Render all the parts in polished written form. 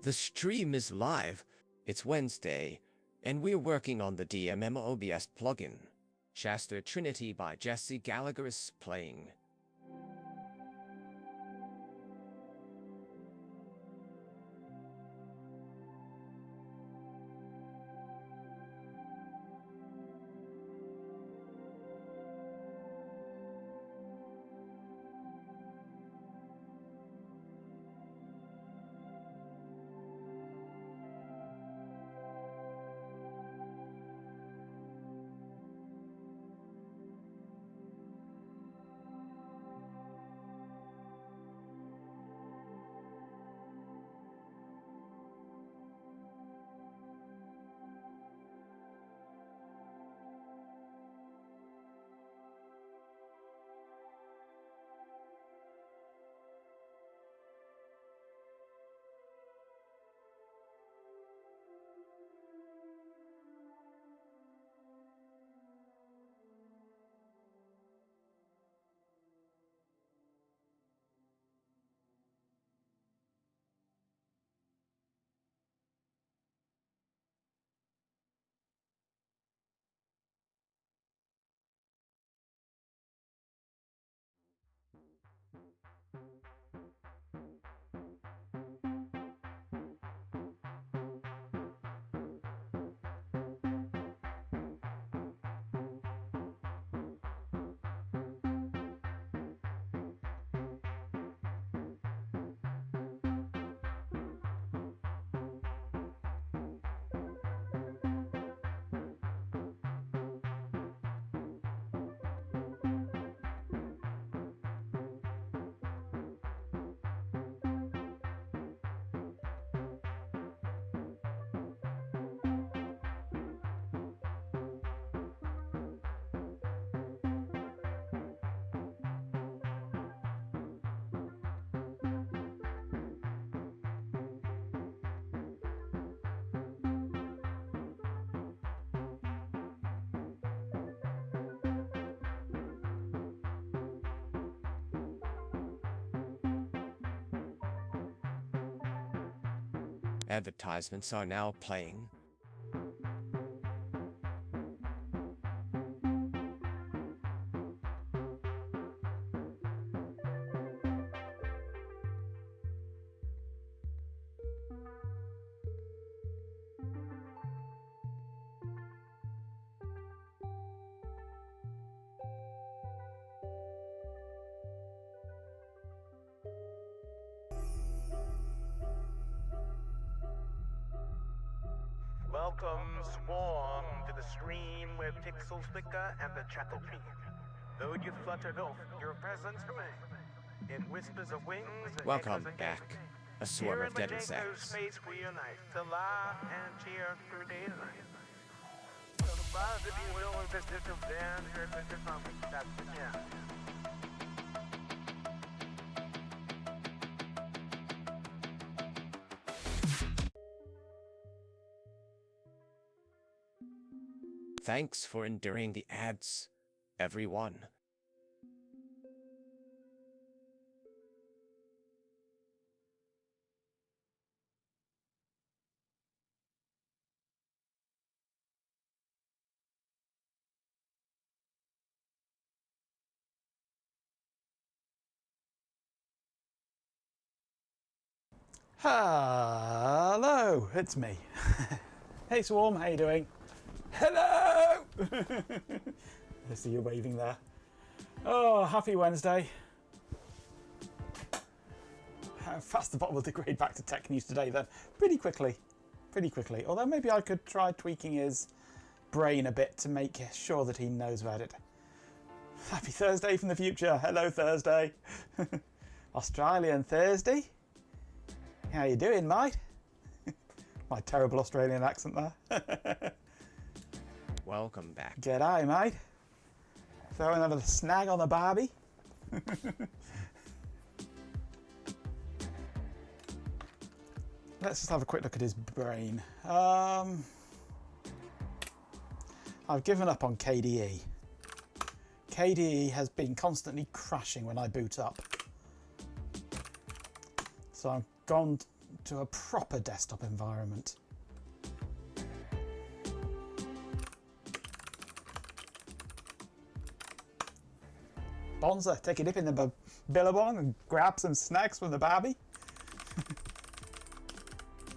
The stream is live. It's Wednesday, and we're working on the DMM OBS plugin. Shasta Trinity by Jesse Gallagher is playing. Advertisements are now playing. Welcome, Swarm, to the stream where pixels flicker and the chattel beam. Though you fluttered off, your presence remains. In whispers of wings and Welcome echoes of back, gaze. a swarm Here of in dead Majenko's insects. space we unite to laugh and cheer through daylight. So the buzz, if you will, of this little band here at Mr. Comic, that's the jam. Thanks for enduring the ads, everyone. Hello, it's me. Hey Swarm, how you doing? Hello! I see you waving there. Oh, happy Wednesday. How fast the bot will degrade back to tech news today then. Pretty quickly. Although maybe I could try tweaking his brain a bit to make sure that he knows about it. Happy Thursday from the future. Hello Thursday. Australian Thursday. How you doing, mate? My terrible Australian accent there. Welcome back. G'day, mate. Throwing another snag on the barbie. Let's just have a quick look at his brain. I've given up on KDE. KDE has been constantly crashing when I boot up. So I've gone to a proper desktop environment. Bonza, take a dip in the billabong and grab some snacks from the barbie.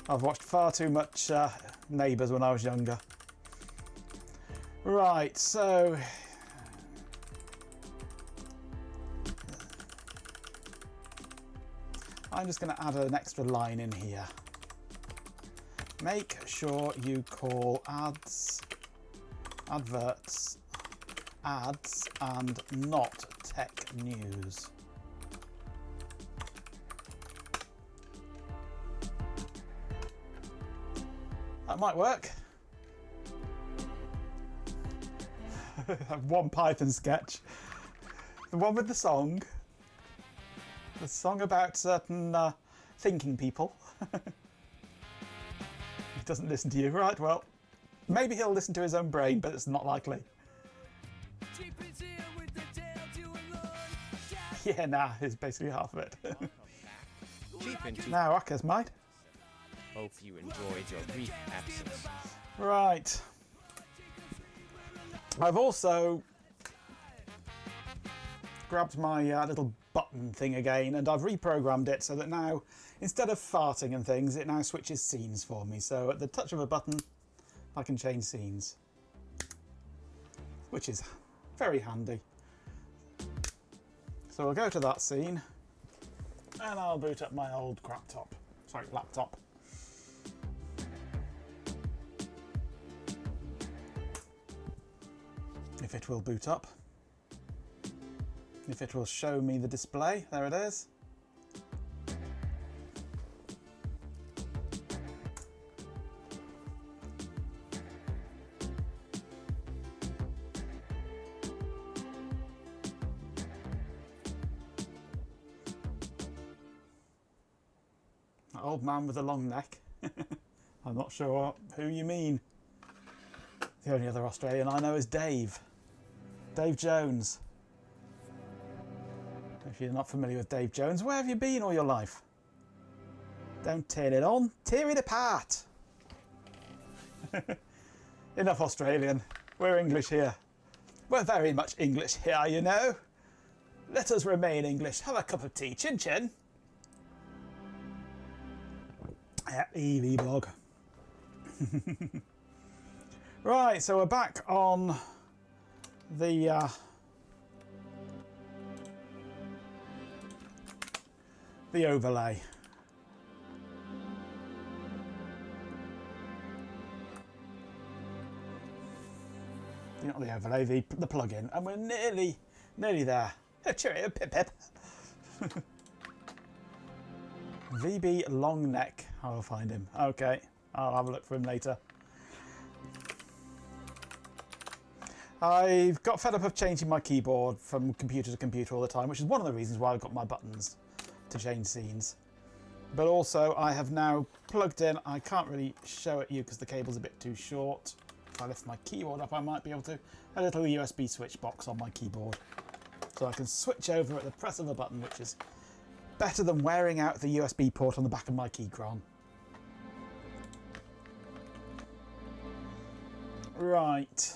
I've watched far too much Neighbours when I was younger. Right, so I'm just going to add an extra line in here. Make sure you call ads, adverts, ads, and not tech news. That might work. One Python sketch. The one with the song. The song about certain thinking people. He doesn't listen to you. Right, well, maybe he'll listen to his own brain, but it's not likely. Yeah, nah, it's basically half of it. Now, Akka's mate. Hope you enjoyed your brief absence. Right. I've also grabbed my little button thing again, and I've reprogrammed it so that now, instead of farting and things, it now switches scenes for me. So at the touch of a button, I can change scenes, which is very handy. So we'll go to that scene, and I'll boot up my old laptop. If it will boot up. If it will show me the display, there it is. That old man with a long neck. I'm not sure who you mean. The only other Australian I know is Dave. Dave Jones. If you're not familiar with Dave Jones, where have you been all your life? Don't turn it on, tear it apart. Enough Australian. We're English here. We're very much English here, you know. Let us remain English. Have a cup of tea, chin chin. Yeah, EV blog. Right, so we're back on the overlay. Not the overlay, the plugin, and we're nearly there. Cheerio, pip pip. VB long neck. I'll find him. Okay, I'll have a look for him later. I've got fed up of changing my keyboard from computer to computer all the time, which is one of the reasons why I've got my buttons to change scenes. But also I have now plugged in, I can't really show it you because the cable's a bit too short. If I lift my keyboard up I might be able to, a little USB switch box on my keyboard. So I can switch over at the press of a button, which is better than wearing out the USB port on the back of my Keychron. Right.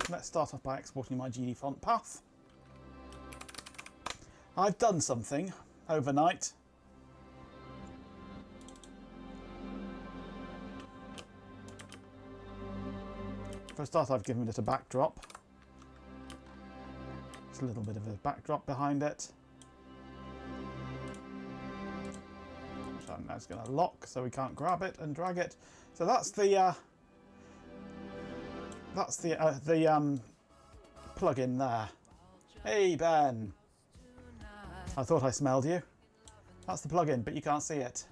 Let's start off by exporting my GD font path. I've done something overnight. For a start, I've given it a backdrop. Just a little bit of a backdrop behind it. Which I'm now going to lock so we can't grab it and drag it. So that's the plugin there. Hey Ben, I thought I smelled you. That's the plugin, but you can't see it.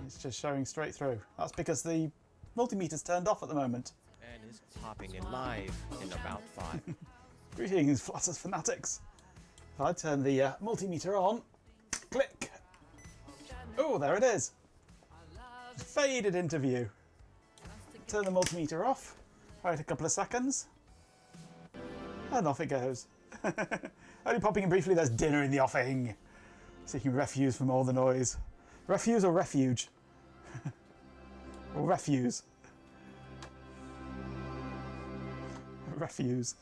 It's just showing straight through. That's because the multimeter's turned off at the moment. And is popping in live in about 5. Greetings, Flutters fanatics. If I turn the multimeter on, click. Oh, there it is. Faded into view. Turn the multimeter off, Wait a couple of seconds. And off it goes. Only popping in briefly, there's dinner in the offing. Seeking refuse from all the noise. Refuse or refuge? Or refuse? Refuse.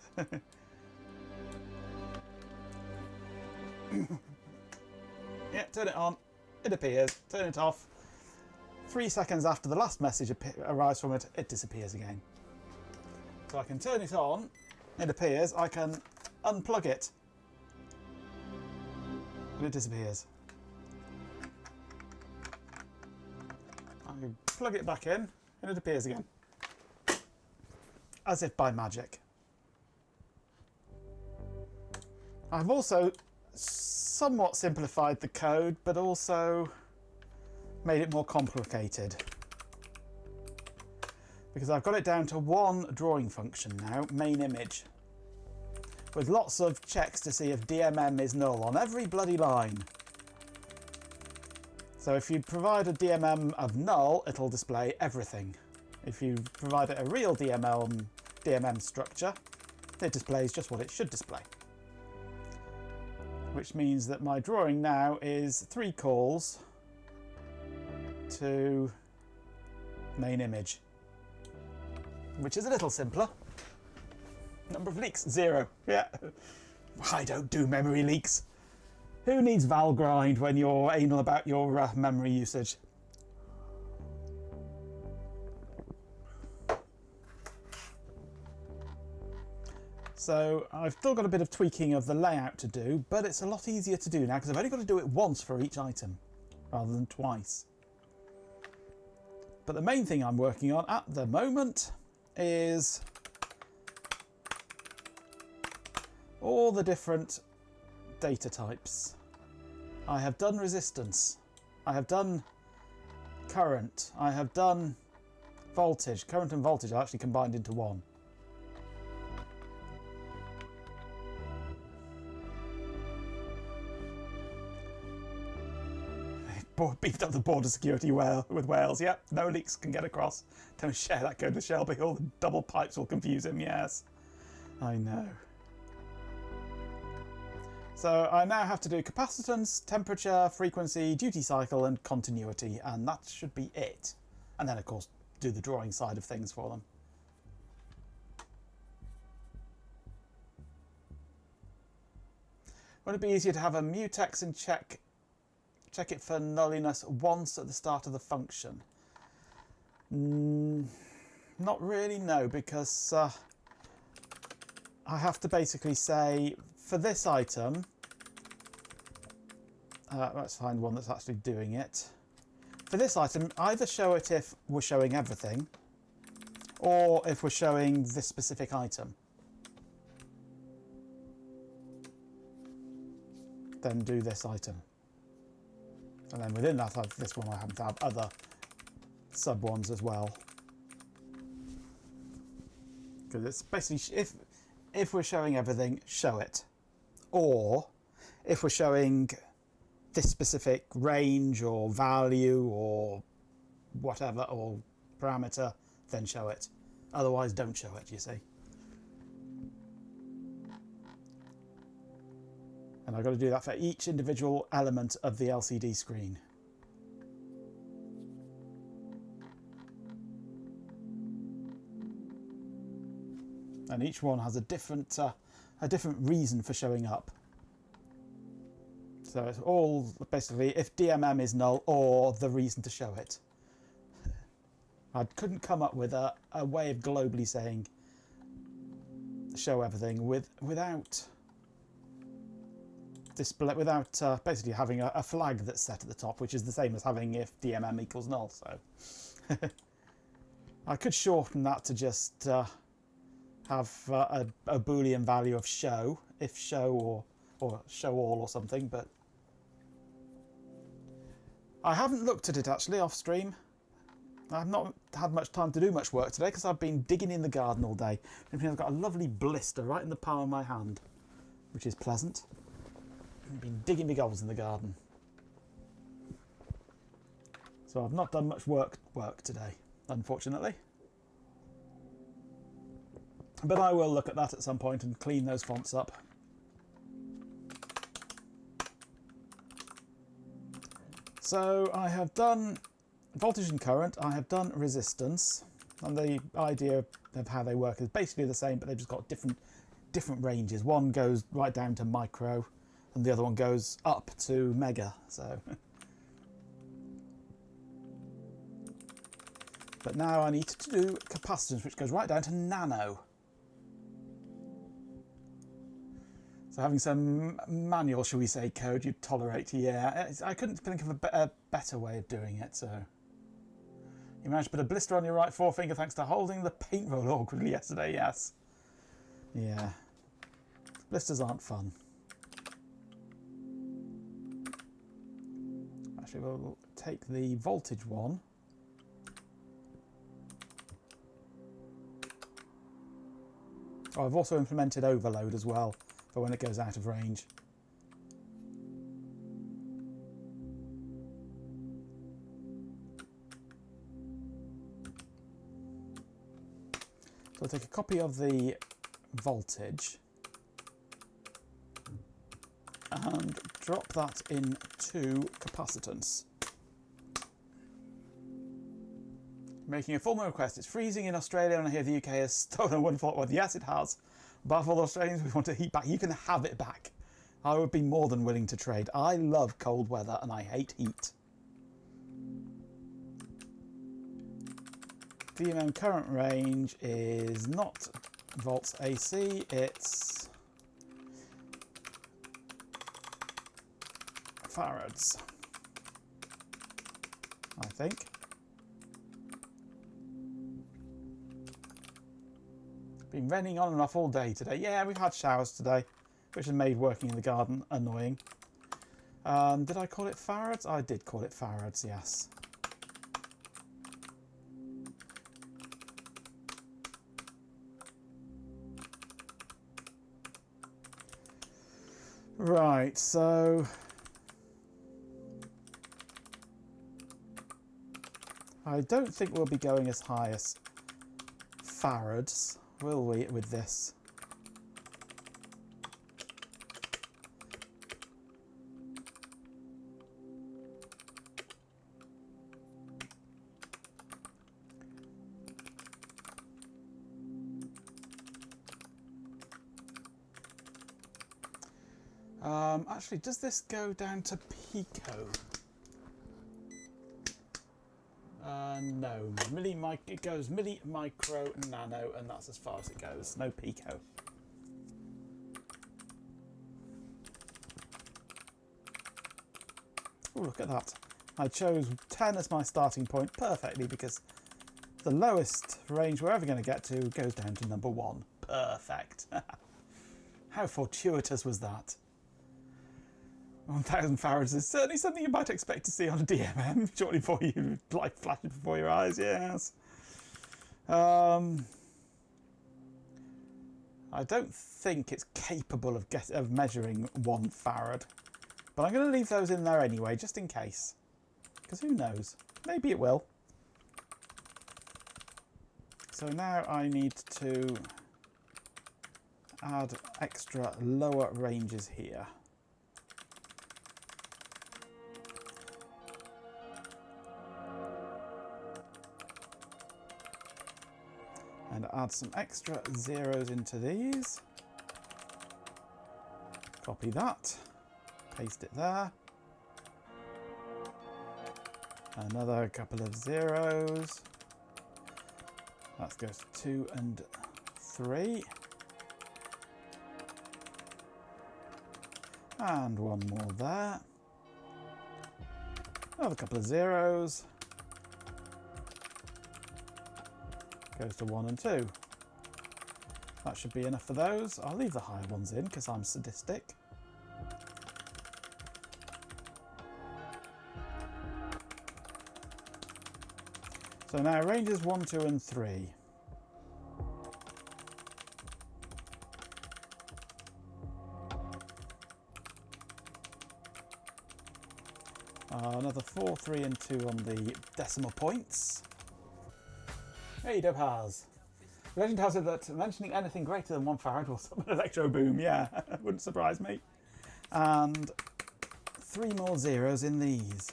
Yeah, turn it on. It appears. Turn it off. 3 seconds after the last message arrives from it, it disappears again. So I can turn it on. It appears. I can unplug it. And it disappears. I can plug it back in and it appears again. As if by magic. I've also somewhat simplified the code, but also made it more complicated. Because I've got it down to one drawing function now, main image, with lots of checks to see if DMM is null on every bloody line. So if you provide a DMM of null, it'll display everything. If you provide it a real DMM structure, it displays just what it should display. Which means that my drawing now is 3 calls to main image, which is a little simpler. Number of leaks, 0. Yeah, I don't do memory leaks. Who needs Valgrind when you're anal about your memory usage? So I've still got a bit of tweaking of the layout to do, but it's a lot easier to do now because I've only got to do it once for each item rather than twice. But the main thing I'm working on at the moment is all the different data types. I have done resistance, I have done current, I have done voltage. Current and voltage are actually combined into one. Beefed up the border security with Wales. Yep, no leaks can get across. Don't share that code with Shelby. All the double pipes will confuse him. Yes, I know. So I now have to do capacitance, temperature, frequency, duty cycle and continuity, and that should be it. And then of course do the drawing side of things for them. Would it be easier to have a mutex and check it for nulliness once at the start of the function? Not really, no, because I have to basically say, for this item, let's find one that's actually doing it. For this item, either show it if we're showing everything, or if we're showing this specific item. Then do this item. And then within that, this one I happen to have other sub ones as well. Because it's basically, if we're showing everything, show it. Or if we're showing this specific range or value or whatever, or parameter, then show it. Otherwise, don't show it, you see. And I've got to do that for each individual element of the LCD screen. And each one has a different reason for showing up. So it's all basically if DMM is null or the reason to show it. I couldn't come up with a way of globally saying show everything without display, without basically having a flag that's set at the top, which is the same as having if DMM equals null. So I could shorten that to just have a Boolean value of show, if show or show all or something, but I haven't looked at it actually off stream. I've not had much time to do much work today because I've been digging in the garden all day. I've got a lovely blister right in the palm of my hand, which is pleasant. I've been digging big holes in the garden. So I've not done much work today, unfortunately. But I will look at that at some point and clean those fonts up. So I have done voltage and current, I have done resistance, and the idea of how they work is basically the same, but they've just got different ranges. One goes right down to micro, and the other one goes up to mega. So, but now I need to do capacitance, which goes right down to nano. So having some manual, shall we say, code you'd tolerate. Yeah, I couldn't think of a better way of doing it. So you managed to put a blister on your right forefinger thanks to holding the paint roller awkwardly yesterday. Yes. Yeah. Blisters aren't fun. Actually, we'll take the voltage one. Oh, I've also implemented overload as well for when it goes out of range. So I'll take a copy of the voltage and drop that into capacitance. Making a formal request. It's freezing in Australia and I hear the UK has stolen one for. Well, yes, it has. But for the Australians, we want to heat back. You can have it back. I would be more than willing to trade. I love cold weather and I hate heat. DMM current range is not volts AC, it's farads, I think. Been raining on and off all day today. Yeah, we've had showers today, which has made working in the garden annoying. Did I call it farads? I did call it farads, yes. Right, so I don't think we'll be going as high as farads, will we, with this? Actually, does this go down to pico? No, it goes milli, micro, nano, and that's as far as it goes. No pico. Oh, look at that. I chose 10 as my starting point perfectly because the lowest range we're ever going to get to goes down to number 1. Perfect. How fortuitous was that? 1000 farads is certainly something you might expect to see on a DMM shortly before you light flashes before your eyes, yes. I don't think it's capable of measuring 1 farad, but I'm going to leave those in there anyway, just in case. Because who knows? Maybe it will. So now I need to add extra lower ranges here. And add some extra zeros into these. Copy that, paste it there. Another couple of zeros. That goes to 2 and 3. And one more there. Another couple of zeros. Goes to 1 and 2. That should be enough for those. I'll leave the higher ones in because I'm sadistic. So now ranges 1, 2 and 3. Another 4, 3 and 2 on the decimal points. Hey Dopaz. Legend has it that mentioning anything greater than 1 farad will summon an electro boom. Yeah, wouldn't surprise me. And 3 more zeros in these.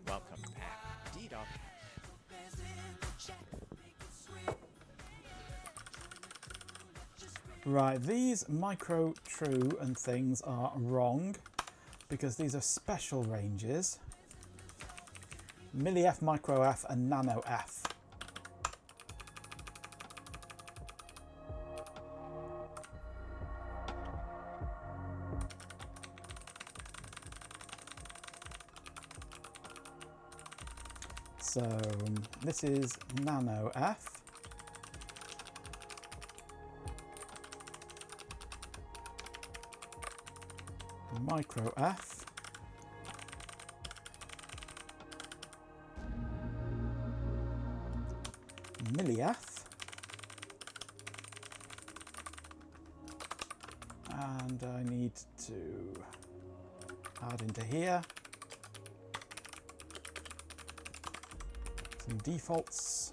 Welcome back, D-Dog. Right, these micro true and things are wrong because these are special ranges. Milli F, Micro F and Nano F. So this is Nano F. Micro F. Milli F. And I need to add into here some defaults.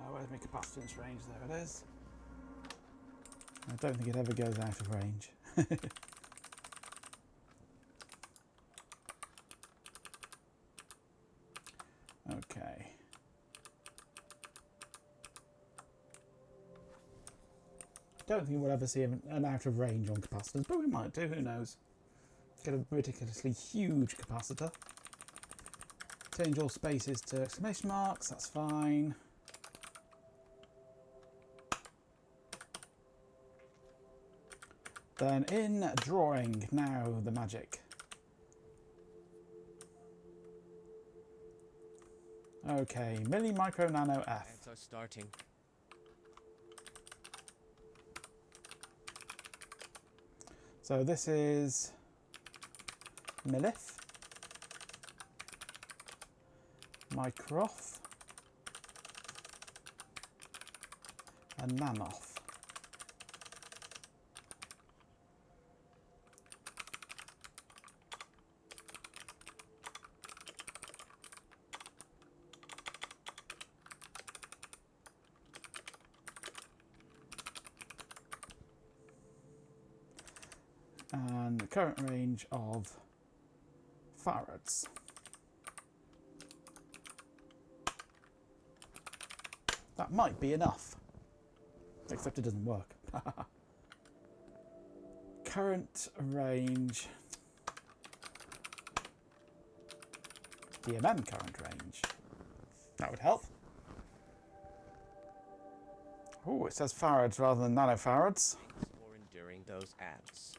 Where's my capacitance range? There it is. I don't think it ever goes out of range. Okay. Don't think we'll ever see an out of range on capacitors, but we might do, who knows. Get a ridiculously huge capacitor. Change all spaces to exclamation marks, that's fine. Then in drawing, now the magic. Okay, milli, micro, nano, F. Ads are starting. So this is millif, microf, and nanof. And the current range of farads. That might be enough, except it doesn't work. Current range, DMM current range. That would help. Oh, it says farads rather than nanofarads. For enduring those ads.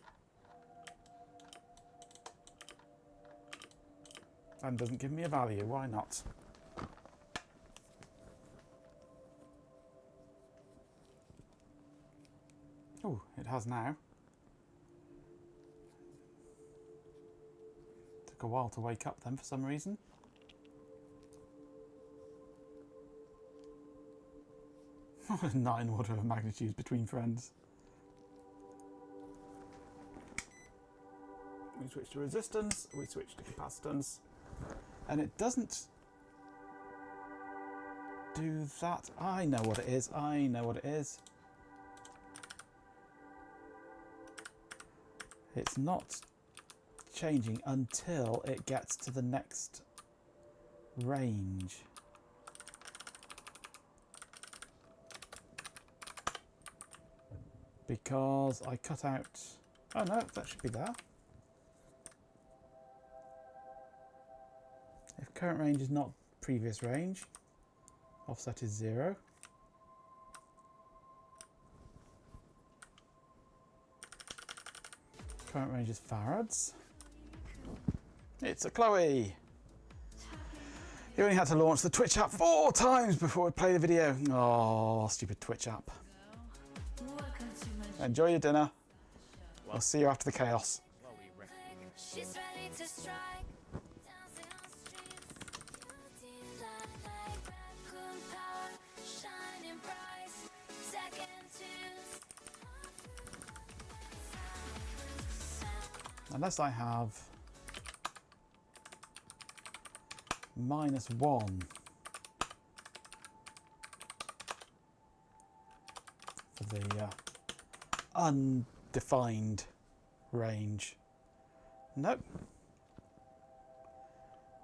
And doesn't give me a value, why not? Oh, it has now. Took a while to wake up then for some reason. Nine order of magnitudes between friends. We switch to resistance, we switch to capacitance. And it doesn't do that. I know what it is. I know what it is. It's not changing until it gets to the next range. Because I cut out... Oh no, that should be there. If current range is not previous range, offset is 0. Current range is farads. It's a Chloe! You only had to launch the Twitch app 4 times before we play the video. Oh, stupid Twitch app. Enjoy your dinner. I'll see you after the chaos. She's ready to strike. Dancing on streets. Like raccoon power. Shining bright. Second twos. Unless I have -1 for the undefined range. Nope.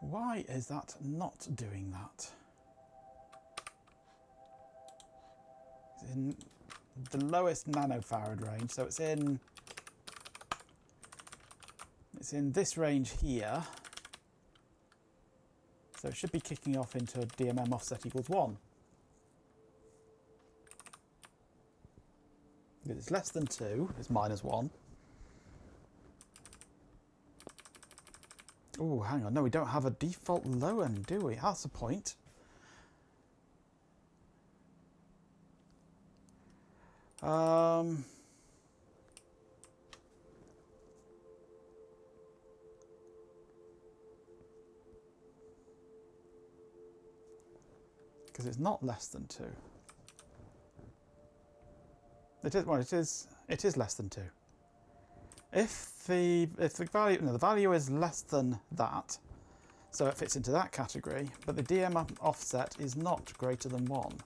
Why is that not doing that? It's in the lowest nanofarad range, so it's in this range here. So it should be kicking off into a DMM offset equals 1. If it's less than 2, it's -1. Oh, hang on. No, we don't have a default low end, do we? That's the point. Because it's not less than 2. It is, well, it is less than 2. If the value, no, the value is less than that, so it fits into that category, but the DMM offset is not greater than 1.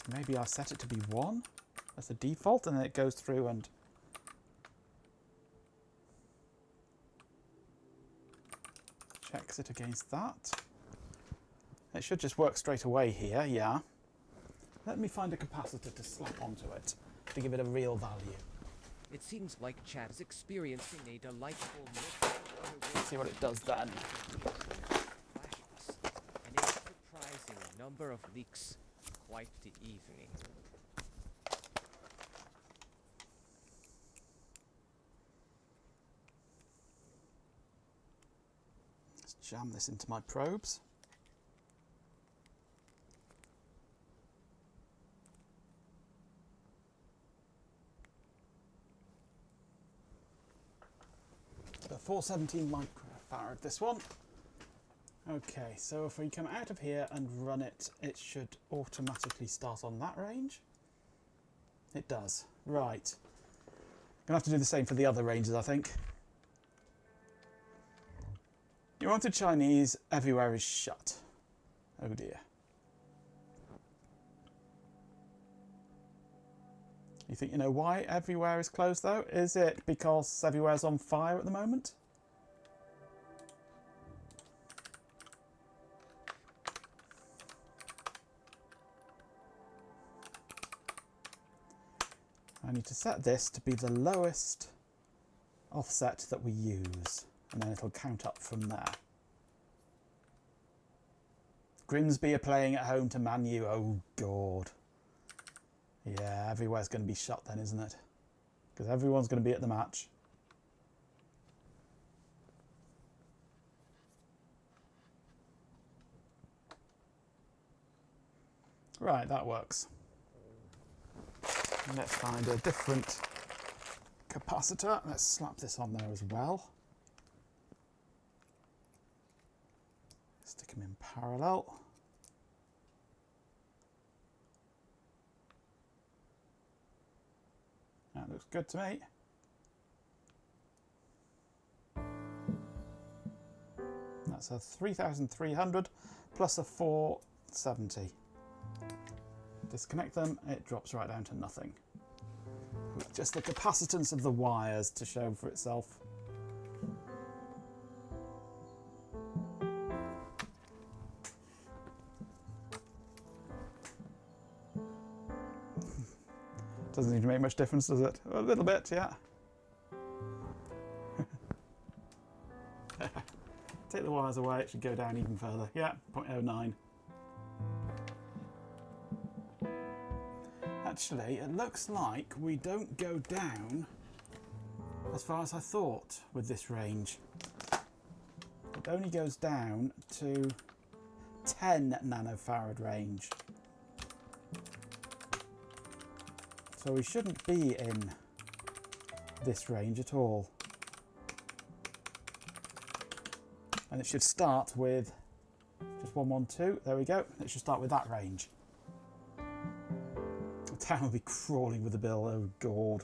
Maybe I set it to be 1 as the default, and then it goes through and checks it against that. It should just work straight away here, yeah. Let me find a capacitor to slap onto it to give it a real value. It seems like chat is experiencing a delightful Let's see what it does then. flash and a surprising number of leaks. Quite the evening. Let's jam this into my probes. So 417 microfarad, this one. Okay, so if we come out of here and run it, it should automatically start on that range. It does. Right. Gonna have to do the same for the other ranges, I think. You wanted Chinese, everywhere is shut. Oh dear. You think you know why everywhere is closed though? Is it because everywhere's on fire at the moment? I need to set this to be the lowest offset that we use, and then it'll count up from there. Grimsby are playing at home to Man U. Oh, God. Yeah, everywhere's going to be shut then, isn't it? Because everyone's going to be at the match. Right, that works. Let's find a different capacitor. Let's slap this on there as well. Stick them in parallel. That looks good to me. That's a 3,300 plus a 470. Disconnect them, it drops right down to nothing. With just the capacitance of the wires to show for itself. Doesn't seem to make much difference, does it? A little bit, yeah. Take the wires away, it should go down even further. Yeah, 0.09. actually, it looks like we don't go down as far as I thought with this range. It only goes down to 10 nanofarad range. So we shouldn't be in this range at all. And it should start with just 112. There we go. It should start with that range. The town will be crawling with the bill. Oh God.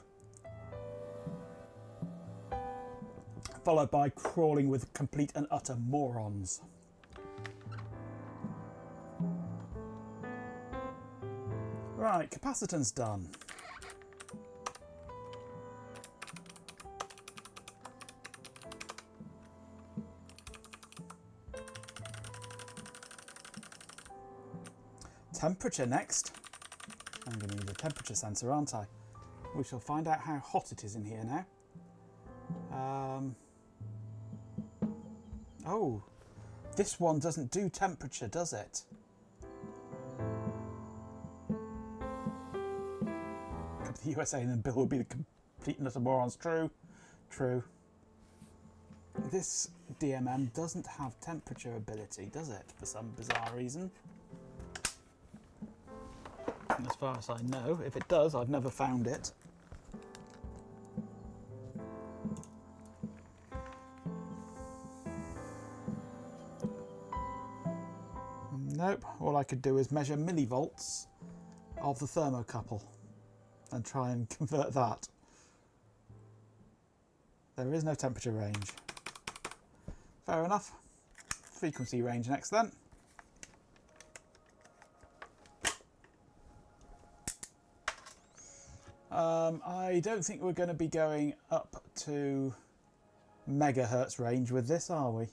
Followed by crawling with complete and utter morons. Right, capacitance done. Temperature next. I'm going to need a temperature sensor, aren't I? We shall find out how hot it is in here now. Oh, this one doesn't do temperature, does it? Come to the USA and then Bill will be the complete and utter morons. True, true. This DMM doesn't have temperature ability, does it? For some bizarre reason. And as far as I know, if it does, I've never found it. Nope, all I could do is measure millivolts of the thermocouple and try and convert that. There is no temperature range. Fair enough. Frequency range next then. I don't think we're going to be going up to megahertz range with this, are we? I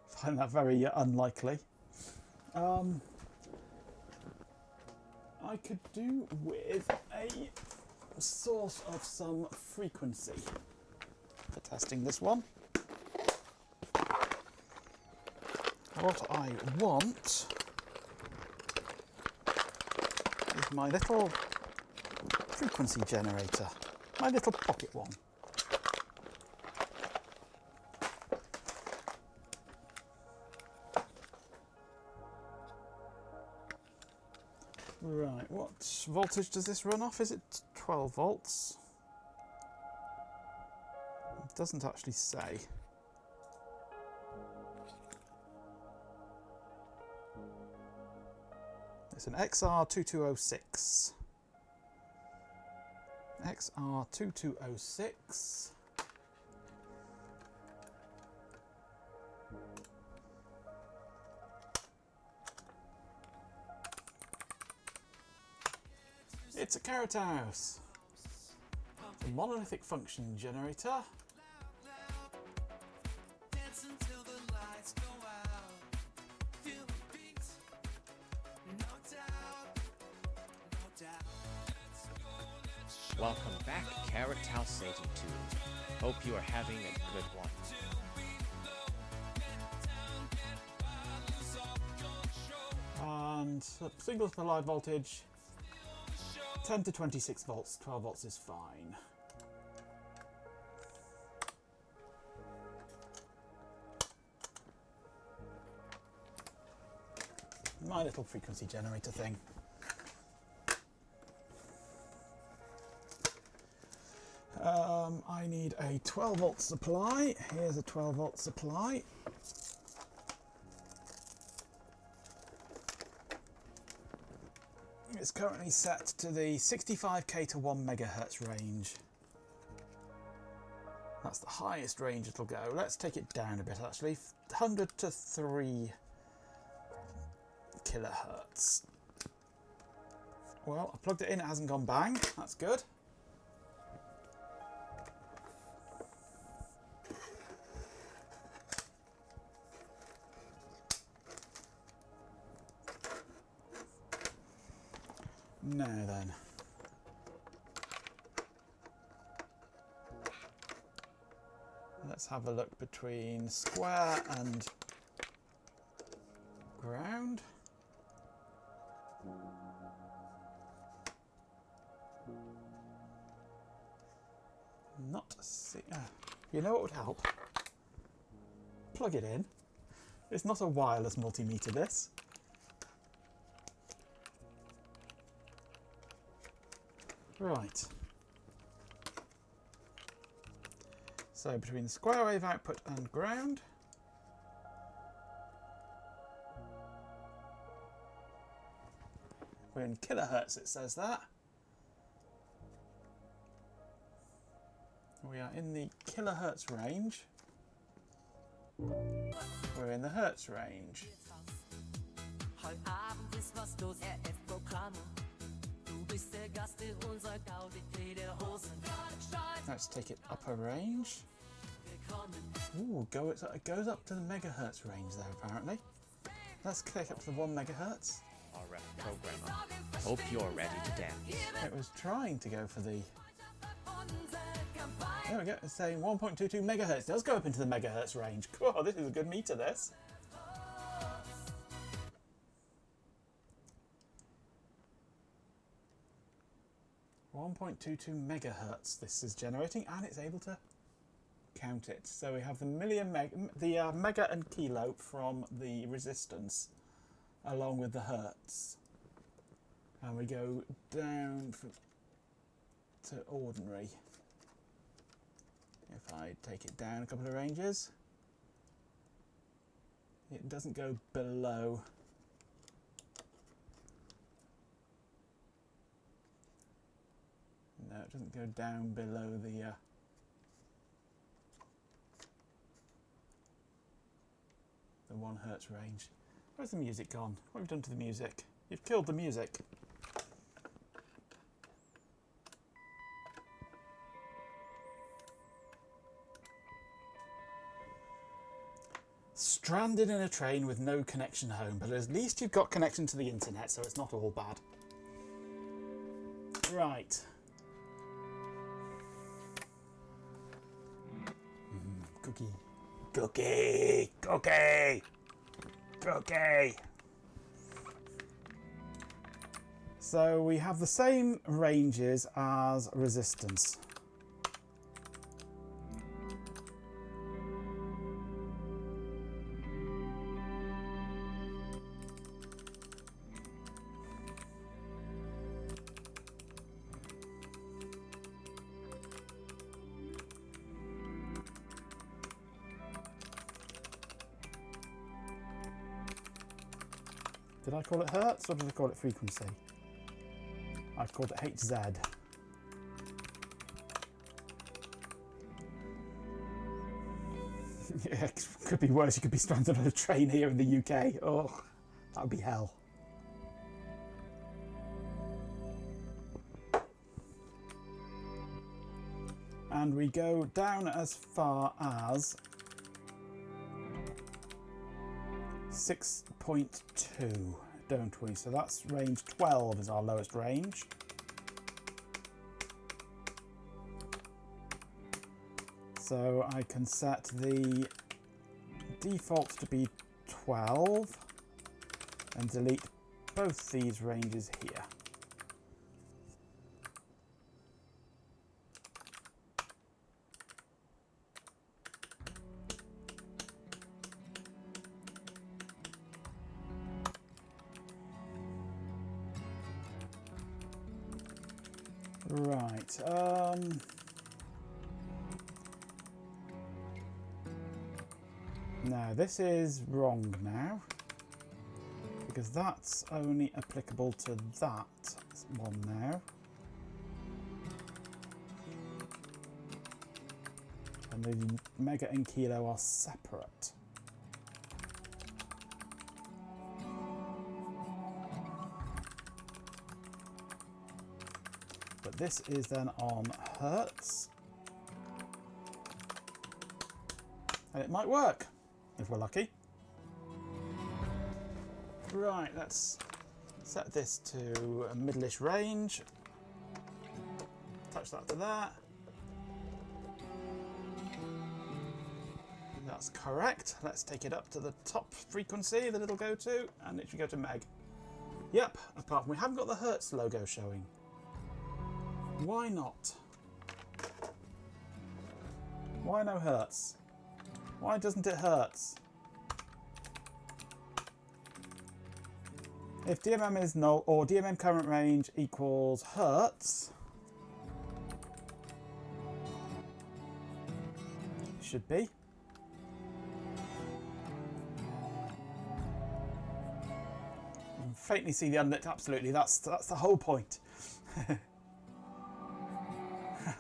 find that very unlikely. I could do with a source of some frequency for testing this one. What I want is my little frequency generator, my little pocket one. Right, what voltage does this run off? Is it 12 volts? It doesn't actually say. It's an XR2206. XR2206. It's a carrot house. It's a monolithic function generator. Welcome back, Carrot House 82. Hope you are having a good one. And single supply voltage 10 to 26 volts, 12 volts is fine. My little frequency generator thing. I need a 12 volt supply. Here's a 12 volt supply. It's currently set to the 65k to 1 megahertz range. That's the highest range it'll go. Let's take it down a bit actually. 100 to 3 kilohertz. Well, I plugged it in, it hasn't gone bang. That's good. Now then, let's have a look between square and ground. Not see. You know what would help? Plug it in. It's not a wireless multimeter, this. Right. So between the square wave output and ground. We're in kilohertz, it says that. We are in the kilohertz range. We're in the hertz range. Heute Abend ist was los, RF-Programme. Du bist der Gast in unserer Gaudi der Hosen. Let's take it up a range. Ooh, it goes up to the megahertz range there, apparently. Let's take up to the 1 megahertz. RF programmer. Hope you're ready to dance. It was trying to go for the... There we go, it's saying 1.22 megahertz. It does go up into the megahertz range. Cool, this is a good meter, this. .22 megahertz this is generating, and it's able to count it. So we have the mega and kilo from the resistance, along with the hertz, and we go down to ordinary. If I take it down a couple of ranges, it doesn't go below. No, it doesn't go down below the 1 hertz range. Where's the music gone? What have you done to the music? You've killed the music. Stranded in a train with no connection home, but at least you've got connection to the internet, so it's not all bad. Right. Cookie. Cookie! Cookie! Cookie! So we have the same ranges as resistance. Did I call it hertz or did I call it frequency? I called it HZ. Yeah, it could be worse. You could be stranded on a train here in the UK. Oh, that would be hell. And we go down as far as 6.2, don't we? So that's range 12 is our lowest range. So I can set the default to be 12 and delete both these ranges here. Right, now this is wrong now, because that's only applicable to that one now. And the mega and kilo are separate. But this is then on hertz, and it might work if we're lucky. Right, let's set this to a middle-ish range. Touch that to that. That's correct. Let's take it up to the top frequency that it'll go to, and it should go to meg. Yep, apart from we haven't got the hertz logo showing. Why not? Why no hertz? Why doesn't it hertz? If DMM is null or DMM current range equals hertz, should be. You can faintly see the unlit. Absolutely, that's the whole point.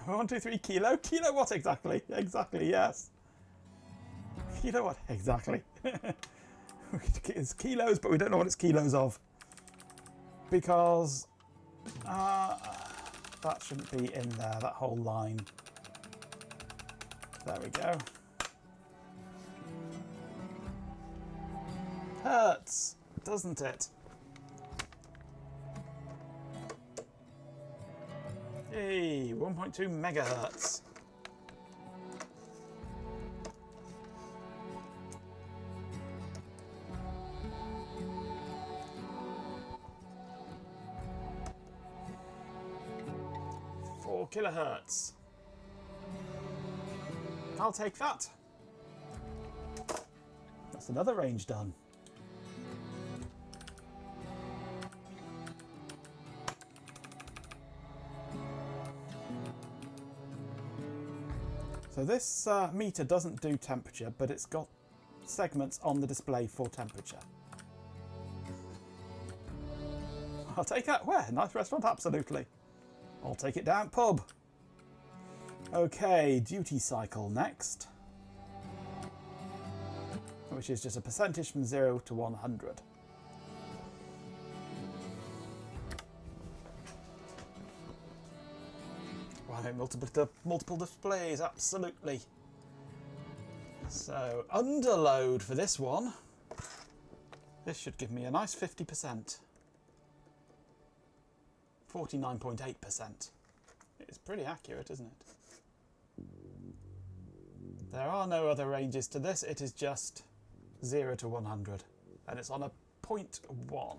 1, 2, 3 kilo. Kilo what exactly? Exactly, yes. Kilo what exactly? It's kilos, but we don't know what it's kilos of. Because that shouldn't be in there, that whole line. There we go. Hurts, doesn't it? Hey, 1.2 megahertz. Kilohertz. I'll take that. That's another range done. So this meter doesn't do temperature, but it's got segments on the display for temperature. I'll take that. Where? Nice restaurant? Absolutely. I'll take it down, pub. Okay, duty cycle next. Which is just a percentage from 0 to 100. Why multiple displays, absolutely. So, underload for this one. This should give me a nice 50%. 49.8%. It's pretty accurate, isn't it? There are no other ranges to this. It is just 0 to 100. And it's on a 0.1.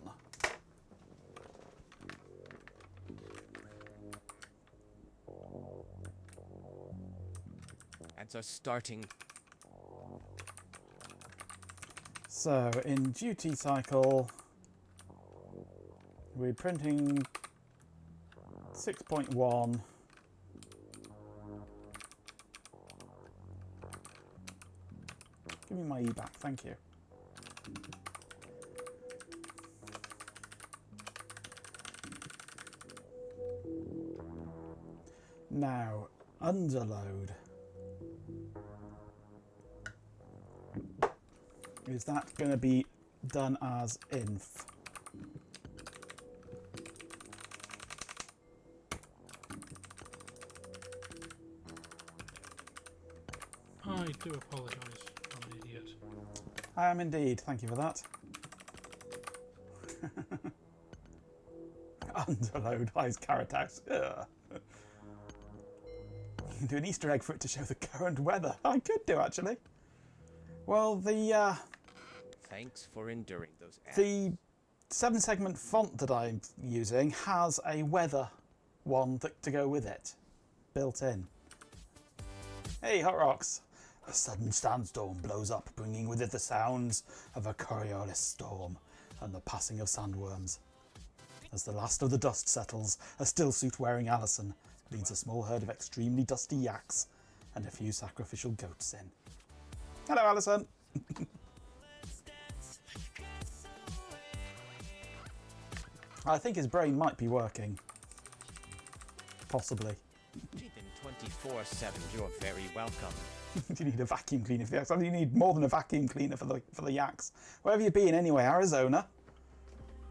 And so starting. So in duty cycle, we're printing 6.1. Give me my E back, thank you. Now, underload. Is that going to be done as inf? I do apologise, I'm an idiot. I am indeed, thank you for that. Underload, eyes carrot house. Ugh. Do an Easter egg for it to show the current weather. I could do actually. Well, the Thanks for enduring those ads. the 7-segment font that I'm using has a weather one to go with it, built in. Hey, Hot Rocks! A sudden sandstorm blows up, bringing with it the sounds of a Coriolis storm and the passing of sandworms. As the last of the dust settles, a stillsuit-wearing Alison leads a small herd of extremely dusty yaks and a few sacrificial goats in. Hello, Alison! I think his brain might be working. Possibly. Even 24/7, you're very welcome. You need a vacuum cleaner for the yaks. I mean, you need more than a vacuum cleaner for the yaks. Where have you been anyway? Arizona?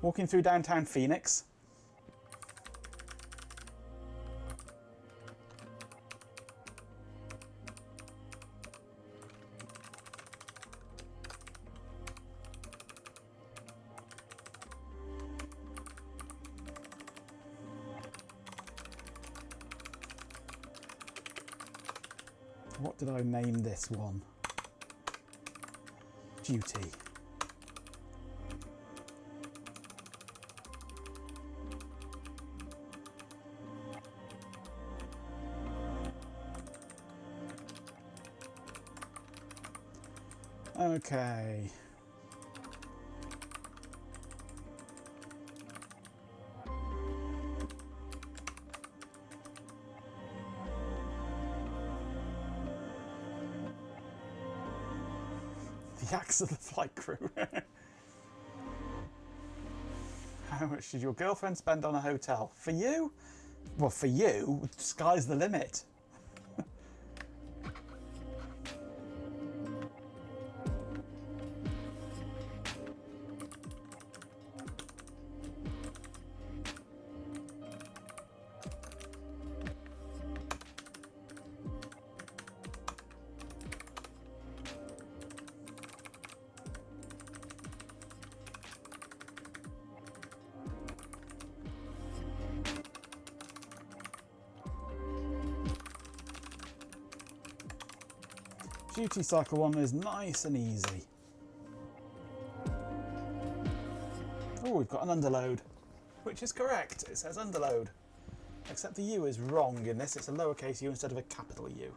Walking through downtown Phoenix? What did I name this one? Duty. Okay. The axe of the flight crew. How much did your girlfriend spend on a hotel? For you? Well, for you, sky's the limit. Duty cycle 1 is nice and easy. Oh, we've got an underload, which is correct. It says underload. Except the U is wrong in this. It's a lowercase u instead of a capital U.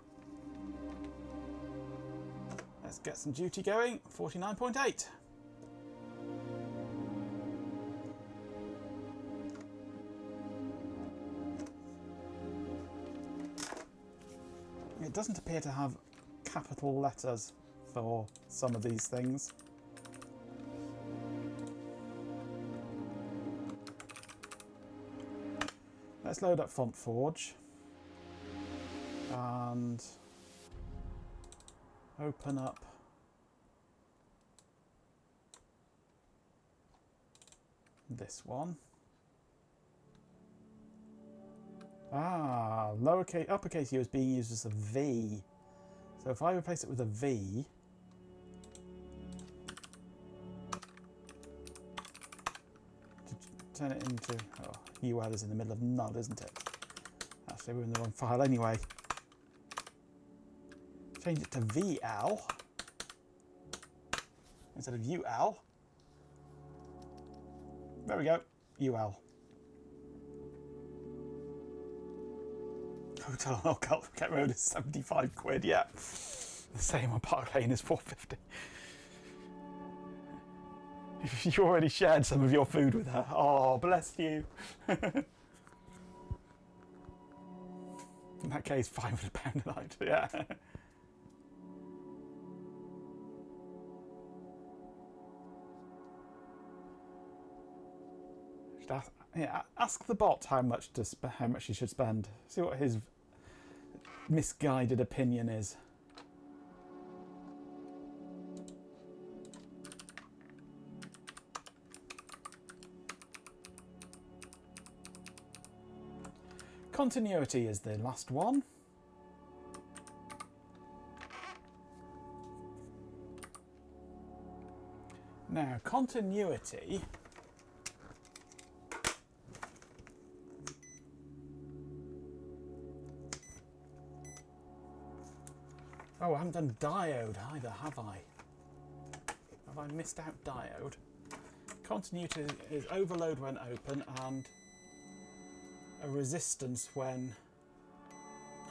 Let's get some duty going. 49.8. It doesn't appear to have capital letters for some of these things. Let's load up Font Forge and open up this one. Ah, uppercase U is being used as a V. So if I replace it with a V, to turn it into, oh, UL is in the middle of null, isn't it? Actually, we're in the wrong file anyway. Change it to VL instead of UL. There we go, UL. Hotel on Old Kent Road is 75 quid, yeah. The same on Park Lane is 450. You already shared some of your food with her. Oh, bless you. In that case, £500 a night, yeah. Ask the bot how much he should spend. See what his misguided opinion is. Continuity is the last one. Now, continuity oh, I haven't done diode either, have I? Have I missed out diode? Continuity is overload when open and a resistance when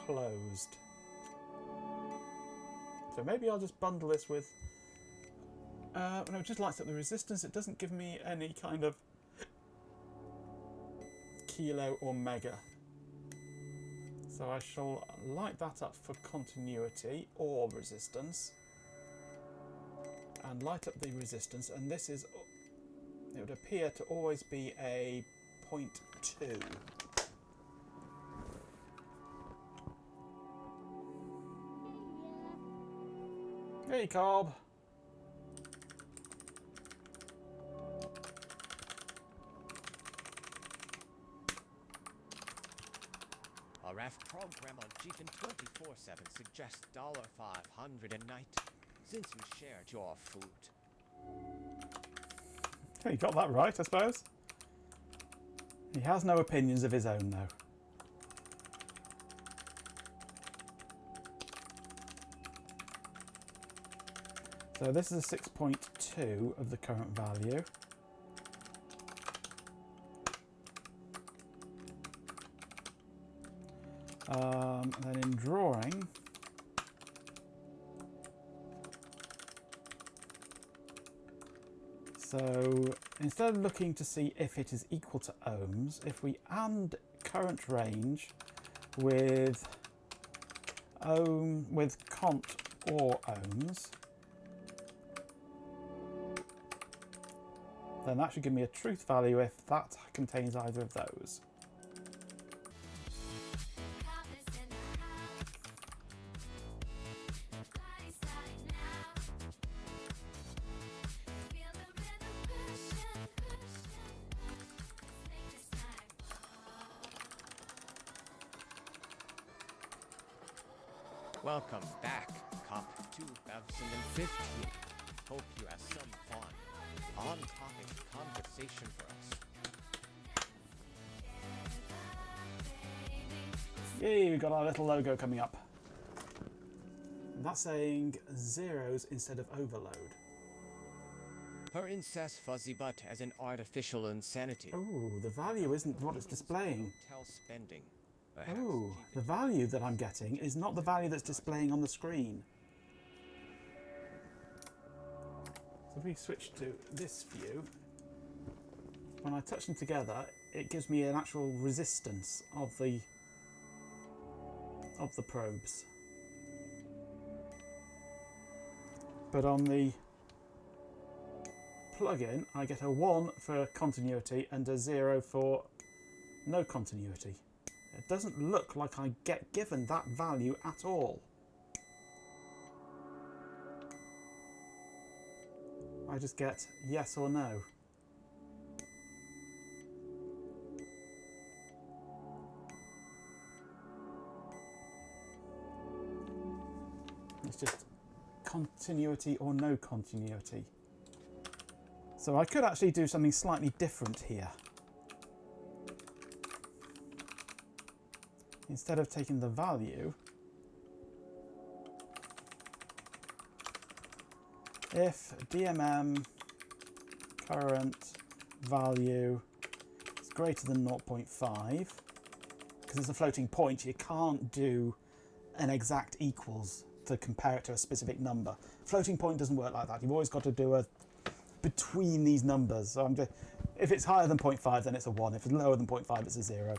closed. So maybe I'll just bundle this with... no, it just lights up the resistance. It doesn't give me any kind of kilo or mega. So I shall light that up for continuity or resistance and light up the resistance, and this is, it would appear to always be a 0.2. Hey Cobb. Our F program on Jeekin 24/7 suggests $500 a night since you shared your food. He got that right, I suppose. He has no opinions of his own, though. So this is a 6.2 of the current value. And then in drawing, So instead of looking to see if it is equal to ohms, if we add current range with cont or ohms, then that should give me a truth value if that contains either of those. Welcome back, Cop 2015. Hope you have some fun. On-topic conversation for us. Yay, we've got our little logo coming up. And that's saying zeros instead of overload. Her incest fuzzy butt as an artificial insanity. Oh, the value isn't what it's displaying. Hotel spending. Perhaps Oh, cheap the value that I'm getting is not the value that's displaying on the screen. So if we switch to this view, when I touch them together, it gives me an actual resistance of the probes. But on the plugin, I get a 1 for continuity and a 0 for no continuity. It doesn't look like I get given that value at all. I just get yes or no. It's just continuity or no continuity. So I could actually do something slightly different here. Instead of taking the value, if DMM current value is greater than 0.5, because it's a floating point, you can't do an exact equals to compare it to a specific number. Floating point doesn't work like that. You've always got to do a between these numbers. So I'm just, if it's higher than 0.5, then it's a 1. If it's lower than 0.5, it's a 0.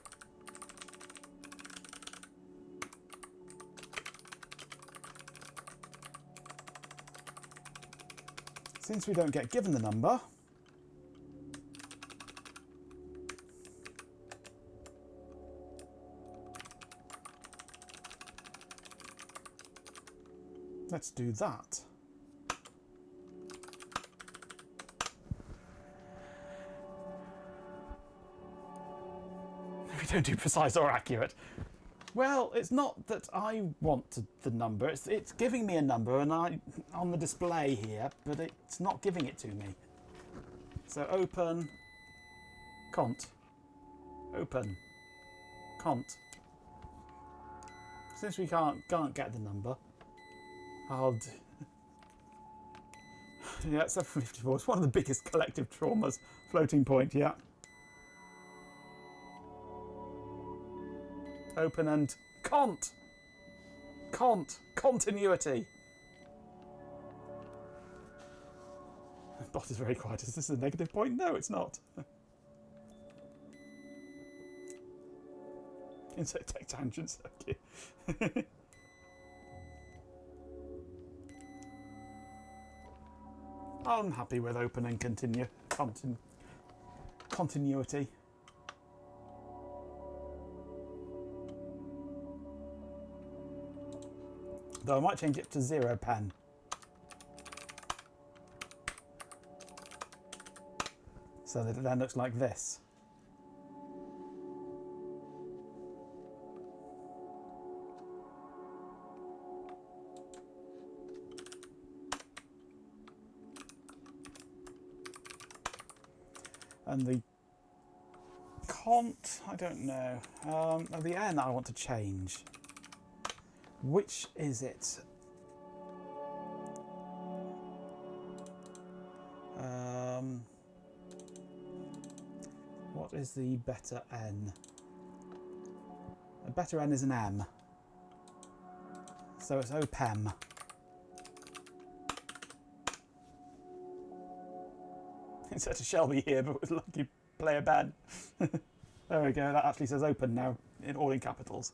Since we don't get given the number, let's do that. We don't do precise or accurate. Well, it's not that I want the number, it's giving me a number and on the display here, but it's not giving it to me. So open, cont, open, cont. Since we can't get the number, yeah, 754. It's one of the biggest collective traumas. Floating point, yeah. Open and cont. Continuity. Bot is very quiet. Is this a negative point? No, it's not. Insert tech tangents. Okay. I'm happy with open and continuity. Though I might change it to 0 pen. So that it then looks like this. And the cont, I don't know. The N I want to change. Which is it? What is the better N? A better N is an M. So it's OPEM. Insert a Shelby here, but with lucky player Ben. There we go, that actually says open now, all in capitals.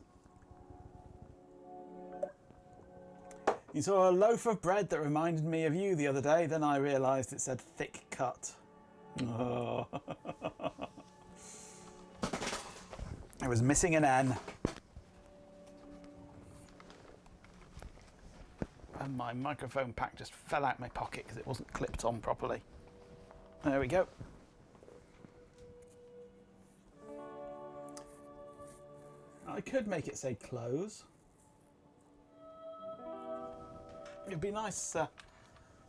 You saw a loaf of bread that reminded me of you the other day, then I realised it said thick cut. Oh. It was missing an N. And my microphone pack just fell out my pocket because it wasn't clipped on properly. There we go. I could make it say close. It'd be nice.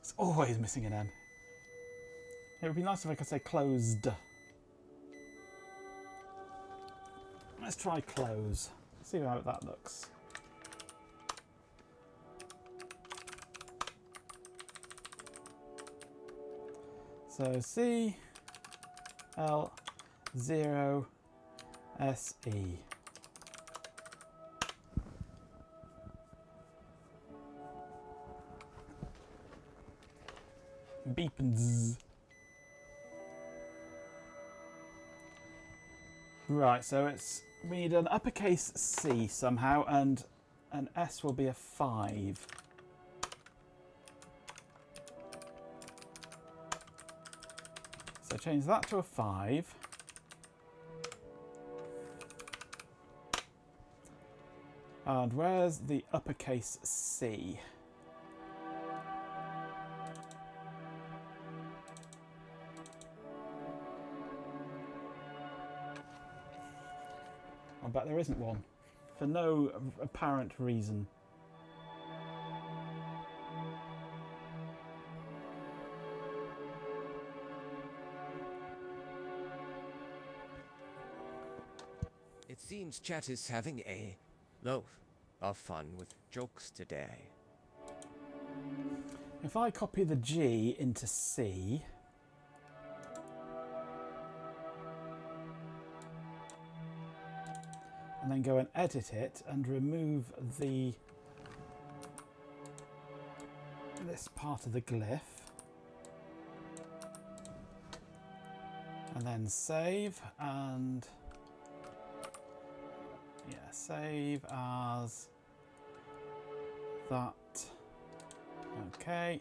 It's always missing an N. It would be nice if I could say closed. Let's try close. See how that looks. So C L 0 S E. Beep and zzz. Right, so we need an uppercase C somehow, and an S will be a 5. So change that to a 5. And where's the uppercase C? I bet there isn't one, for no apparent reason. It seems chat is having a loaf of fun with jokes today. If I copy the G into C, and then go and edit it and remove this part of the glyph, and then save, and yeah, save as that. Okay,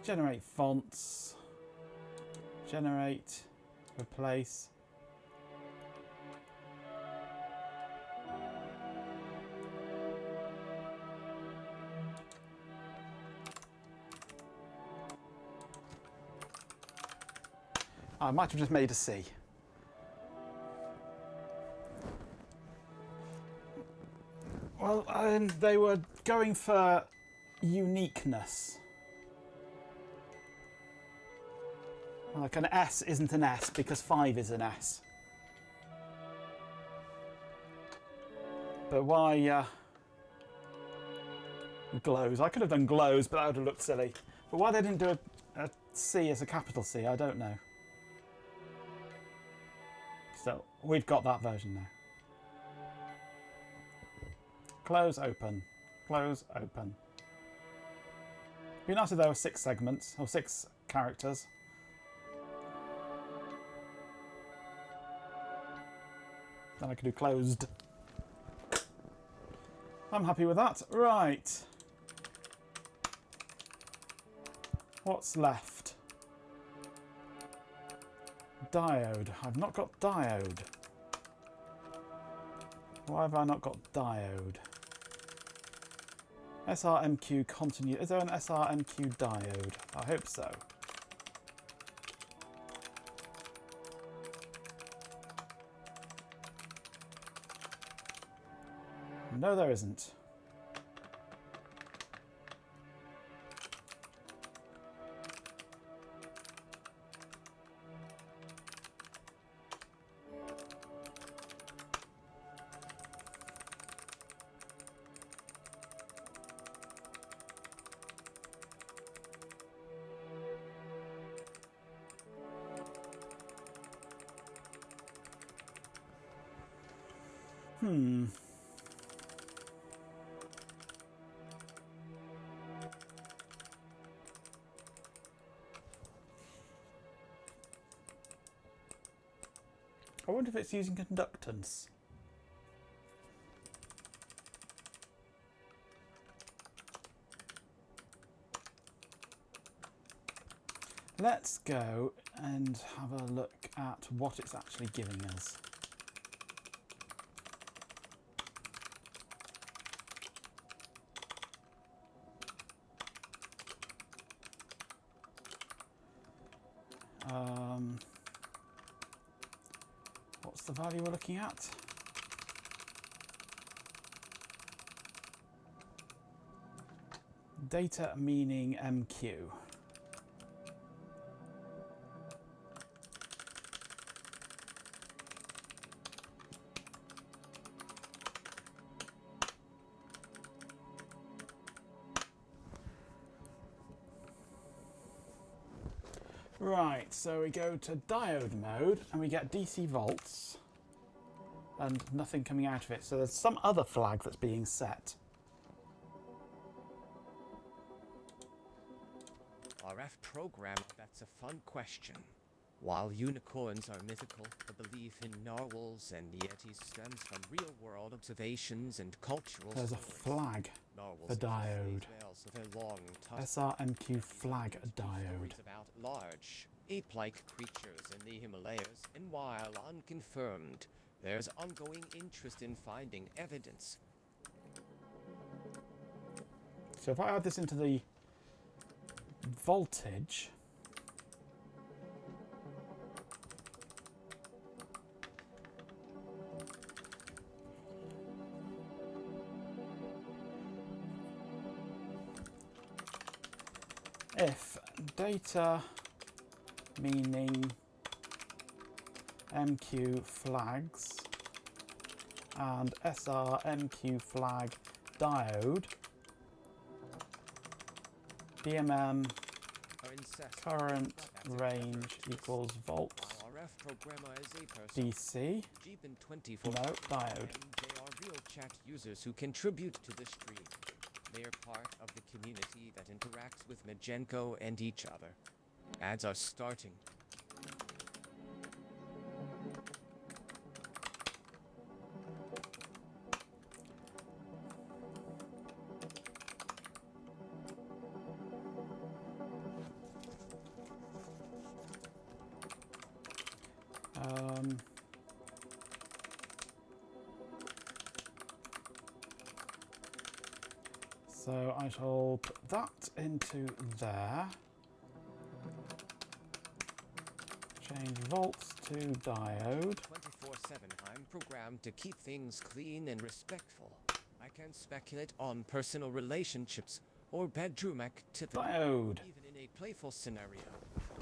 generate fonts, generate, replace. I might have just made a C. Well, they were going for uniqueness. Like an S isn't an S because 5 is an S. But why glows? I could have done glows, but that would have looked silly. But why they didn't do a C as a capital C, I don't know. So we've got that version now. Close, open. Close, open. Be nice if there were 6 segments, or 6 characters. Then I could do closed. I'm happy with that. Right. What's left? Diode. I've not got diode. Why have I not got diode? SRMQ continue. Is there an SRMQ diode? I hope so. No, there isn't. I wonder if it's using conductance. Let's go and have a look at what it's actually giving us. What's the value we're looking at? Data meaning MQ. Right, so we go to diode mode and we get DC volts and nothing coming out of it. So there's some other flag that's being set. RF programmer, that's a fun question. While unicorns are mythical, the belief in narwhals and yetis stems from real-world observations and cultural There's a stories. flag, Narwhals a are diode. whales with their long tusks. SRMQ flag, a diode. Stories about large, ape-like creatures in the Himalayas, and while unconfirmed, there's ongoing interest in finding evidence. So if I add this into the voltage, if data meaning MQ flags and SRMQ flag diode, DMM Our incessant current that's a range clever equals volts RF programmer is a person. DC, Jeep in 24. no, diode. And they are real chat users who contribute to the stream. They are part of the community that interacts with Majenko and each other. Ads are starting. So I shall put that into there. Change volts to diode. 24/7, I'm programmed to keep things clean and respectful. I can speculate on personal relationships or bedroom activity. Diode. Even in a playful scenario,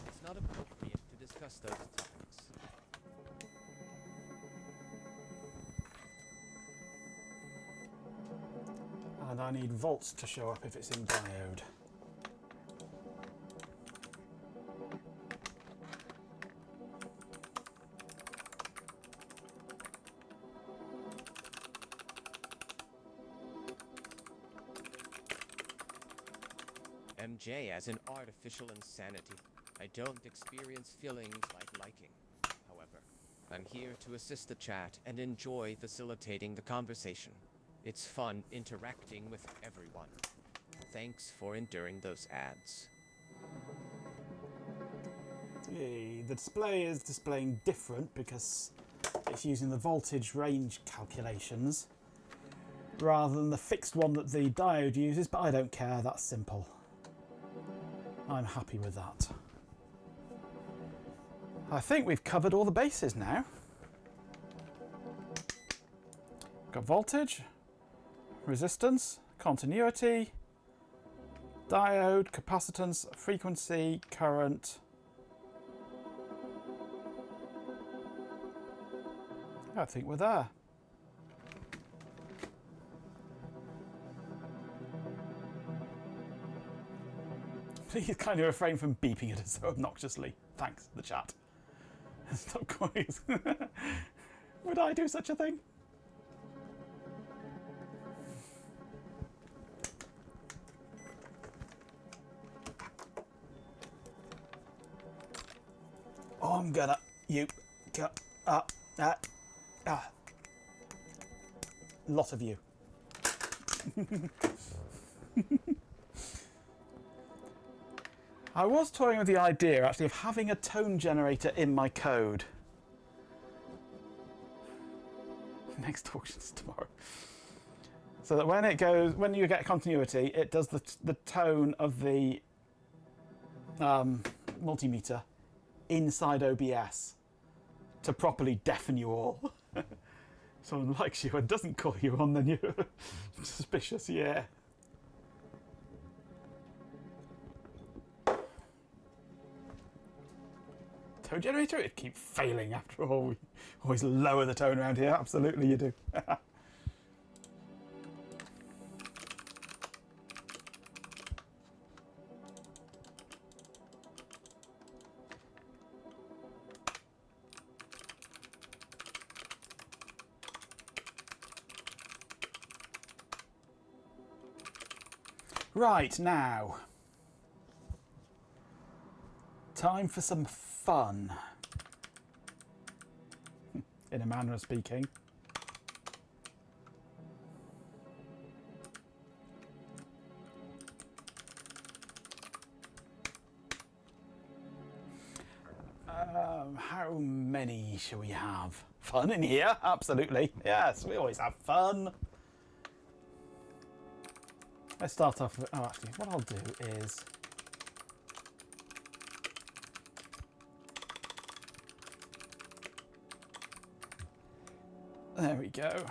it's not appropriate to discuss those topics. And I need volts to show up if it's in diode. MJ as an artificial insanity. I don't experience feelings like liking. However, I'm here to assist the chat and enjoy facilitating the conversation. It's fun interacting with everyone. Thanks for enduring those ads. The display is displaying different because it's using the voltage range calculations rather than the fixed one that the diode uses, but I don't care, that's simple. I'm happy with that. I think we've covered all the bases now. Got voltage, resistance, continuity, diode, capacitance, frequency, current. I think we're there. Please kindly refrain from beeping at us so obnoxiously. Thanks, the chat. Stop calling us. Would I do such a thing? Oh, I'm gonna. You. Lot of you. I was toying with the idea, actually, of having a tone generator in my code. Next auction's tomorrow. So that when you get continuity, it does the tone of the multimeter inside OBS to properly deafen you all. Someone likes you and doesn't call you on, then you're suspicious, yeah. Tone generator? It'd keep failing after all. We always lower the tone around here. Absolutely you do. Right, now. Time for some fun. In a manner of speaking. How many shall we have? Fun in here? Absolutely. Yes, we always have fun. Let's start off with, oh, actually, what I'll do is there we go.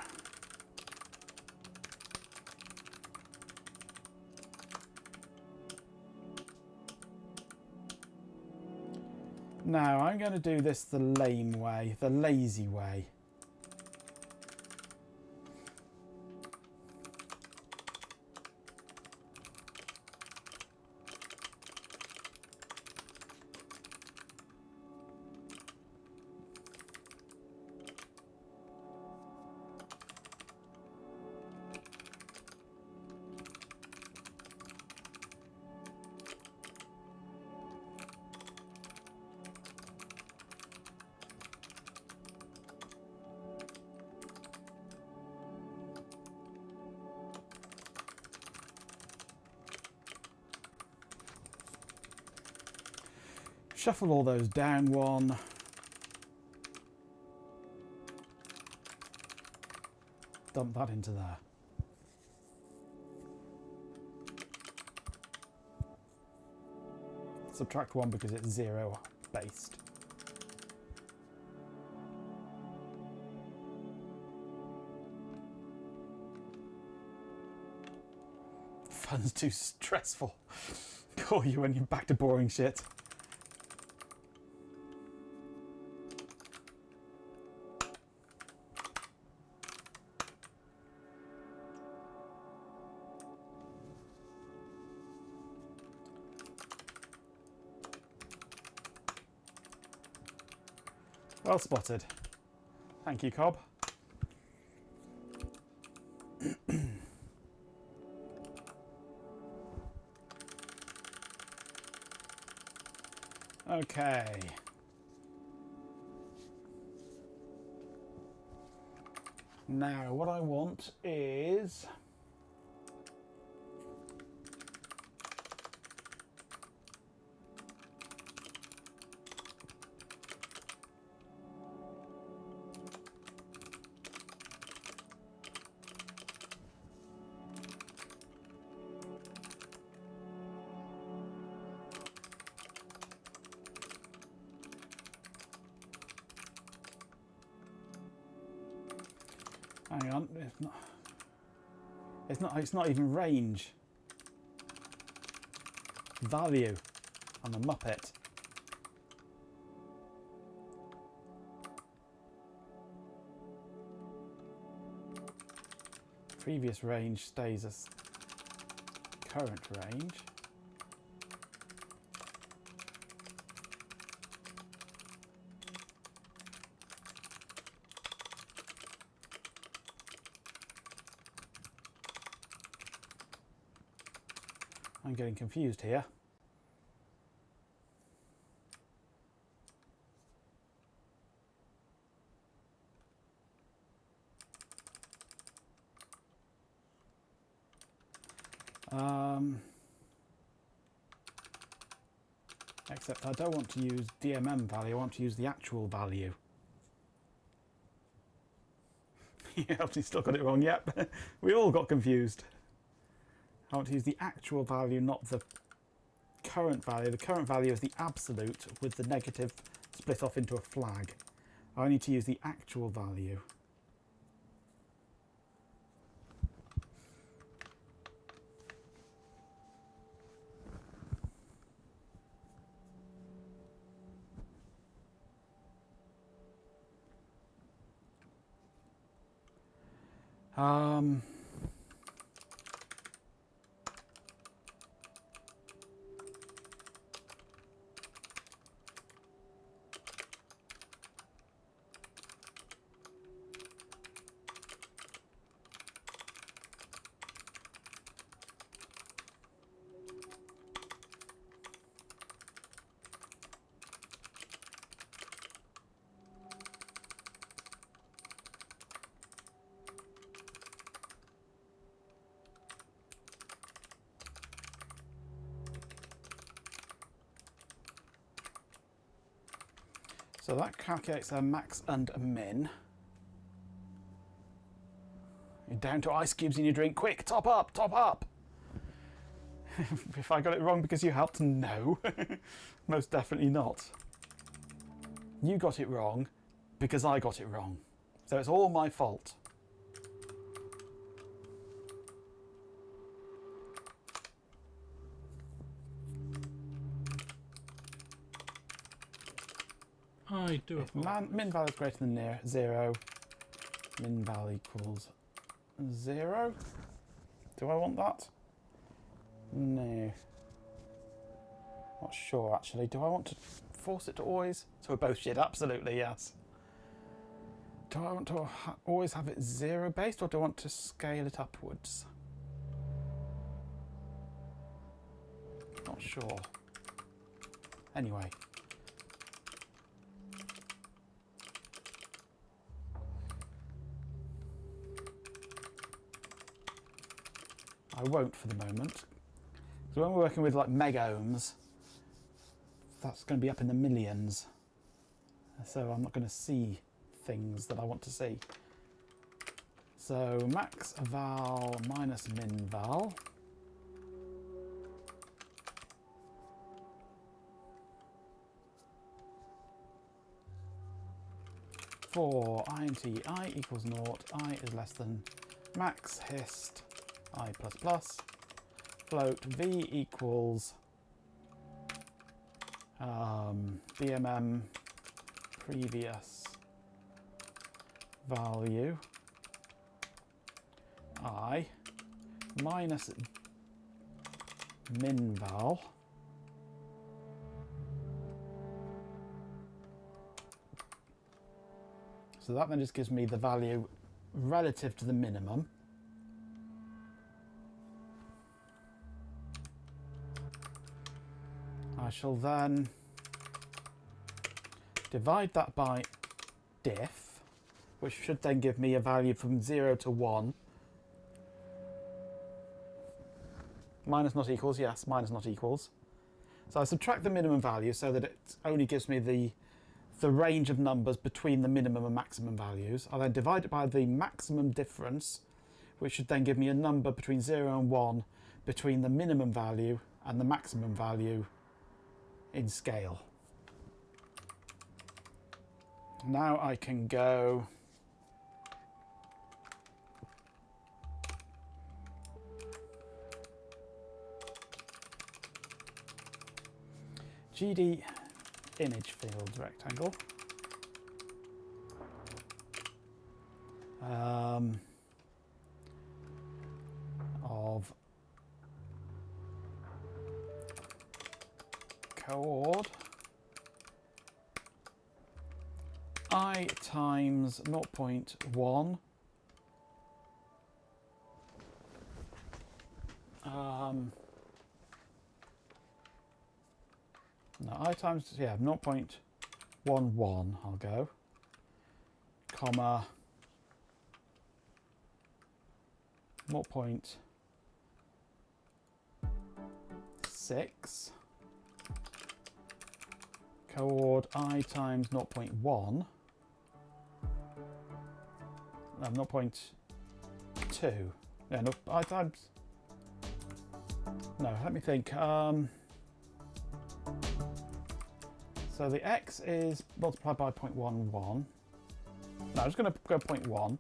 Now I'm going to do this the lame way, the lazy way. Shuffle all those down one. Dump that into there. Subtract one because it's 0 based. Fun's too stressful. Call you when you're back to boring shit. Well spotted. Thank you, Cobb. Okay. Now, what I want is hang on, it's not even range. Value. I'm a muppet. Previous range stays as current range. I'm getting confused here. Except I don't want to use DMM value, I want to use the actual value. Yeah, he's still got it wrong, yep. We all got confused. I want to use the actual value, not the current value. The current value is the absolute with the negative split off into a flag. I need to use the actual value. So that calculates a max and a min. You're down to ice cubes in your drink. Quick, top up, top up. If I got it wrong because you helped, no. Most definitely not. You got it wrong because I got it wrong. So it's all my fault. I do apologize. Min value is greater than near 0. Min value equals 0. Do I want that? No. Not sure actually. Do I want to force it to always? So we're both shit. Absolutely, yes. Do I want to always have it 0 based, or do I want to scale it upwards? Not sure. Anyway. I won't for the moment. So when we're working with like mega ohms, that's going to be up in the millions. So I'm not going to see things that I want to see. So max val minus min val. For int I equals 0, I is less than max hist I plus plus, float v equals DMM previous value I minus min val so that then just gives me the value relative to the minimum. I shall then divide that by diff, which should then give me a value from 0 to 1. Minus not equals, yes, minus not equals. So I subtract the minimum value so that it only gives me the range of numbers between the minimum and maximum values. I then divide it by the maximum difference, which should then give me a number between 0 and 1 between the minimum value and the maximum value in scale. Now I can go GD image field rectangle of coord I times 0.1 no, I times, yeah, 0.11 I'll go, comma 0.1 0.6 coord I times 0.1, no, 0.2, yeah, no, I times, no, let me think, so the x is multiplied by 0.11, no, I'm just going to go 0.1,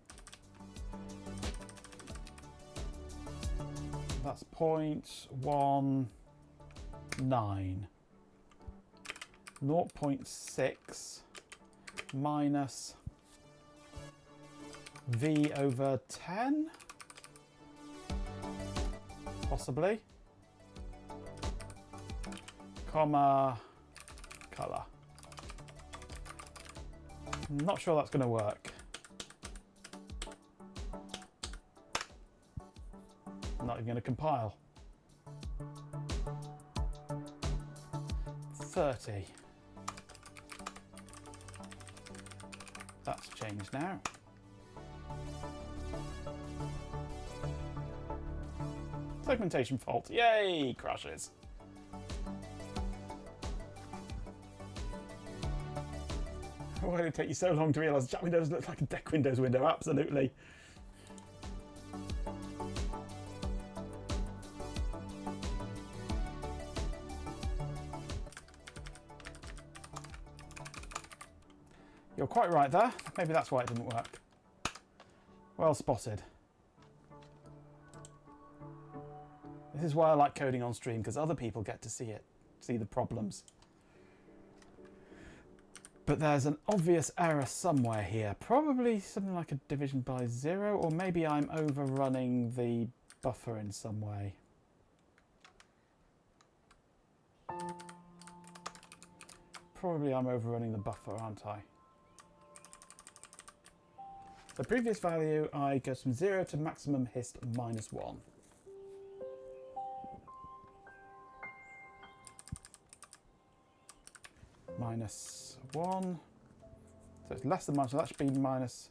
that's 0.19, 0.6 minus v over 10, possibly, comma, colour. Not sure that's going to work. Not even going to compile. 30. That's changed now. Segmentation fault. Yay! Crashes. Why did it take you so long to realise chat windows look like a deck Windows window? Absolutely. You're quite right there. Maybe that's why it didn't work. Well spotted. This is why I like coding on stream, because other people get to see it, see the problems. But there's an obvious error somewhere here. Probably something like a division by 0, or maybe I'm overrunning the buffer in some way. Probably I'm overrunning the buffer, aren't I? The previous value, I goes from 0 to maximum hist minus 1. Minus 1. So it's less than minus, so that should be minus,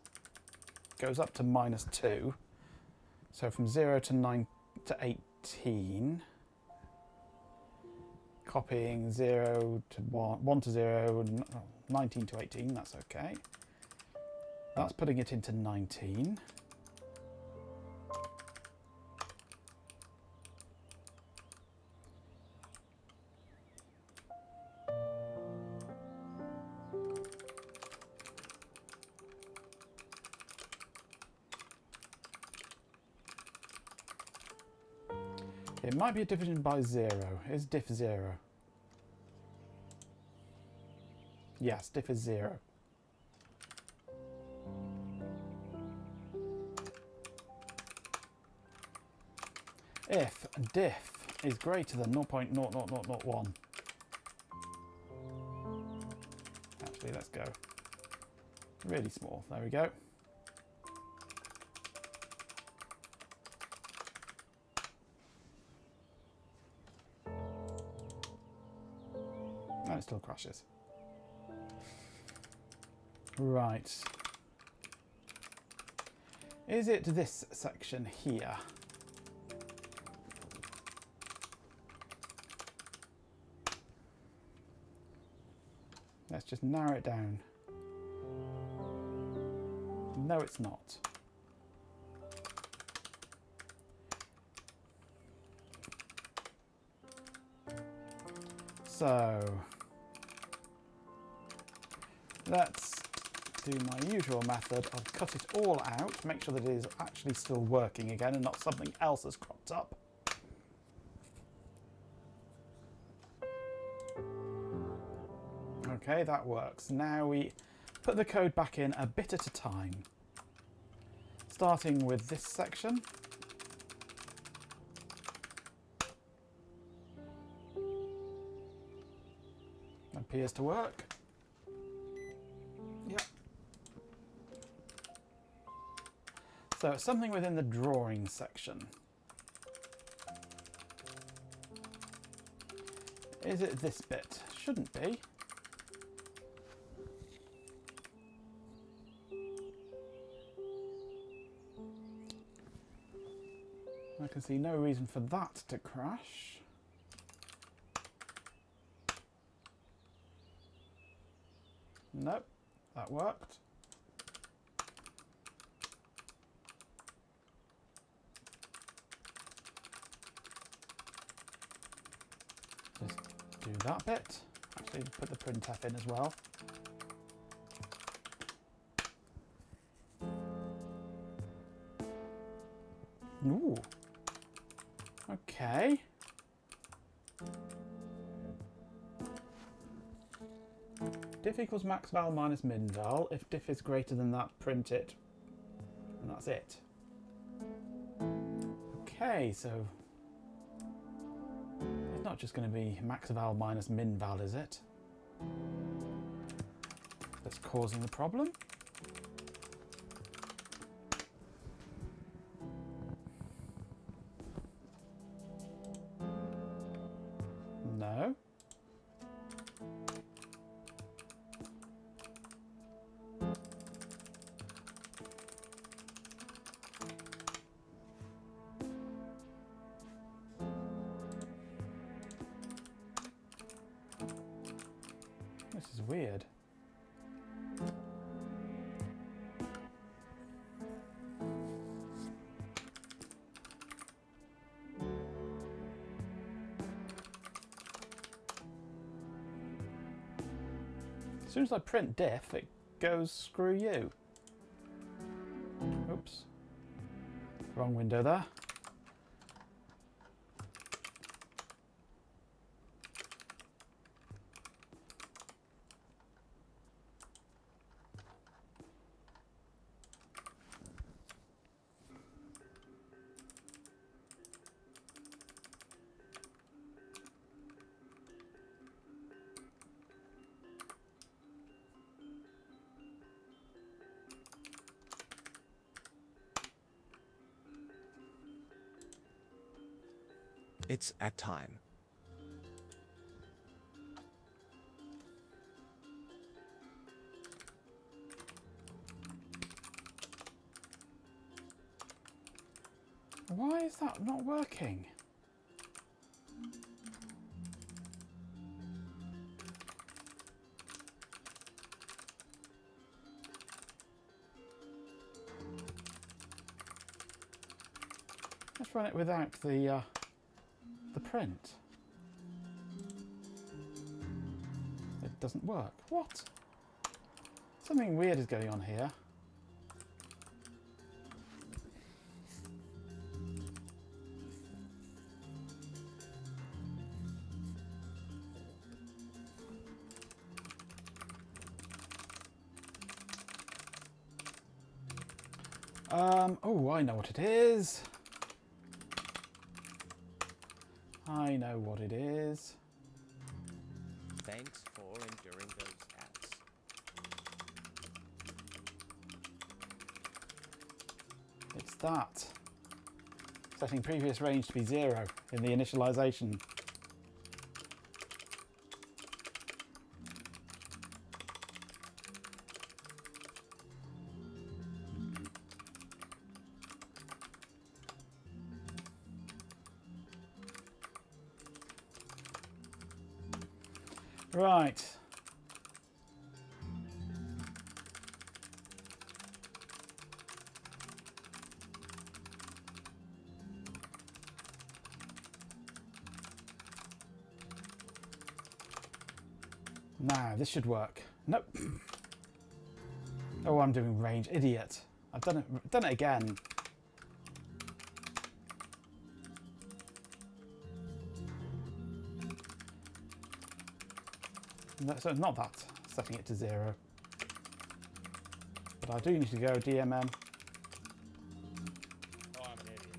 goes up to minus 2. So from 0 to 9 to 18. Copying 0 to 1, 1 to 0, 19 to 18, that's okay. That's putting it into 19. It might be a division by 0. Is diff 0? Yes, diff is 0. If diff is greater than 0.00001. Actually, let's go really small. There we go. And it still crashes. Right. Is it this section here? Let's just narrow it down. No, it's not. So let's do my usual method of cut it all out, make sure that it is actually still working again and not something else has cropped up. Okay, that works. Now we put the code back in a bit at a time. Starting with this section. Appears to work. Yep. So something within the drawing section. Is it this bit? Shouldn't be. I can see no reason for that to crash. Nope, that worked. Just do that bit. Actually, put the printf in as well. Ooh. Okay. Diff equals max val minus min val. If diff is greater than that, print it. And that's it. Okay, so it's not just going to be max val minus min val, is it? That's causing the problem. No. This is weird. As soon as I print diff, it goes screw you. Oops. Wrong window there. It's at time. Why is that not working? Let's run it without the print. It doesn't work. What? Something weird is going on here. Oh, I know what it is. I know what it is. Thanks for enduring those ads. It's that. Setting previous range to be 0 in the initialization. Right. Now, this should work. Nope. Oh, I'm doing range. Idiot. I've done it again. No, so not that, setting it to 0. But I do need to go DMM. Oh, I'm an idiot.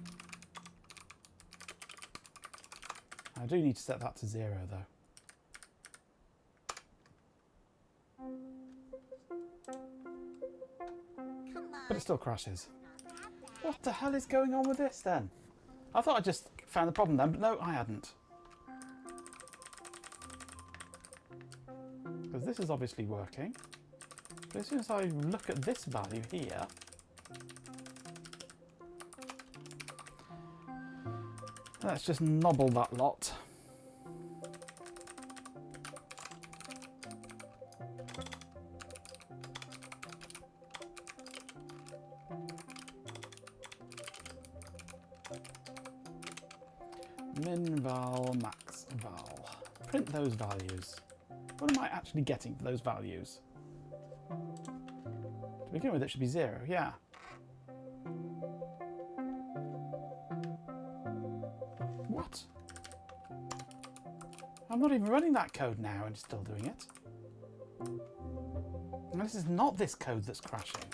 I do need to set that to 0 though. But it still crashes. What the hell is going on with this then? I thought I just found the problem then, but no, I hadn't. Because this is obviously working. But as soon as I look at this value here, let's just nobble that lot. min, val, max, val. Print those values. What am I actually getting for those values? To begin with, it should be 0, yeah. What? I'm not even running that code now and it's still doing it. And this is not this code that's crashing.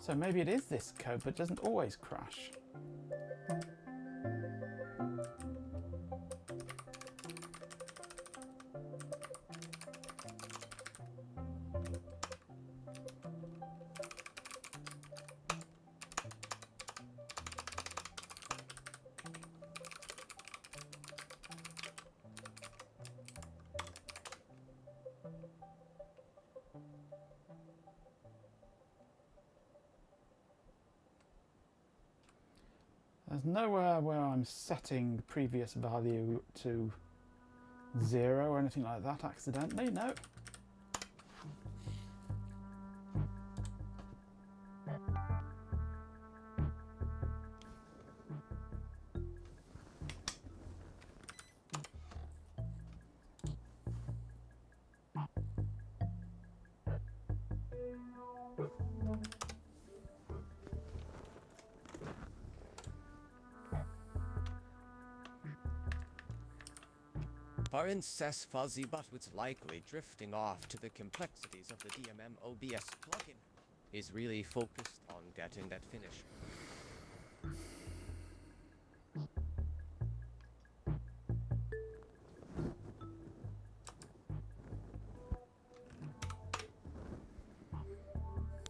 So maybe it is this code, but it doesn't always crash. There's nowhere where I'm setting the previous value to 0 or anything like that accidentally, no. Parent says fuzzy, but it's likely drifting off to the complexities of the DMM OBS plugin. He's really focused on getting that finish.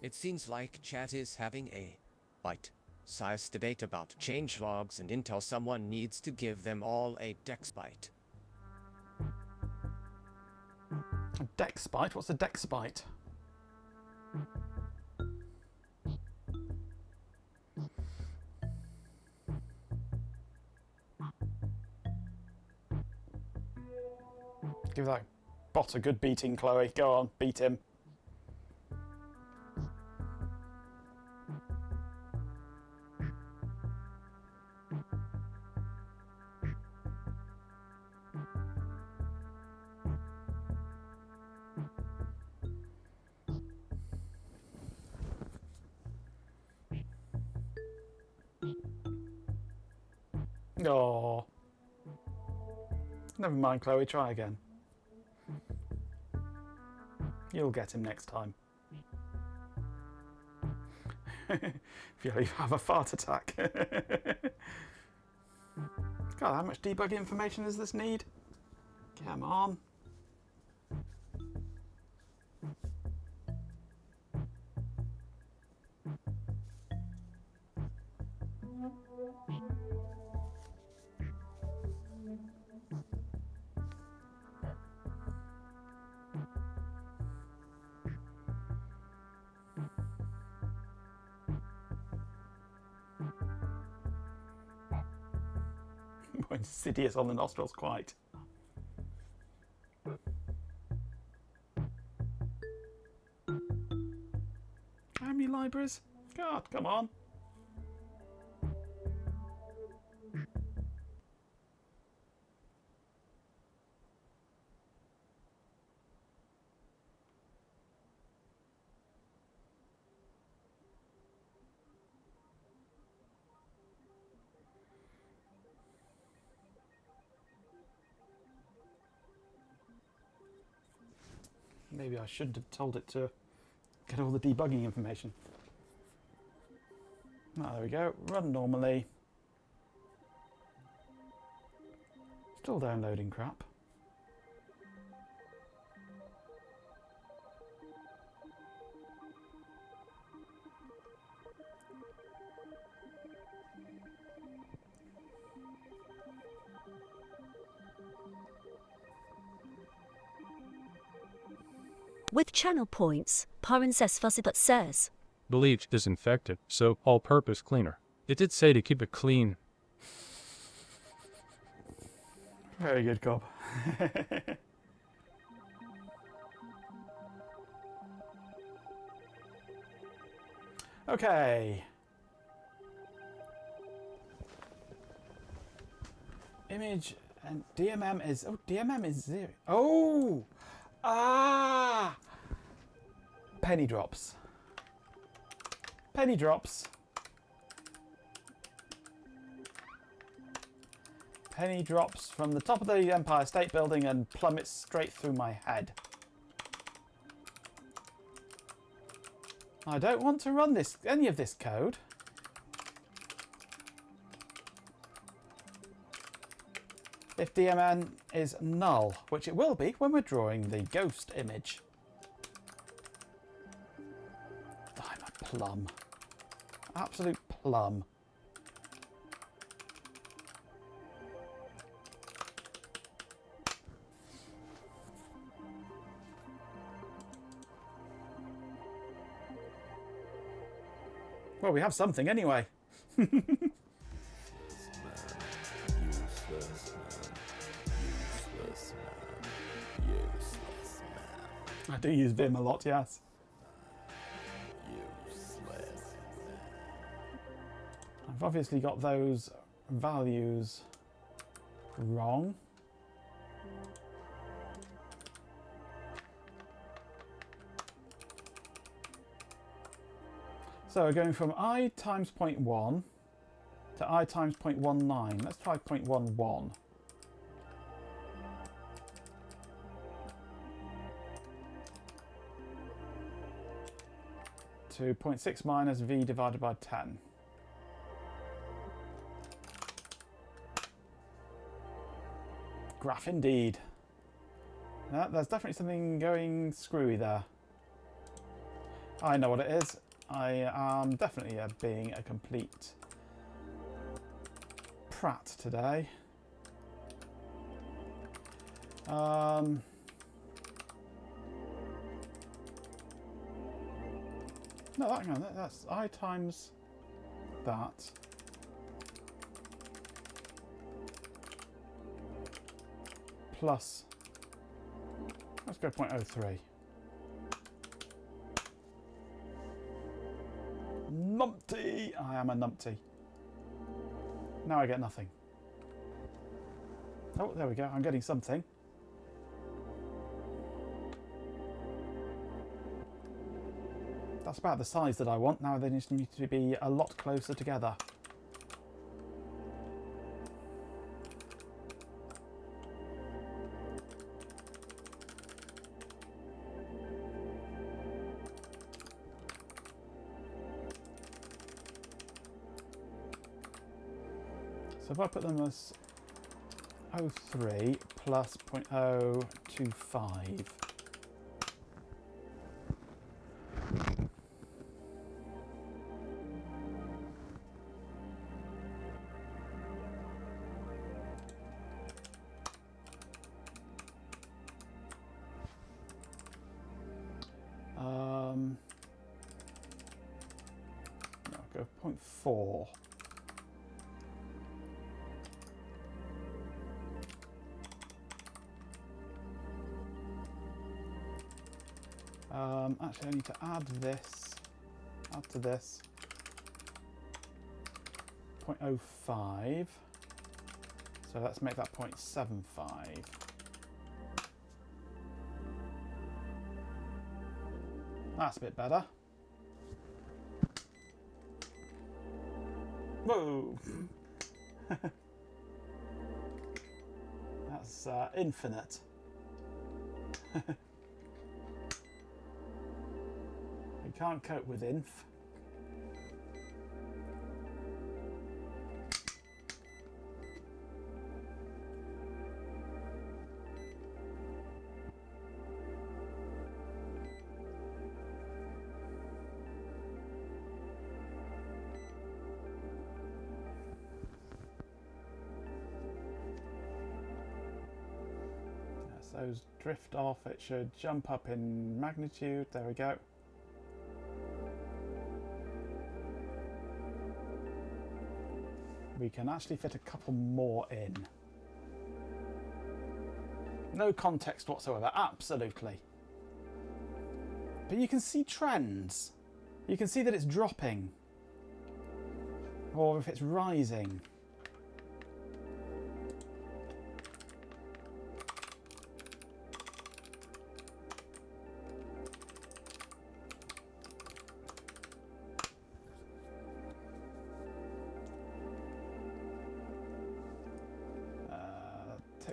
It seems like chat is having a bite-sized debate about changelogs and until someone needs to give them all a dex bite. A dex bite? What's a dex bite? Give that bot a good beating, Chloe. Go on, beat him. Oh. Never mind, Chloe. Try again. You'll get him next time. If you have a fart attack. God, how much debug information does this need? Come on. More insidious on the nostrils, quite. How many libraries? God, come on. Maybe I should have told it to get all the debugging information. Oh, there we go. Run normally. Still downloading crap. With channel points, Parent says fuzzy but says. Bleach disinfectant, so all-purpose cleaner. It did say to keep it clean. Very good, Cobb. Okay. image and DMM is... Oh, DMM is 0. Oh! Ah! Penny drops. Penny drops. Penny drops from the top of the Empire State Building and plummets straight through my head. I don't want to run any of this code. If DMN is null, which it will be when we're drawing the ghost image. I'm a plum. Absolute plum. Well, we have something anyway. I do use Vim a lot, yes. I've obviously got those values wrong. So we're going from I times 0.1 to I times 0.19. Let's try 0.11. To 0.6 minus V divided by 10. Graph indeed. There's definitely something going screwy there. I know what it is. I am definitely being a complete prat today. No, hang on, that's I times that. Plus, let's go 0.03. Numpty! I am a numpty. Now I get nothing. Oh, there we go. I'm getting something. That's about the size that I want. Now they just need to be a lot closer together. So if I put them as 0.03 plus 0.025. No, go 0.4. Actually, I need to add this, add to this, 0.05, so let's make that 0.75. That's a bit better. Whoa! That's infinite. You can't cope with inf. Yes, those drift off. It should jump up in magnitude. There we go. We can actually fit a couple more in. No context whatsoever, absolutely. But you can see trends. You can see that it's dropping. Or if it's rising.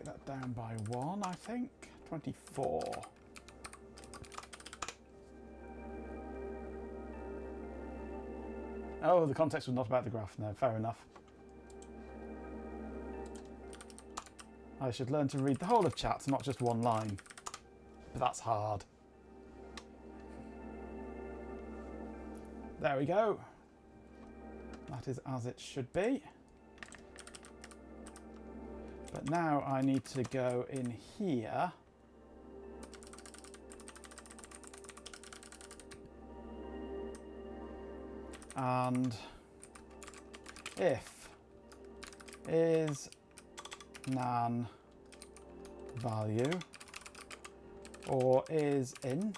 that down by 1, I think. 24. Oh, the context was not about the graph. No, fair enough. I should learn to read the whole of chat, not just one line. But that's hard. There we go. That is as it should be. But now I need to go in here and if is nan value or is in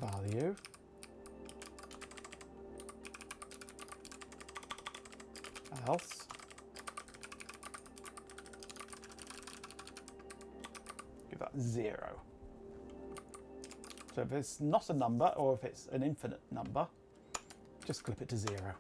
value else give that 0. So if it's not a number or if it's an infinite number, just clip it to 0.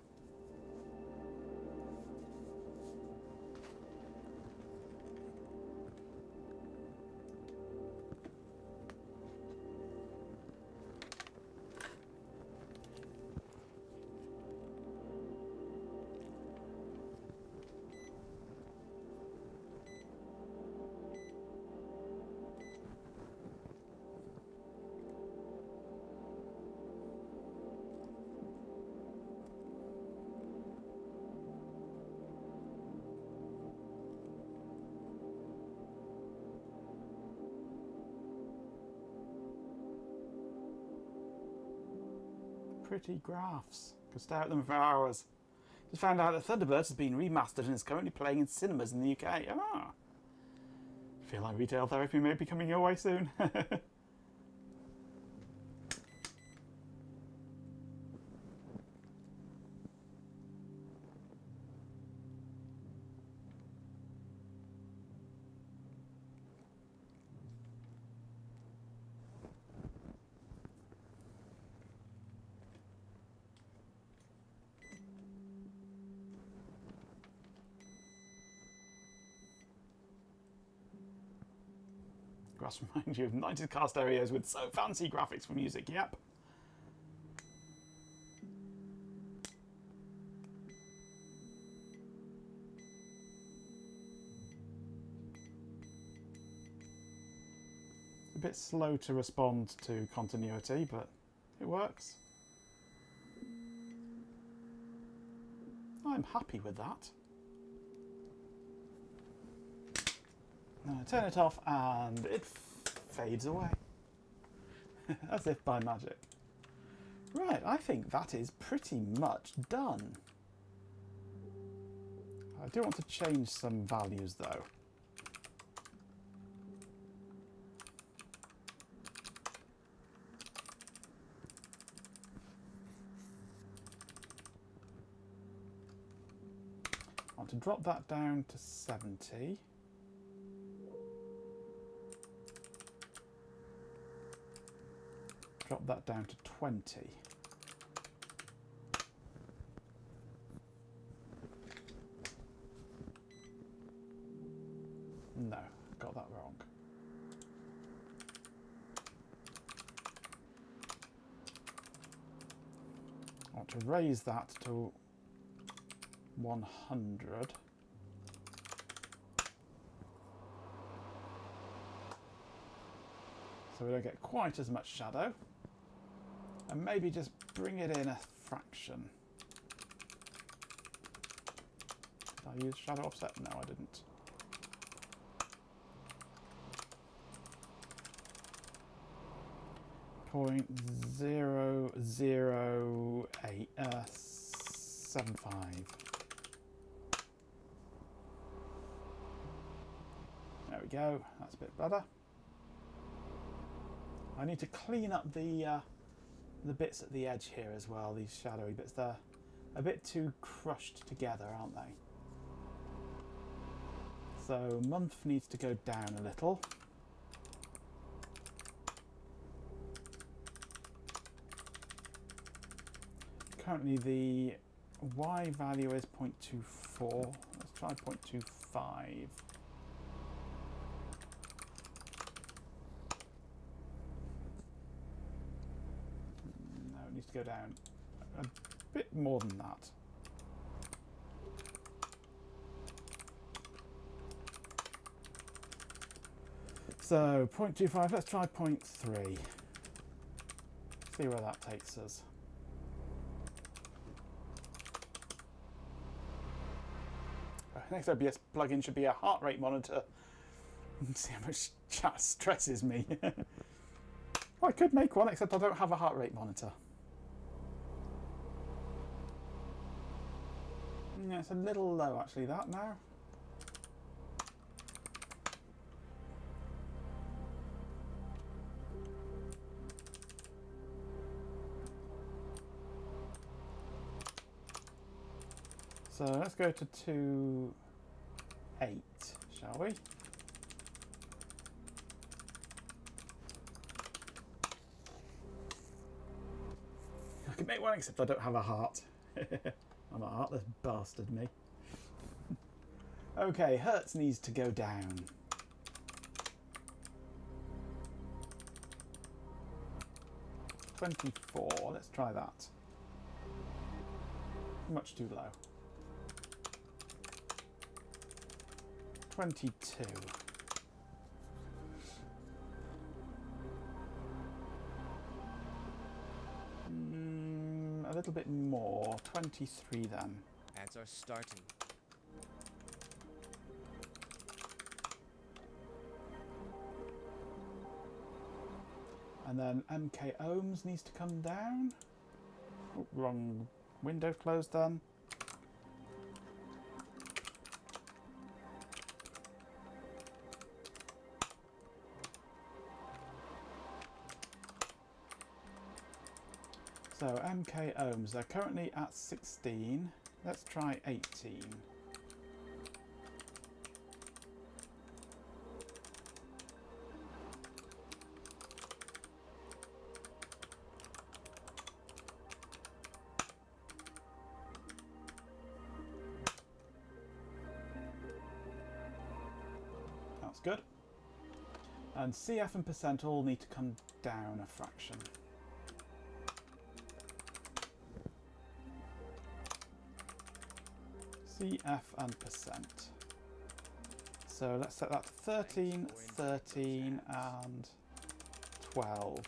Pretty graphs. Could stare at them for hours. Just found out that Thunderbirds has been remastered and is currently playing in cinemas in the UK. Ah. Feel like retail therapy may be coming your way soon. Graphs remind you of 90s car stereos with so fancy graphics for music. Yep. A bit slow to respond to continuity, but it works. I'm happy with that. Now I turn it off and it fades away. As if by magic. Right, I think that is pretty much done. I do want to change some values though. I want to drop that down to 70. Drop that down to 20. No, got that wrong. I want to raise that to 100. So we don't get quite as much shadow. And maybe just bring it in a fraction. Did I use shadow offset? No, I didn't. .00875. There we go. That's a bit better. I need to clean up the bits at the edge here as well, these shadowy bits. They're a bit too crushed together, aren't they? So month needs to go down a little. Currently the Y value is 0.24. Let's try 0.25. to go down a bit more than that. So 0.25, let's try 0.3. See where that takes us. Next OBS plugin should be a heart rate monitor. See how much chat stresses me. I could make one, except I don't have a heart rate monitor. Yeah, it's a little low actually, that now. So let's go to 2.8, shall we? I can make one, except I don't have a heart. I'm a heartless bastard, me. Okay, hertz needs to go down. $24, let's try that. Much too low. 22. A little bit more. 23 then. Ads are starting. And then MK ohms needs to come down. Oh, wrong window closed then. So MK ohms, they're currently at 16. Let's try 18. That's good. And CF and percent all need to come down a fraction. CF and percent. So let's set that to 13, 13 and 12.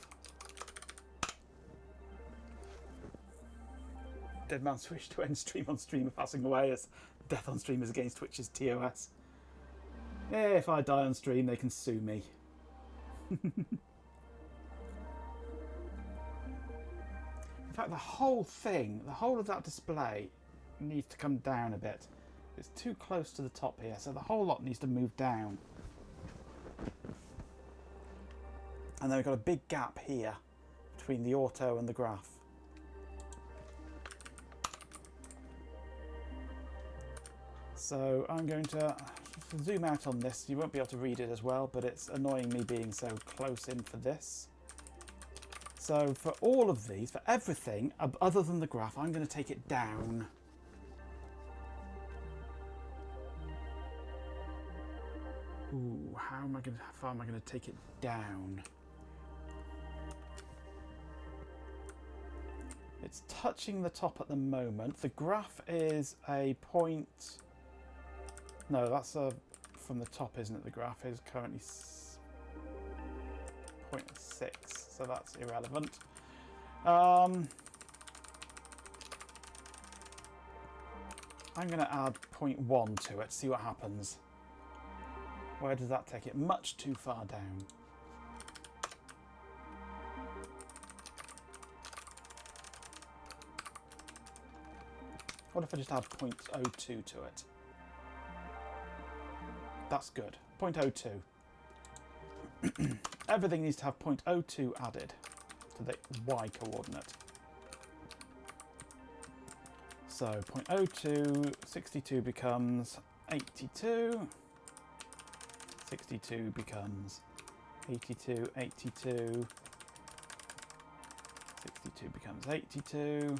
Dead man switched to end stream on streamer passing away as death on stream is against Twitch's TOS. Yeah, if I die on stream they can sue me. In fact, the whole thing, the whole of that display needs to come down a bit. It's too close to the top here, so the whole lot needs to move down. And then we've got a big gap here between the auto and the graph. So I'm going to zoom out on this. You won't be able to read it as well, but it's annoying me being so close in for this. So for all of these, for everything other than the graph, I'm going to take it down. Ooh, how far am I going to take it down? It's touching the top at the moment. The graph is a point. No, that's from the top, isn't it? The graph is currently 0.6, so that's irrelevant. I'm going to add 0.1 to it, see what happens. Where does that take it? Much too far down. What if I just add 0.02 to it? That's good. 0.02. Everything needs to have 0.02 added to the Y coordinate. So 0.02, 62 becomes 82. 62 becomes 82, 82. 62 becomes 82.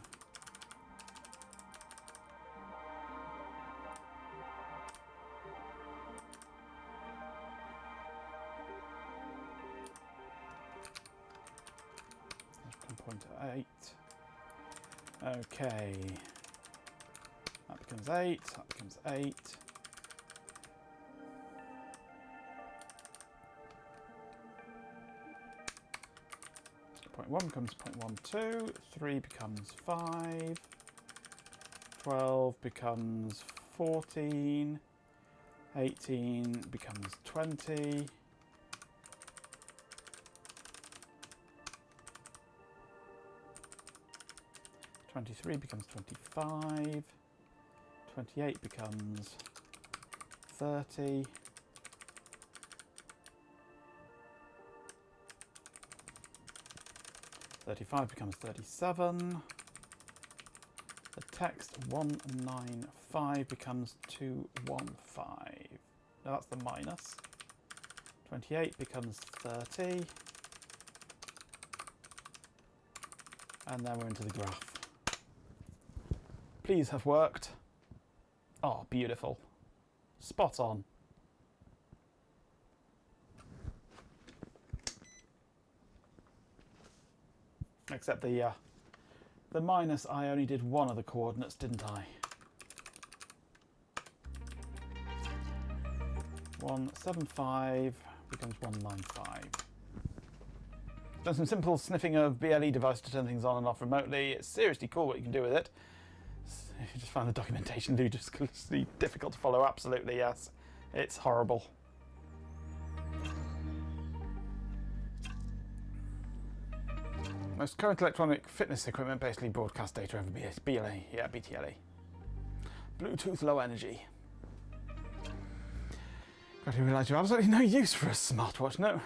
From 0.8. Okay. That becomes 8. That becomes 8. Point 1 becomes 0.12. 3 becomes 5. 12 becomes 14. 18 becomes 20. 23 becomes 25. 28 becomes 30. 35 becomes 37. The text 195 becomes 215. Now that's the minus. 28 becomes 30. And then we're into the graph. Please have worked. Oh, beautiful. Spot on. Except the minus, I only did one of the coordinates, didn't I? 175 becomes 195. Done some simple sniffing of BLE device to turn things on and off remotely. It's seriously cool what you can do with it. If you just find the documentation ludicrously difficult to follow, absolutely yes. It's horrible. Most current electronic fitness equipment basically broadcasts data over BLE, yeah, BTLE. Bluetooth low energy. Got to realise you're absolutely no use for a smartwatch, no.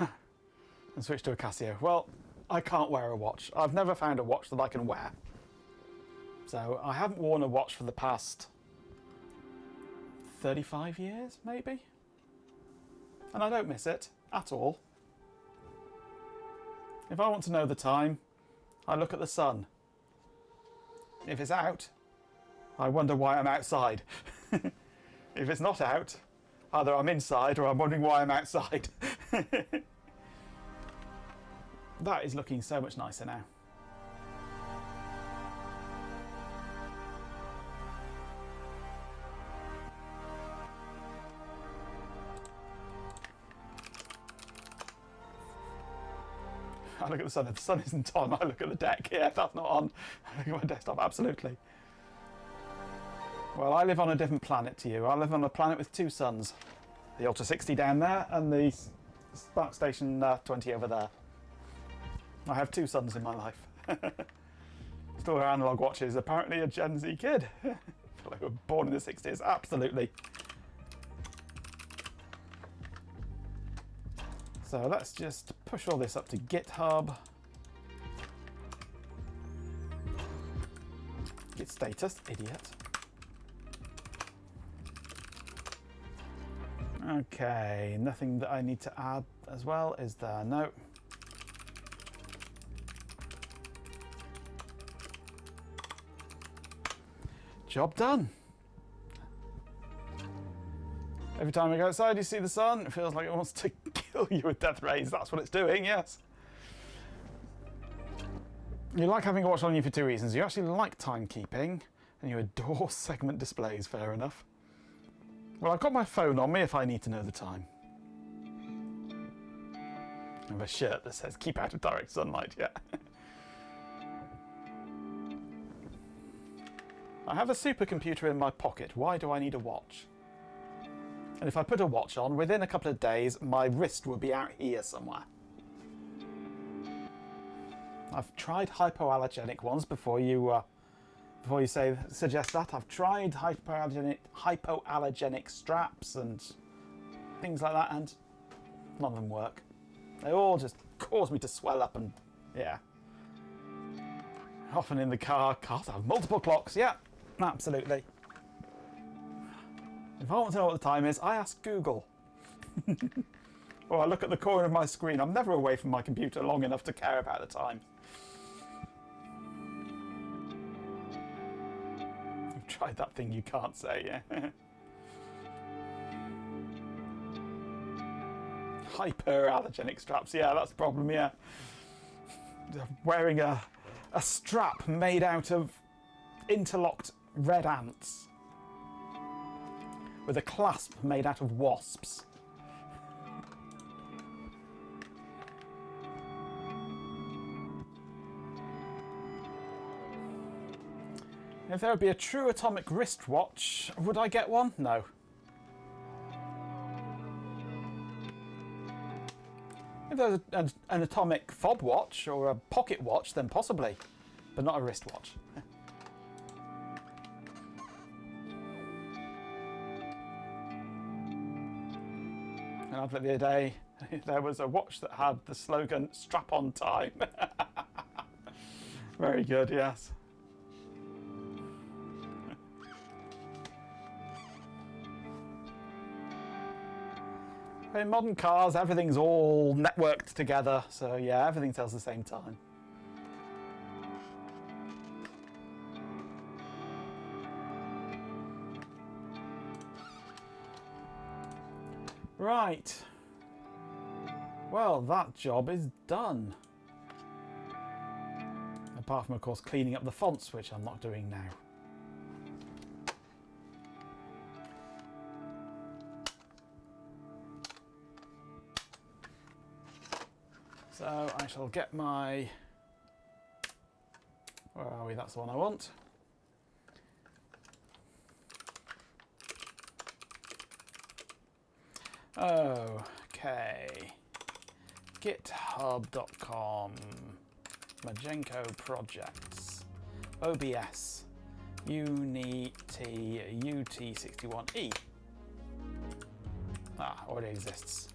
And switch to a Casio. Well, I can't wear a watch. I've never found a watch that I can wear. So I haven't worn a watch for the past 35 years, maybe? And I don't miss it at all. If I want to know the time, I look at the sun. If it's out, I wonder why I'm outside. If it's not out, either I'm inside or I'm wondering why I'm outside. That is looking so much nicer now. I look at the sun. If the sun isn't on, I look at the deck. Yeah, if that's not on, I look at my desktop. Absolutely. Well, I live on a different planet to you. I live on a planet with two suns. The Ultra 60 down there and the Spark Station 20 over there. I have two suns in my life. Still wear analog watches. Apparently a Gen Z kid. I feel like we were born in the 60s. Absolutely. So let's just push all this up to GitHub. Git status, idiot. Okay, nothing that I need to add as well, is there? No. Job done. Every time I go outside, you see the sun. It feels like it wants to kill you with death rays. That's what it's doing, yes. You like having a watch on you for two reasons. You actually like timekeeping, and you adore segment displays, fair enough. Well, I've got my phone on me if I need to know the time. I have a shirt that says, keep out of direct sunlight, yeah. I have a supercomputer in my pocket. Why do I need a watch? And if I put a watch on, within a couple of days, my wrist will be out here somewhere. I've tried hypoallergenic ones before you suggest that. I've tried hypoallergenic straps and things like that, and none of them work. They all just cause me to swell up and, yeah. Often in the car, cars have multiple clocks, yeah, absolutely. If I want to know what the time is, I ask Google. Or I look at the corner of my screen. I'm never away from my computer long enough to care about the time. I've tried that thing you can't say, yeah. Hyperallergenic straps, yeah, that's the problem, yeah. Wearing a strap made out of interlocked red ants with a clasp made out of wasps. If there would be a true atomic wristwatch, would I get one? No. If there was an atomic fob watch or a pocket watch, then possibly, but not a wristwatch. An advert the other day, there was a watch that had the slogan "Strap on time." Very good, yes. In modern cars, everything's all networked together, so yeah, everything tells the same time. Right. Well, that job is done. Apart from, of course, cleaning up the fonts, which I'm not doing now. So I shall get my, where are we? That's the one I want. Okay. GitHub.com, Majenko projects, OBS, Unity UT61E. Ah, already exists.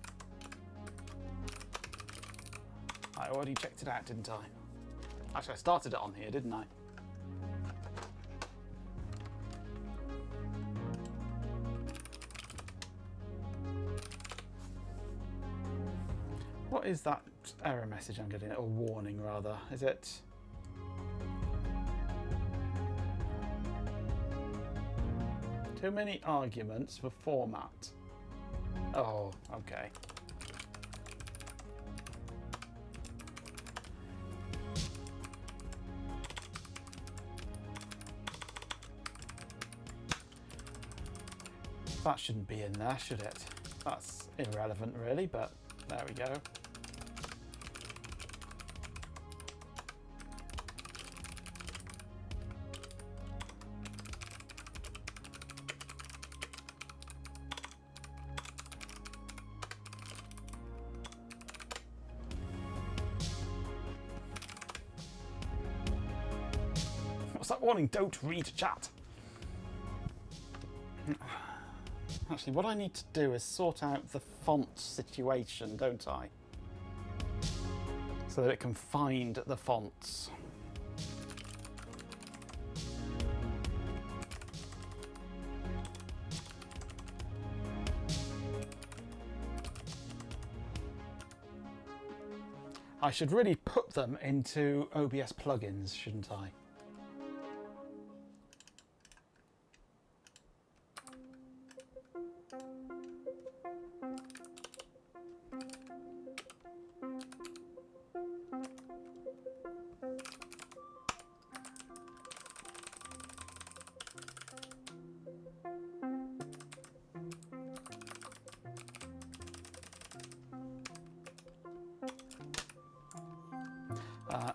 I already checked it out, didn't I? Actually, I started it on here, didn't I? What is that error message I'm getting? Or warning, rather. Is it? Too many arguments for format. Oh, okay. That shouldn't be in there, should it? That's irrelevant, really, but there we go. What's that warning? Don't read chat. Actually, what I need to do is sort out the font situation, don't I? So that it can find the fonts. I should really put them into OBS plugins, shouldn't I?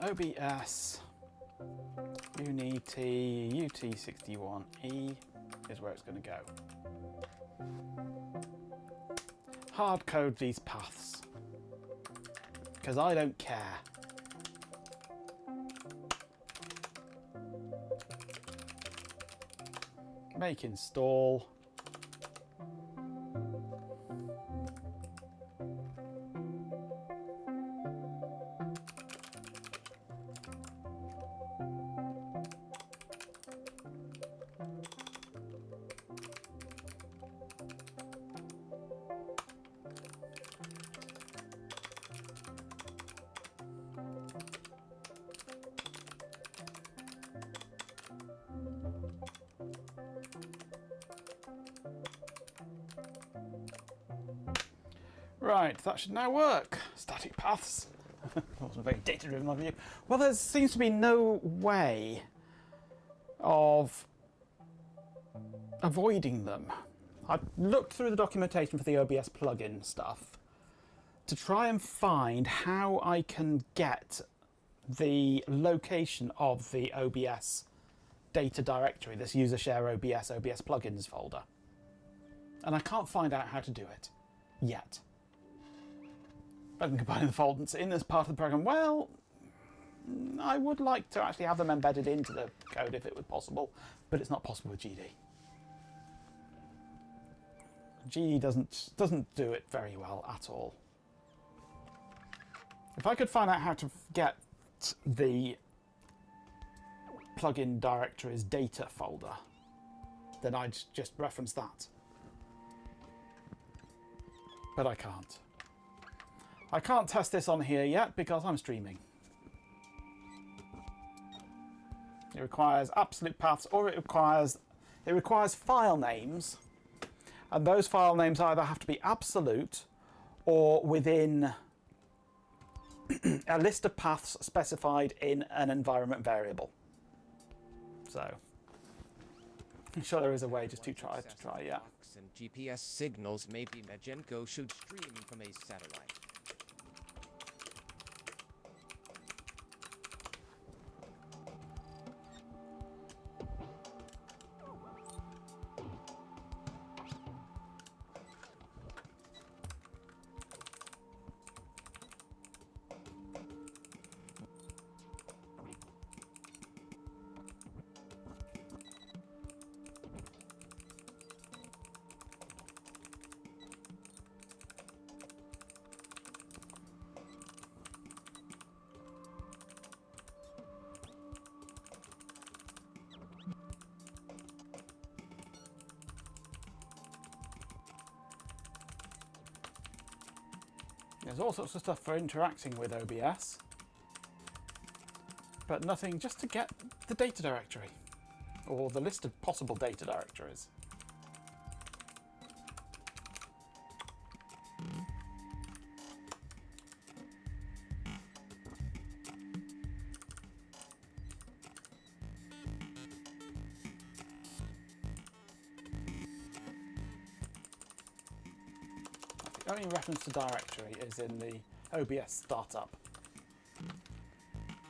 OBS Unity UT61E is where it's going to go. Hard code these paths because I don't care. Make install. Right, that should now work. Static paths. That wasn't very data-driven of you. Well, there seems to be no way of avoiding them. I've looked through the documentation for the OBS plugin stuff to try and find how I can get the location of the OBS data directory, this user share OBS plugins folder. And I can't find out how to do it yet. Rather than combining the folders in as part of the program, well, I would like to actually have them embedded into the code if it was possible, but it's not possible with GD. GD doesn't do it very well at all. If I could find out how to get the plugin directory's data folder, then I'd just reference that. But I can't. I can't test this on here yet because I'm streaming. It requires absolute paths, or it requires file names, and those file names either have to be absolute or within a list of paths specified in an environment variable. So I'm sure there is a way just to try, yeah. And GPS signals may be Magenko should stream from a satellite. There's all sorts of stuff for interacting with OBS, but nothing just to get the data directory, or the list of possible data directories. The only reference to directory is in the OBS startup,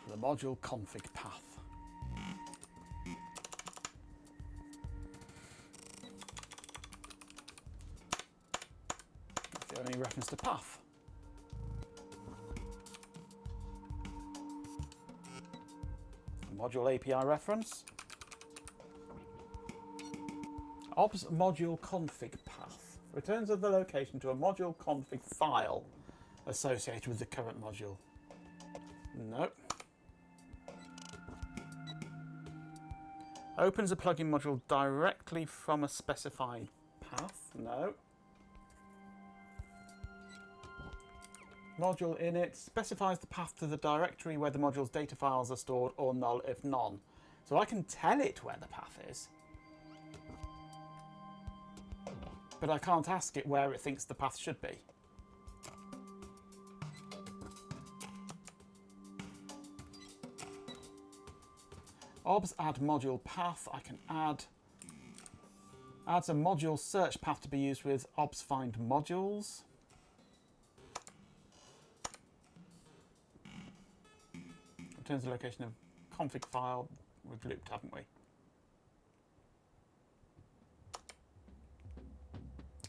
the module config path. That's the only reference to path. The module API reference. OBS module config path returns the location to a module config file associated with the current module. Nope. Opens a plugin module directly from a specified path. No. Module init specifies the path to the directory where the module's data files are stored, or null if none. So I can tell it where the path is, but I can't ask it where it thinks the path should be. OBS add module path. I can adds a module search path to be used with OBS find modules. Returns the location of config file. We've looped, haven't we?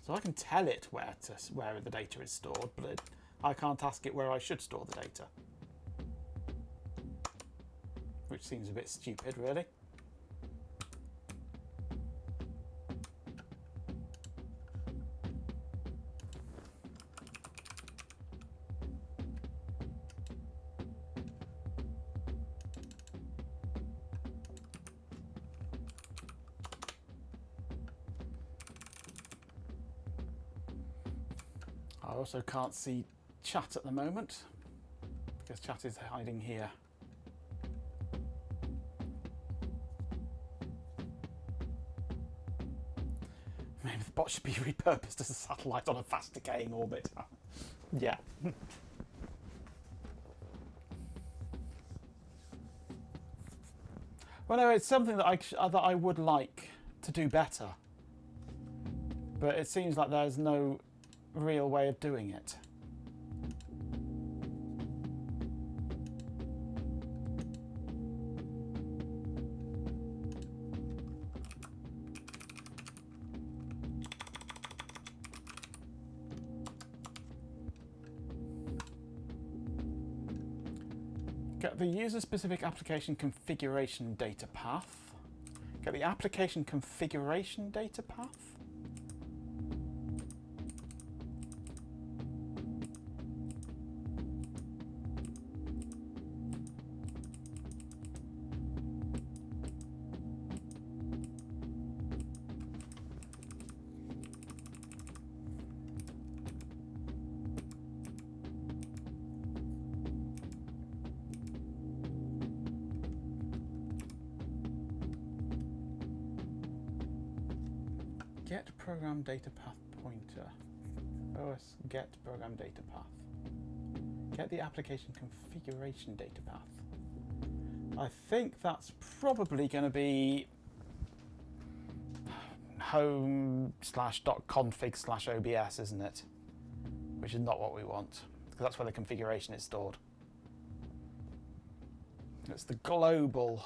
So I can tell it where the data is stored, but I can't ask it where I should store the data. Which seems a bit stupid, really. I also can't see chat at the moment, because chat is hiding here. Maybe the bot should be repurposed as a satellite on a fast decaying orbit. Yeah. Well, no, it's something that I would like to do better, but it seems like there's no real way of doing it. Get the user-specific application configuration data path. Get the application configuration data path. Get program data path pointer. OS get program data path. Get the application configuration data path. I think that's probably going to be home/.config/OBS, isn't it? Which is not what we want, because that's where the configuration is stored. It's the global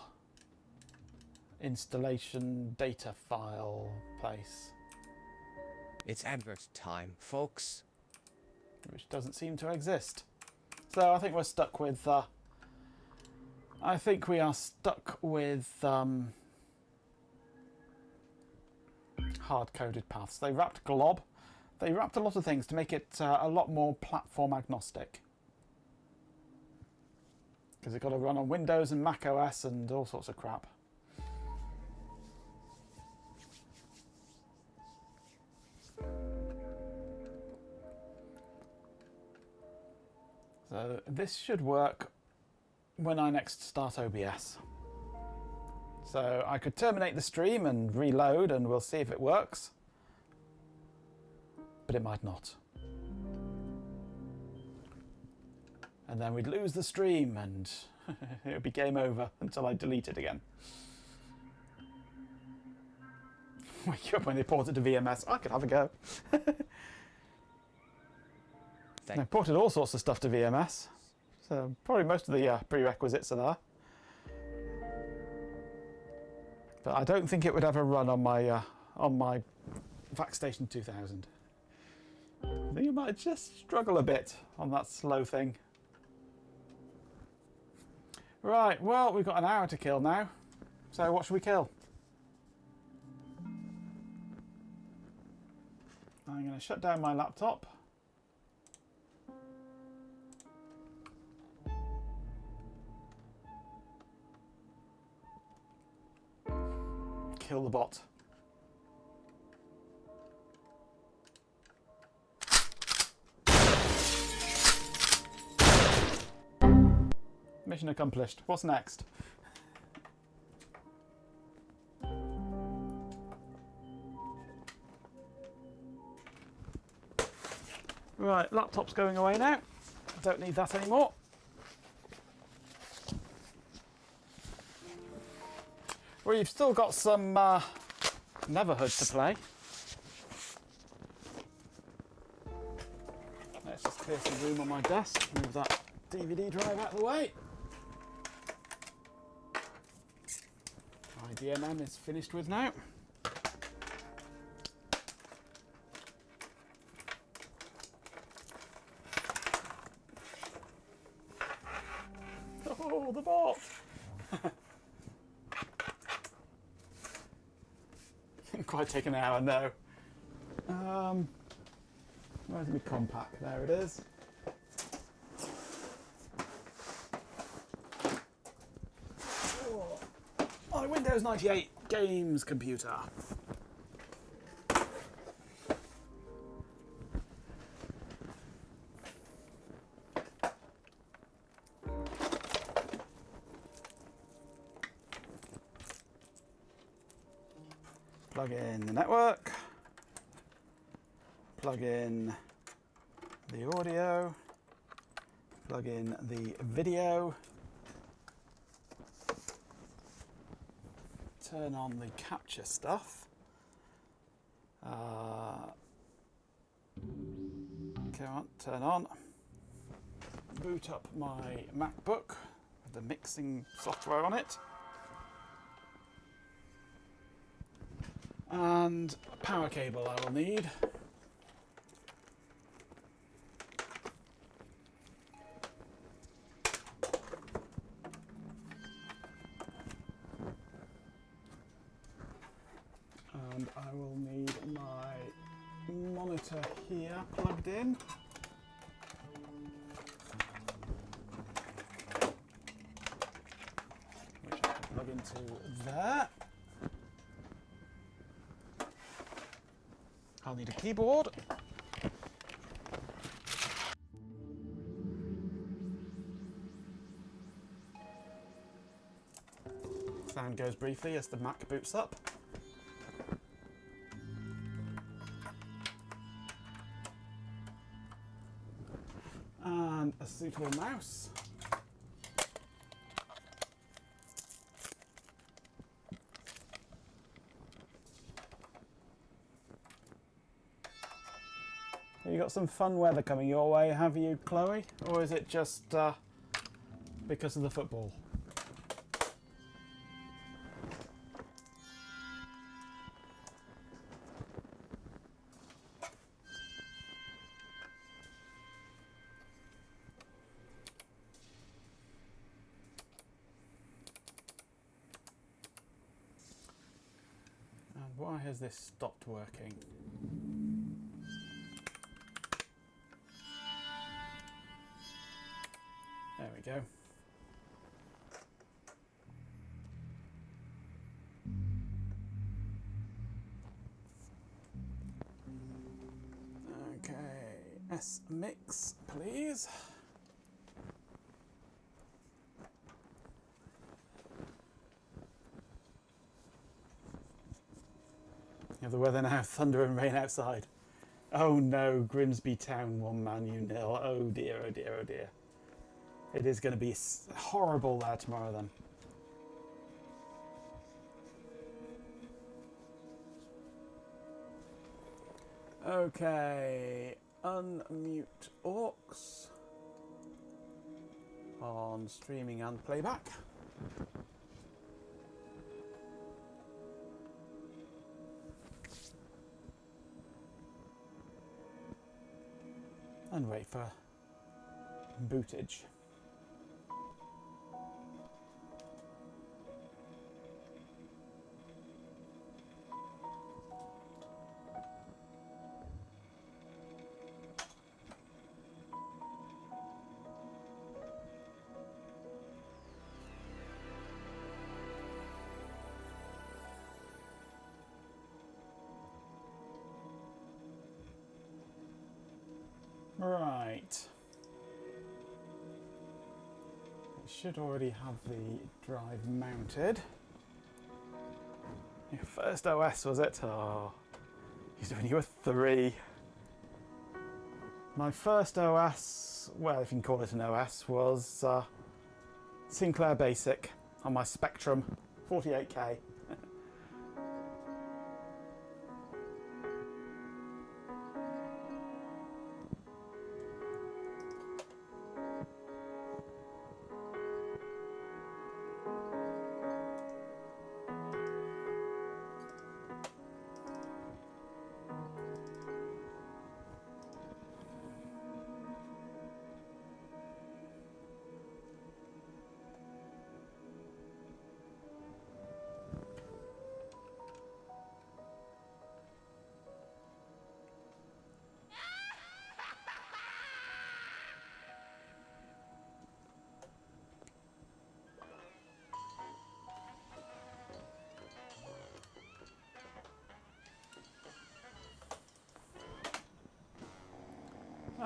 installation data file place. It's advert time, folks. Which doesn't seem to exist. So I think we're stuck with... I think we are stuck with hard-coded paths. They wrapped glob. They wrapped a lot of things to make it a lot more platform agnostic. Because it's got to run on Windows and Mac OS and all sorts of crap. So this should work when I next start OBS. So I could terminate the stream and reload and we'll see if it works. But it might not. And then we'd lose the stream and it would be game over until I delete it again. Wake you up when they port it to VMS. I could have a go. I ported all sorts of stuff to VMS, so probably most of the prerequisites are there. But I don't think it would ever run on my VacStation 2000. I think it might just struggle a bit on that slow thing. Right, well, we've got an hour to kill now, so what should we kill? I'm going to shut down my laptop. Kill the bot. Mission accomplished. What's next? Right, laptop's going away now. Don't need that anymore. We've still got some Neverhood to play. Let's just clear some room on my desk. Move that DVD drive out of the way. My DMM is finished with now. Oh, the bot! Didn't quite take an hour, no. Where's my compact? There it is. Oh, my Windows 98 games computer. Plug in the network, plug in the audio, plug in the video, turn on the capture stuff. Come on, turn on. Boot up my MacBook with the mixing software on it. And a power cable I will need. And I will need my monitor here plugged in. Which I can plug into there. I'll need a keyboard. Sound goes briefly as the Mac boots up. And a suitable mouse. You got some fun weather coming your way, have you, Chloe? Or is it just because of the football? And why has this stopped working? There we go. Okay, S mix, please. You have the weather now, thunder and rain outside. Oh no, Grimsby Town 1-0. Oh dear, oh dear, oh dear. It is going to be horrible there tomorrow then. Okay, unmute aux on streaming and playback. And wait for bootage. Right. It should already have the drive mounted. Your first OS, was it? Oh, when you were 3. My first OS, well, if you can call it an OS, was Sinclair Basic on my Spectrum 48K.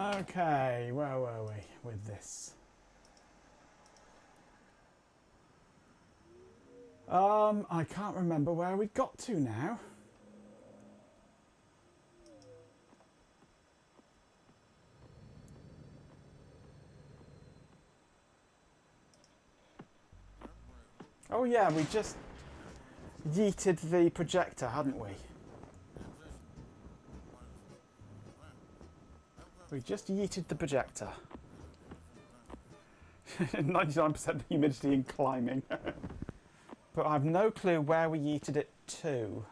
Okay, where were we with this? I can't remember where we got to now. Oh yeah, we just yeeted the projector, hadn't we? We just yeeted the projector. 99% humidity and climbing. But I have no clue where we yeeted it to.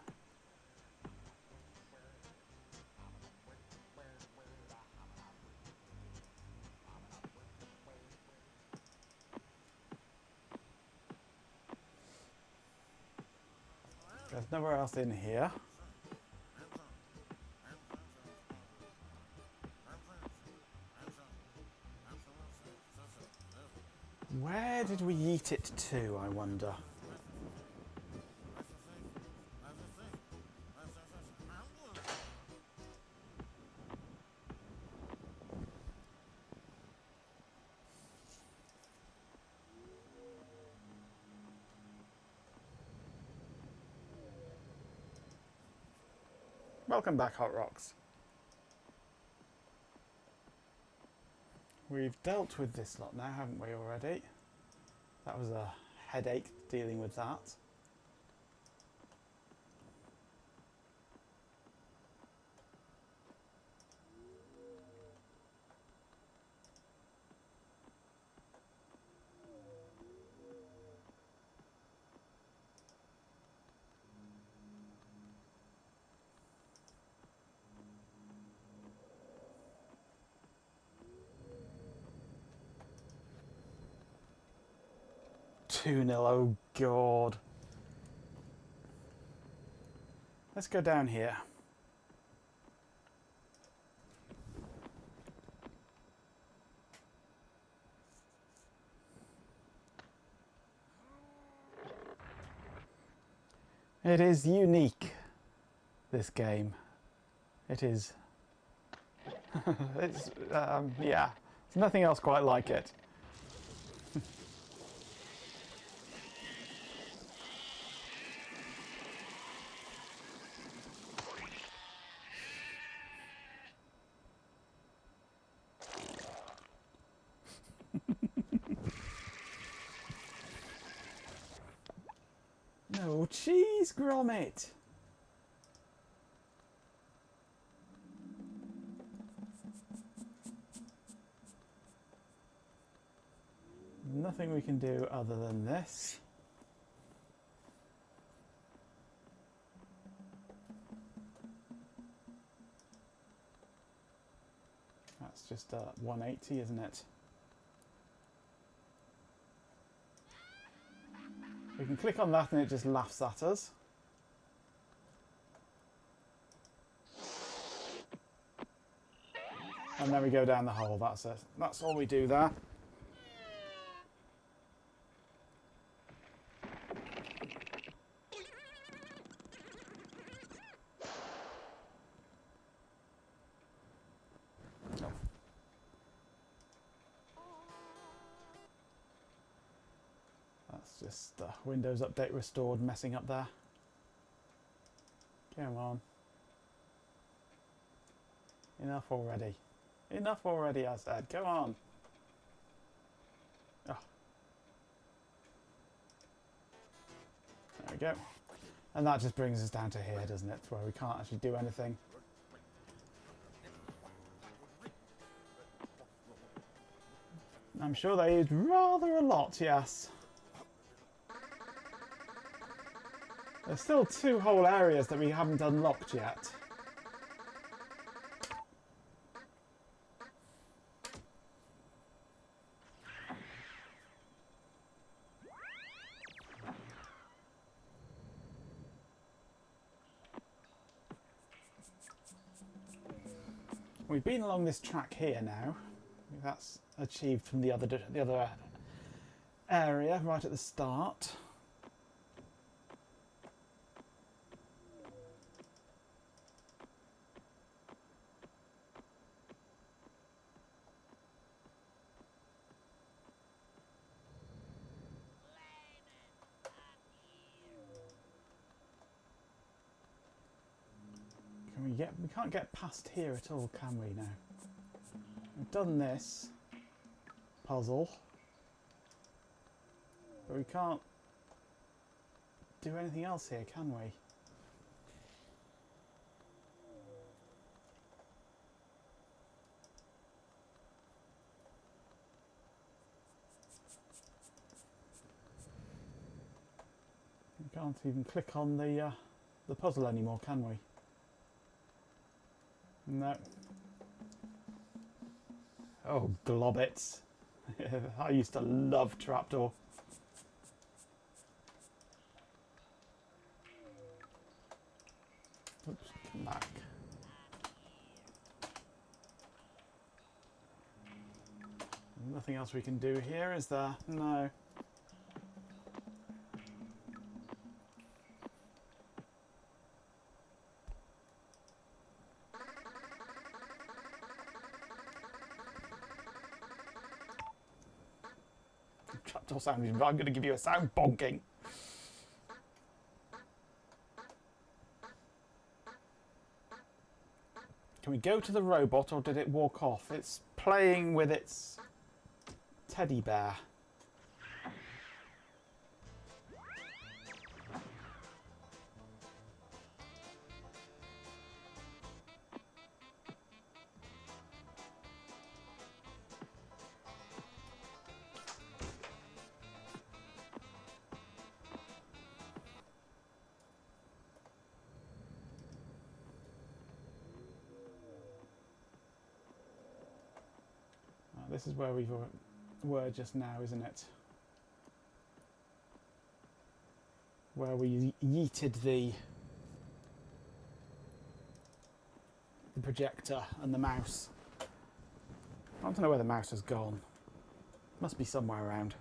There's nowhere else in here. Where did we yeet it to, I wonder? Welcome back, Hot Rocks. We've dealt with this lot now, haven't we, already? That was a headache dealing with that. Oh god. Let's go down here. It is unique, this game. It is. It's, yeah, there's nothing else quite like it. No cheese, Gromit! Nothing we can do other than this. That's just 180, isn't it? We can click on that and it just laughs at us. And then we go down the hole, that's it. That's all we do there. Just Windows Update restored messing up there. Come on. Enough already. Enough already, I said. Come on. Oh. There we go. And that just brings us down to here, doesn't it? Where we can't actually do anything. I'm sure they used rather a lot, yes. There's still 2 whole areas that we haven't unlocked yet. We've been along this track here now. That's achieved from the other area right at the start. We can't get past here at all, can we now? We've done this puzzle, but we can't do anything else here, can we? We can't even click on the puzzle anymore, can we? No. Oh, globbits. I used to love trapdoor. Oops, come back. Nothing else we can do here, is there? No. Trapdoor sound. I'm going to give you a sound bonking. Can we go to the robot, or did it walk off? It's playing with its teddy bear. This is where we were just now, isn't it? Where we yeeted the projector and the mouse. I don't know where the mouse has gone. Must be somewhere around.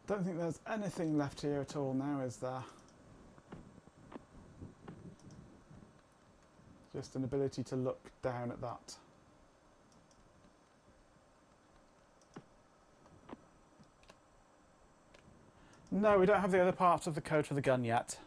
Don't think there's anything left here at all now, is there? Just an ability to look down at that. No, we don't have the other parts of the code for the gun yet.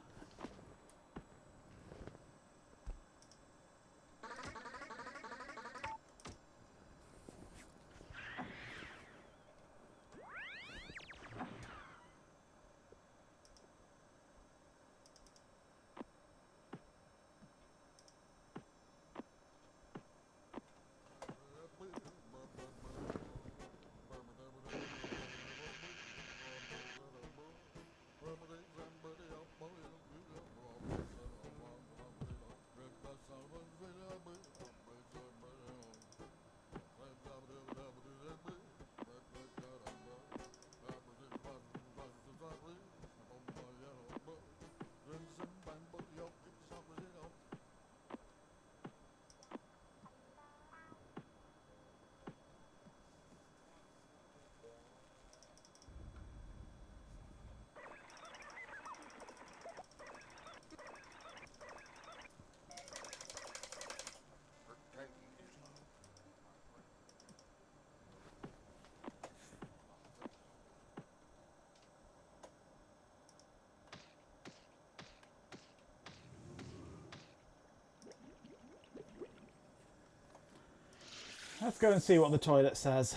Let's go and see what the toilet says.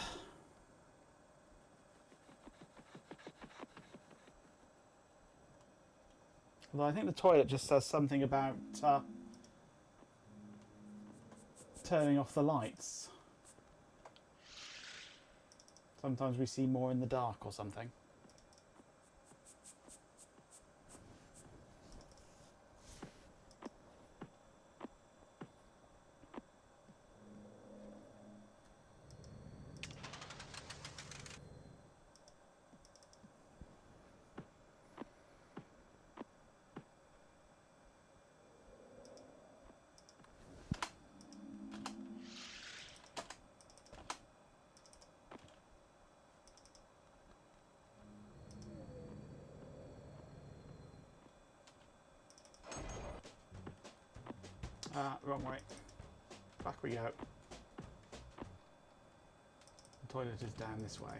Although I think the toilet just says something about turning off the lights. Sometimes we see more in the dark or something. Wrong way. Back we go. The toilet is down this way.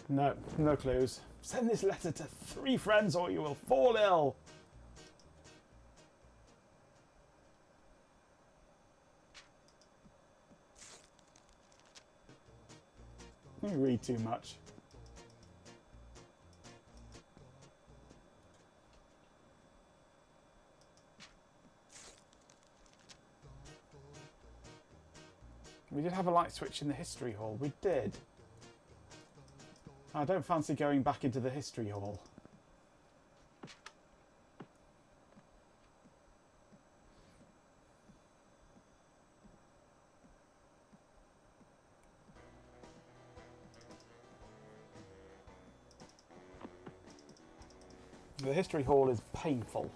No, no clues. Send this letter to 3 friends or you will fall ill. You read too much. We did have a light switch in the history hall. We did. I don't fancy going back into the history hall. The history hall is painful.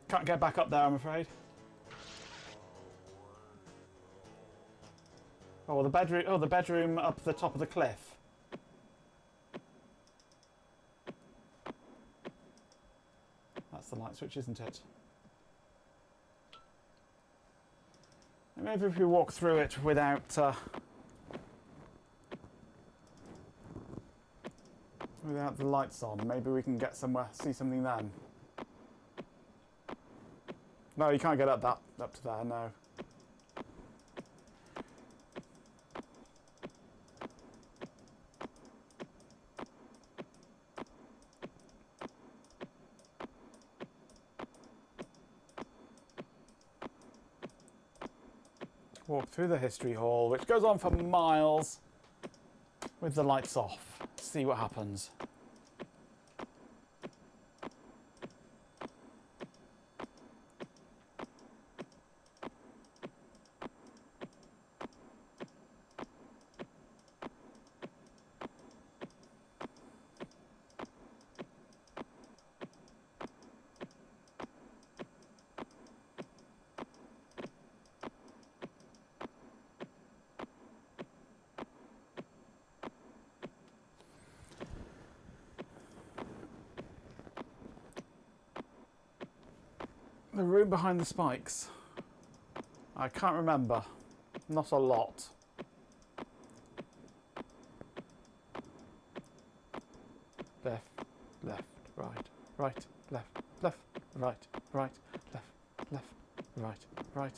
Can't get back up there, I'm afraid. Oh, the bedroom. Oh, the bedroom up the top of the cliff. That's the light switch, isn't it? Maybe if we walk through it without without the lights on, maybe we can get somewhere, see something then. No, you can't get up to there, no. Walk through the history hall, which goes on for miles, with the lights off. See what happens. The room behind the spikes. I can't remember. Not a lot. Left, left, right, right, left, left, right, right, left, left, right, right.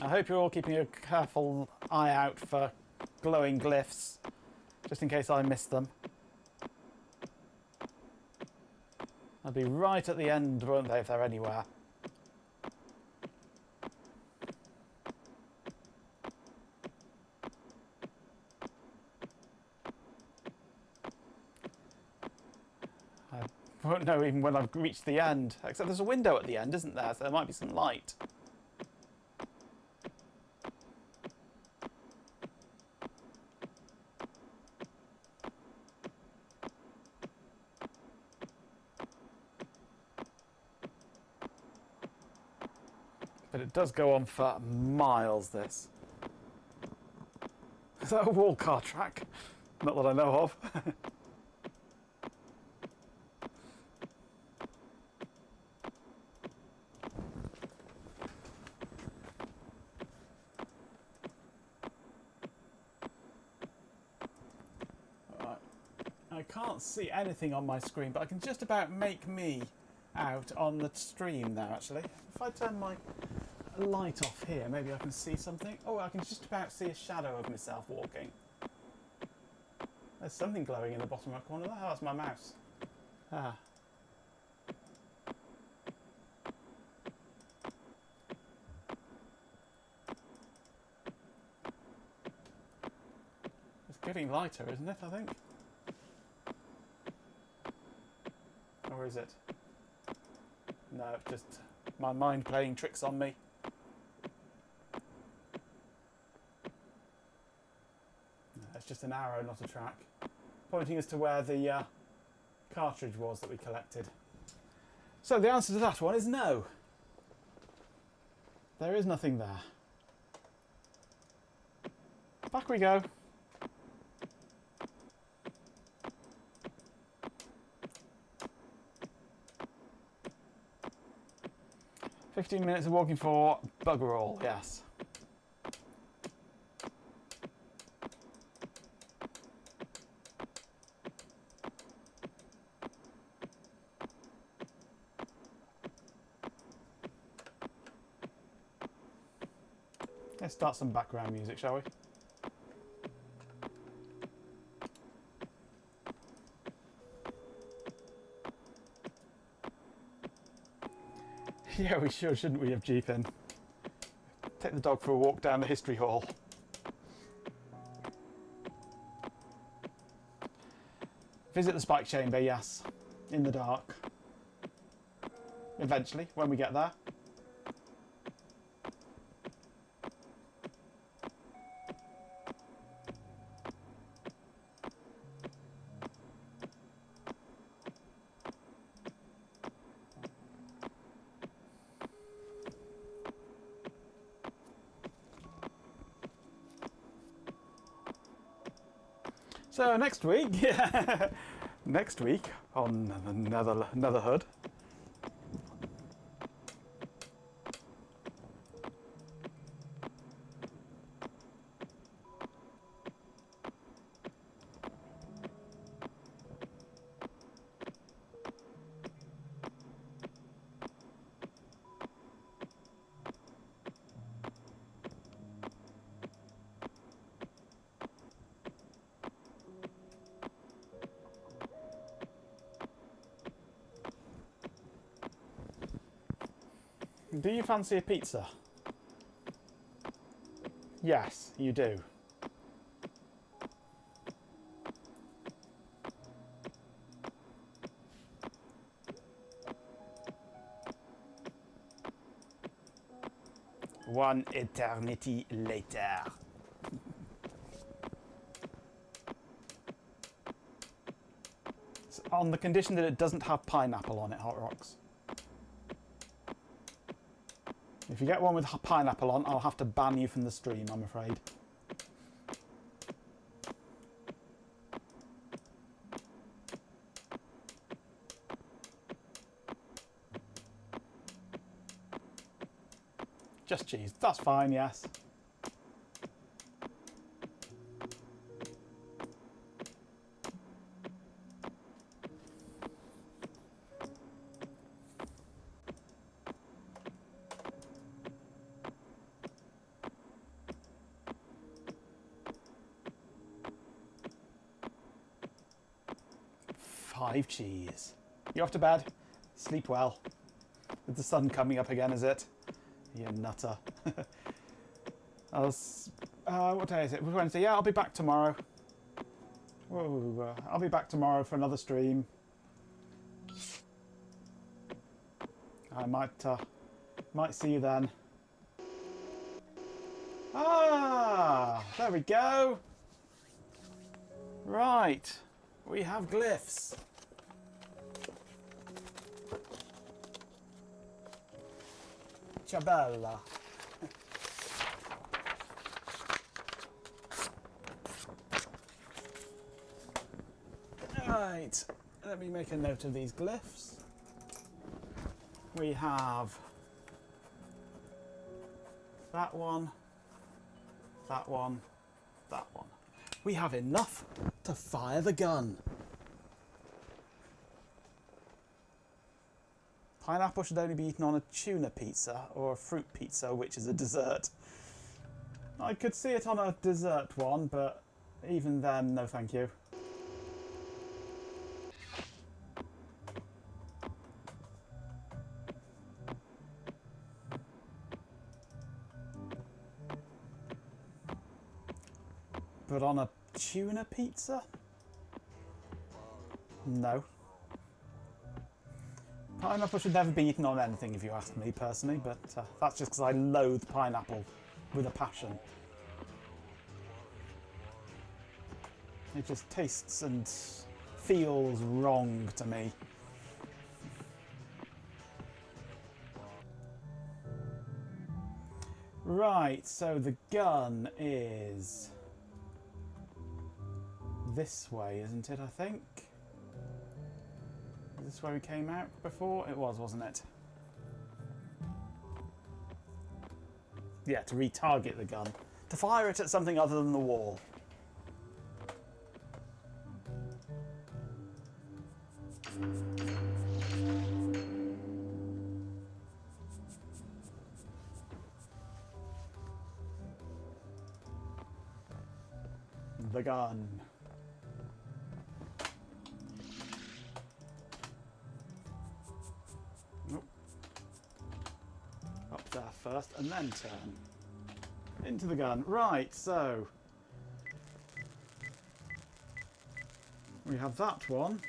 I hope you're all keeping a careful eye out for glowing glyphs, just in case I miss them. They'll be right at the end, won't they, if they're anywhere? I won't know even when I've reached the end, except there's a window at the end, isn't there? So there might be some light. But it does go on for miles, this. Is that a wall car track? Not that I know of. I can't see anything on my screen, but I can just about make me out on the stream now, actually. If I turn my light off here, maybe I can see something. Oh, I can just about see a shadow of myself walking. There's something glowing in the bottom right corner there. Oh, that's my mouse. Ah. It's getting lighter, isn't it, I think? Or is it? No, just my mind playing tricks on me. No, it's just an arrow, not a track, pointing us to where the cartridge was that we collected. So the answer to that one is no. There is nothing there. Back we go. "15 minutes of walking for bugger all," yes. Let's start some background music, shall we? Yeah, we should, shouldn't we, have Jeepin? Take the dog for a walk down the history hall. Visit the spike chamber, yes. In the dark. Eventually, when we get there. So next week, yeah, next week on Netherhood, do you fancy a pizza? Yes, you do. One eternity later. On the condition that it doesn't have pineapple on it, Hot Rocks. If you get one with pineapple on, I'll have to ban you from the stream, I'm afraid. Just cheese. That's fine, yes. Five cheese. You off to bed? Sleep well. With the sun coming up again, is it? You nutter. What day is it? Wednesday. Yeah, I'll be back tomorrow. Whoa, I'll be back tomorrow for another stream. I might see you then. Ah, there we go. Right, we have glyphs. Ciabella. Right, let me make a note of these glyphs. We have that one, that one, that one. We have enough to fire the gun. Pineapple should only be eaten on a tuna pizza or a fruit pizza, which is a dessert. I could see it on a dessert one, but even then, no thank you. But on a tuna pizza? No. Pineapple should never be eaten on anything, if you ask me personally, but that's just because I loathe pineapple with a passion. It just tastes and feels wrong to me. Right, so the gun is this way, isn't it, I think? Is this where we came out before? It was, wasn't it? Yeah, to retarget the gun. To fire it at something other than the wall. The gun. Nope. Up there first and then turn. Into the gun. Right, so we have that one.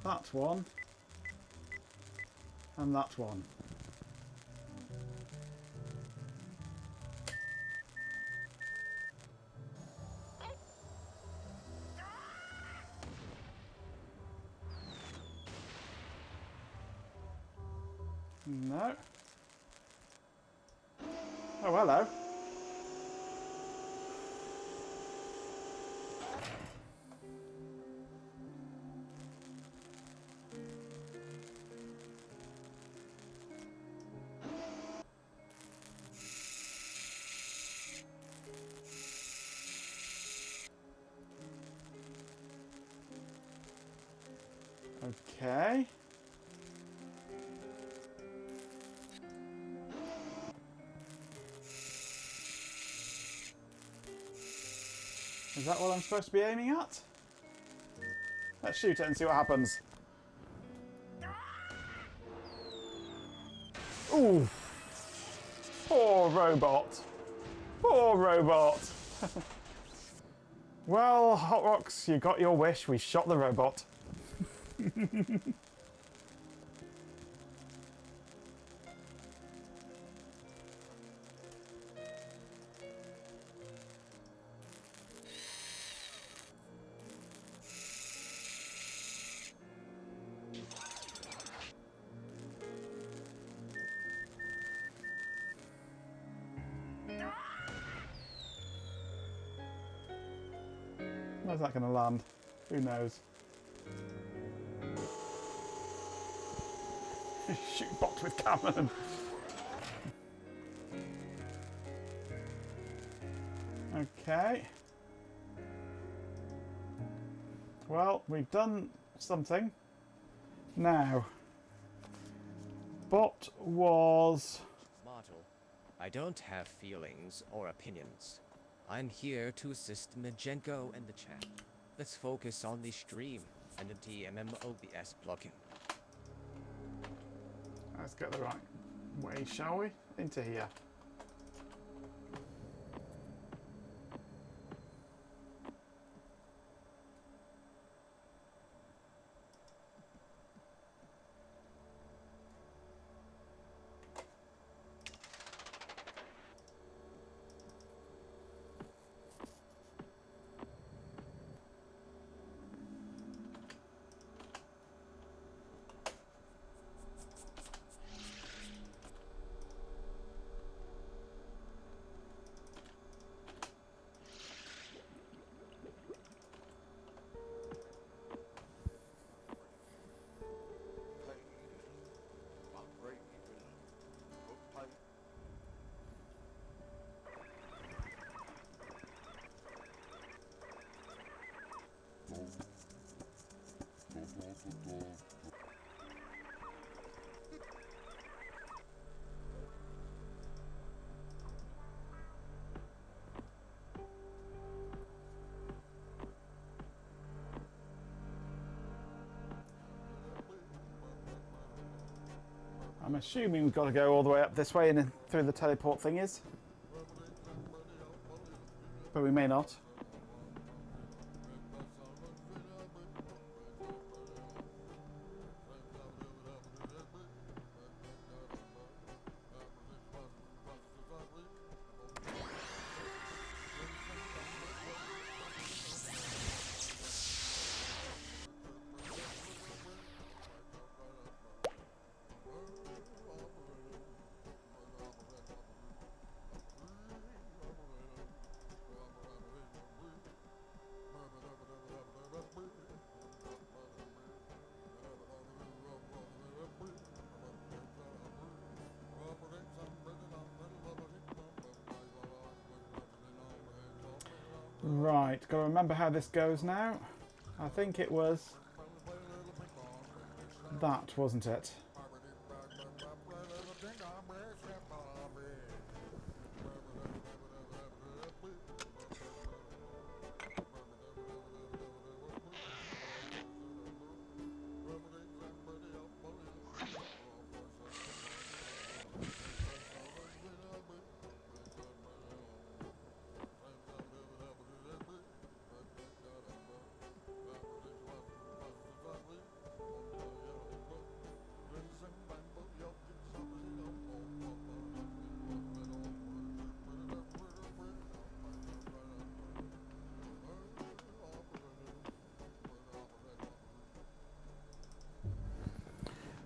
That one. And that one. No. Oh, hello. Okay. Is that what I'm supposed to be aiming at? Let's shoot it and see what happens. Ooh! Poor robot. Poor robot. Well, Hot Rocks, you got your wish. We shot the robot. Where's that going to land? Who knows? Shoot box with cannon. Okay. Well, we've done something. Now, what was... Model, I don't have feelings or opinions. I'm here to assist Majenko and the chat. Let's focus on the stream and the DMM OBS plugin. Let's get the right way, shall we? Into here. I'm assuming we've got to go all the way up this way and then through the teleport thing is. But we may not. Right, got to remember how this goes now. I think it was that, wasn't it?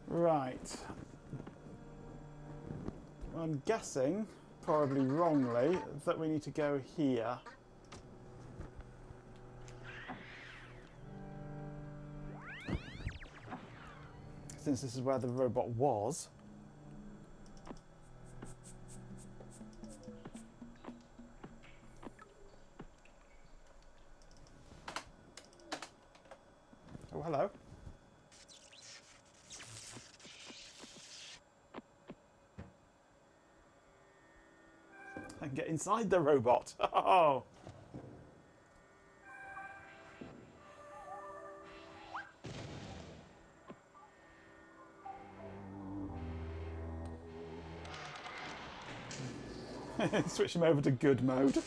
Right. I'm guessing, probably wrongly, that we need to go here. Since this is where the robot was. Oh, hello. I can get inside the robot. Oh. Switch him over to good mode.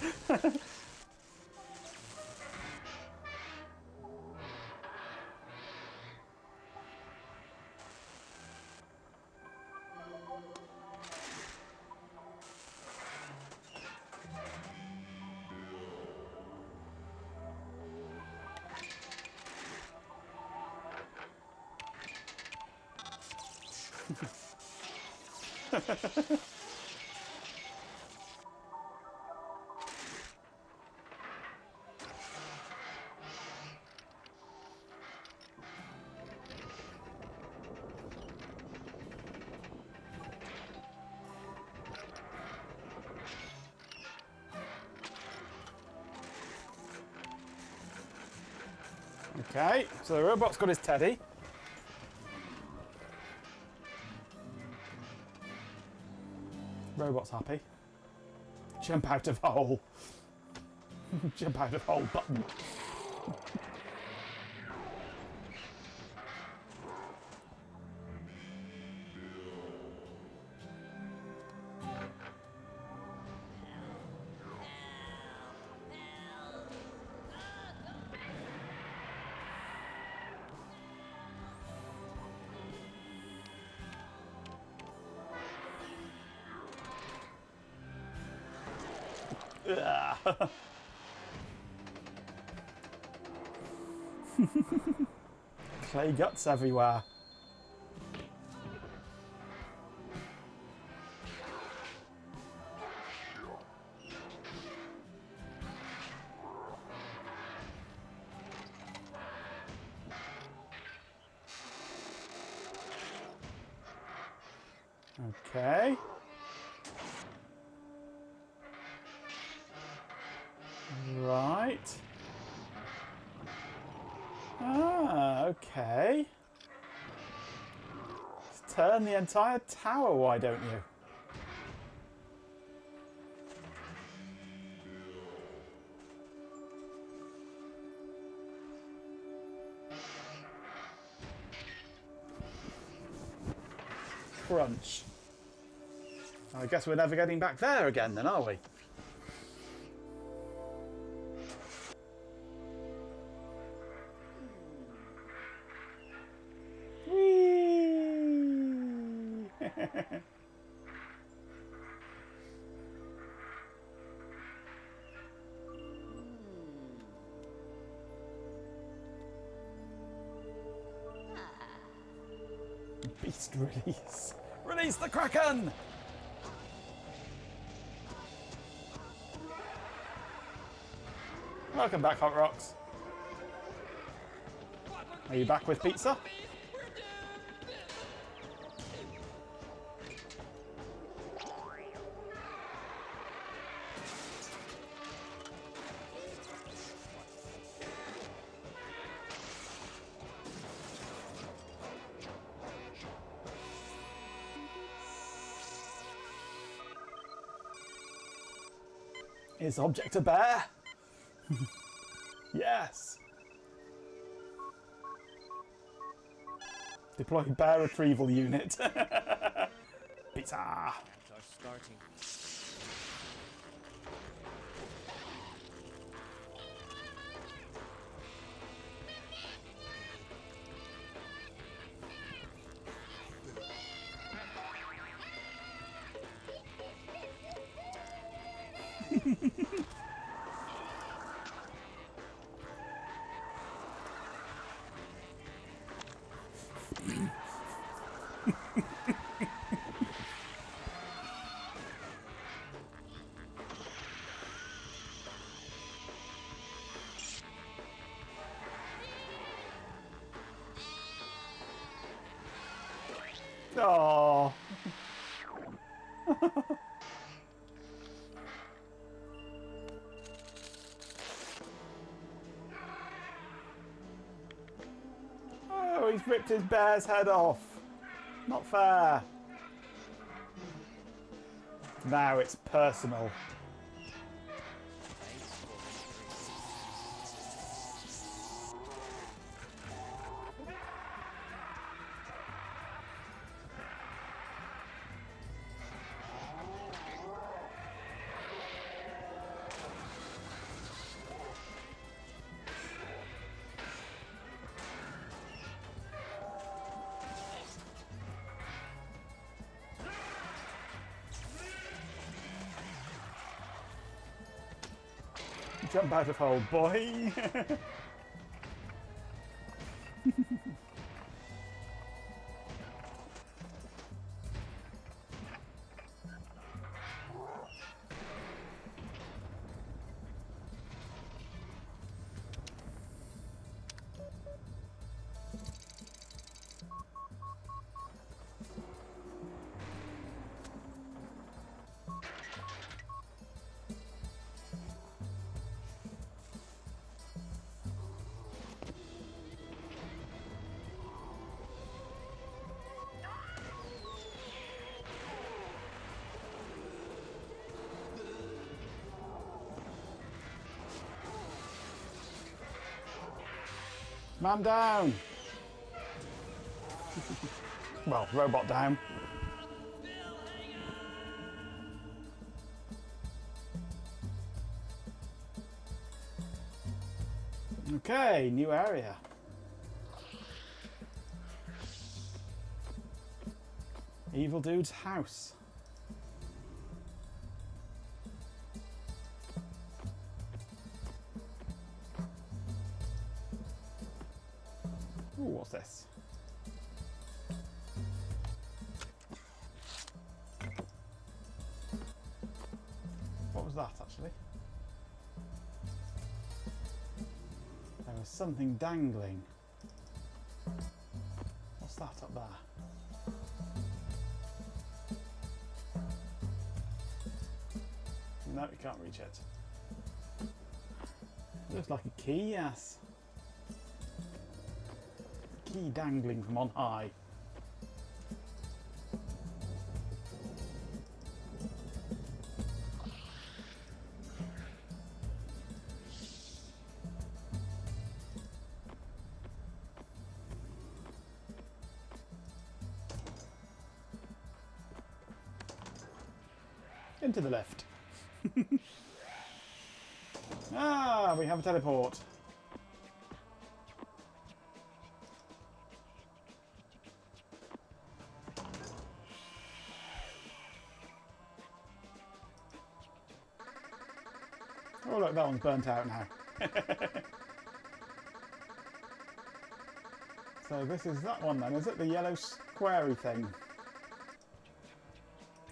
Okay, so the robot's got his teddy. Robot's happy. Jump out of hole. Jump out of hole button. Clay guts everywhere. Okay. Right. Ah, okay. Just turn the entire tower, why don't you? crunch. I guess we're never getting back there again then, are we? Whee! Beast release. Release the Kraken! Welcome back, Hot Rocks. Are you back with pizza? Is object a bear? Yes. Deploy bear retrieval unit. Pizza. Are starting. Oh. Oh, he's ripped his bear's head off. Not fair. Now it's personal. Jump out of hole, boy. Man down. Well, robot down. Okay, new area. Evil Dude's house. Ooh, what's this? What was that, actually? There was something dangling. What's that up there? No, you can't reach it. Looks like a key, yes. Key dangling from on high. Into the lift. Ah, we have a teleport. Oh look, that one's burnt out now. So this is that one then, is it? The yellow squarey thing.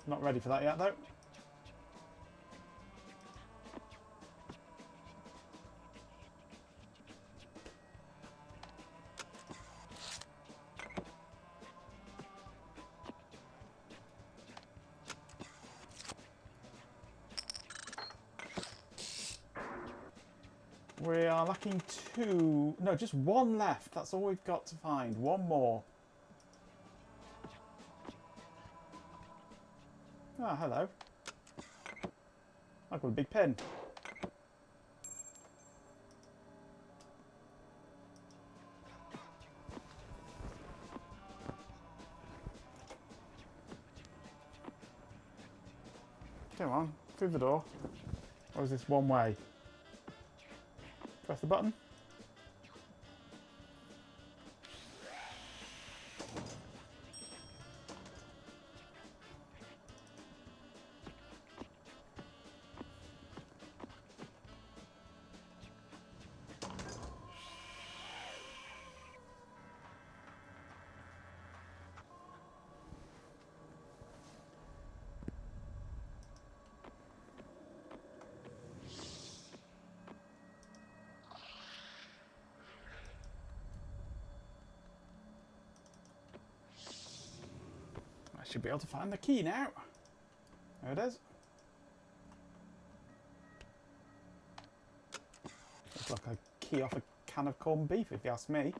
Not ready for that yet though. We are lacking two... No, just one left. That's all we've got to find. One more. Ah, hello. I've got a big pin. Come on, through the door. Or is this one way? Press the button. I should be able to find the key now. There it is. Looks like a key off a can of corned beef, if you ask me.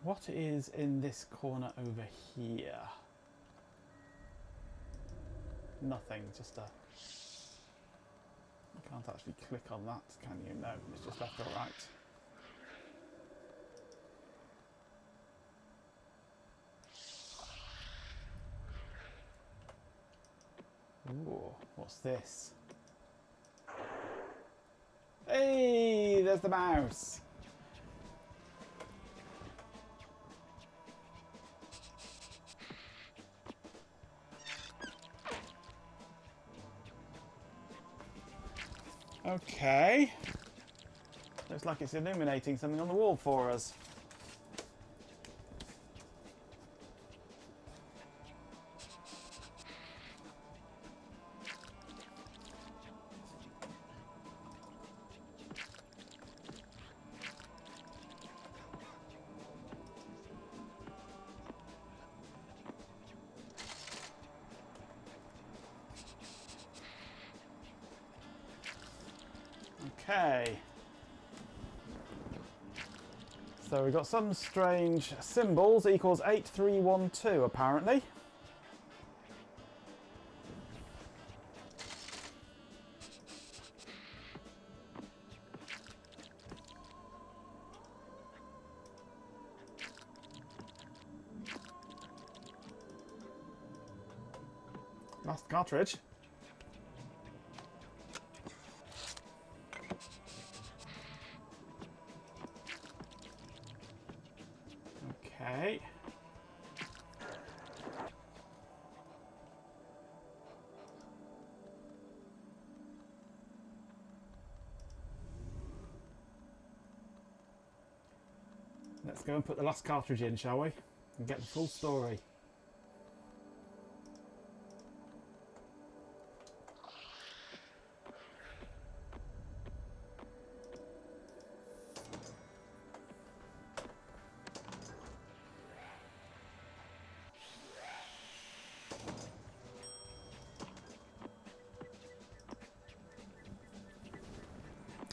What is in this corner over here? Nothing, just a... You can't actually click on that, can you? No, it's just left or right. Ooh, what's this? Hey, there's the mouse! Okay. Looks like it's illuminating something on the wall for us. Okay. So we've got some strange symbols equals 8312 apparently. Last cartridge. Okay. Let's go and put the last cartridge in, shall we? And get the full story.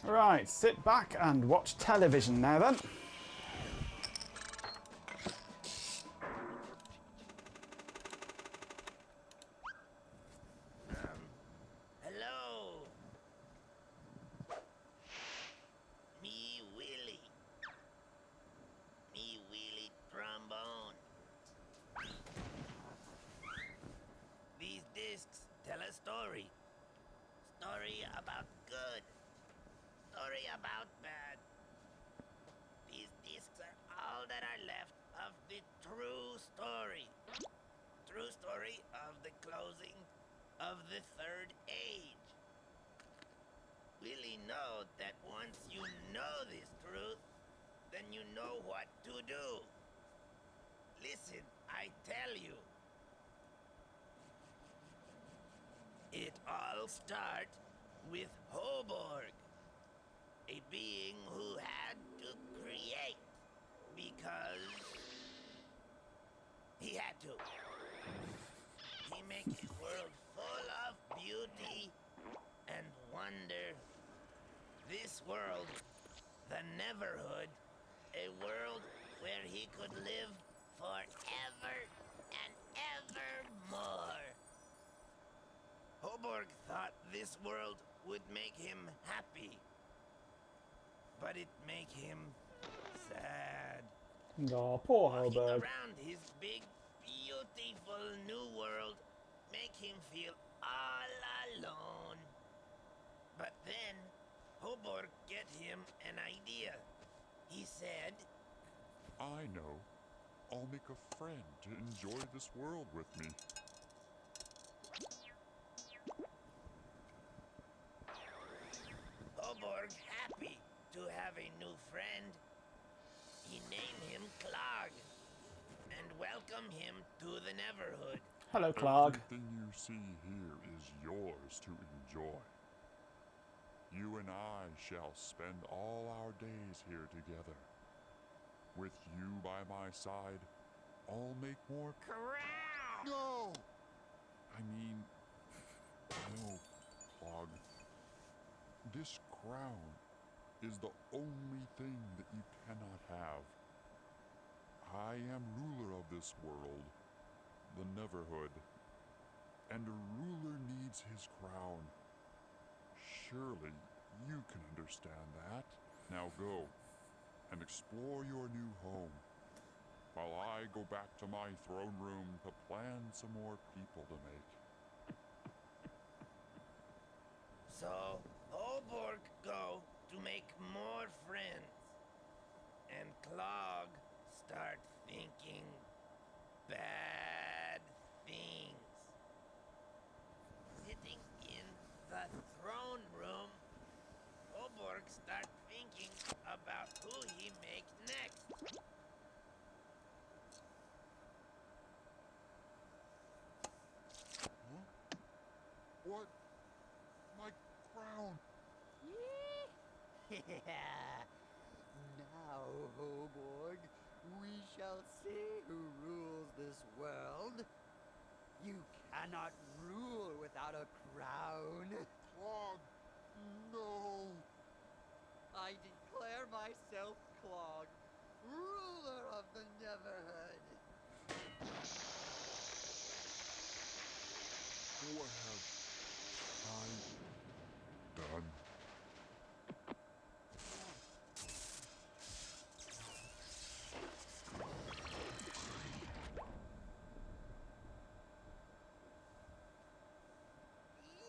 Right, sit back and watch television now then. Hello. story about good, story about bad. These discs are all that are left of the true story. True story of the closing of the Third Age. Really know that once you know this truth, then you know what to do. Listen, I tell you. It all starts with Hoborg, a being who had to create because he had to. He make a world full of beauty and wonder. This world, the Neverhood, a world where he could live forever and evermore. Hoborg thought this world would make him happy, but it make him sad. Oh, poor Walking Halberg. around his big, beautiful new world make him feel all alone. But then, Hoborg get him an idea. He said, I know. I'll make a friend to enjoy this world with me. Hoborg happy to have a new friend. He named him Clog and welcome him to the Neverhood. Hello, Clark. Everything you see here is yours to enjoy. You and I shall spend all our days here together. With you by my side, I'll make more. Crown! No! I mean, no, Clog. This crown is the only thing that you cannot have. I am ruler of this world, the Neverhood, and a ruler needs his crown. Surely you can understand that. Now go and explore your new home, while I go back to my throne room to plan some more people to make. So, Hoborg go to make more friends. And Clog start thinking bad things. Sitting in the throne room, Hoborg start thinking about who he makes next. Huh? What? My crown! Now, Hoborg, we shall see who rules this world. You cannot rule without a crown. Clog! No! I declare myself Clog, ruler of the Neverhood. What have I done?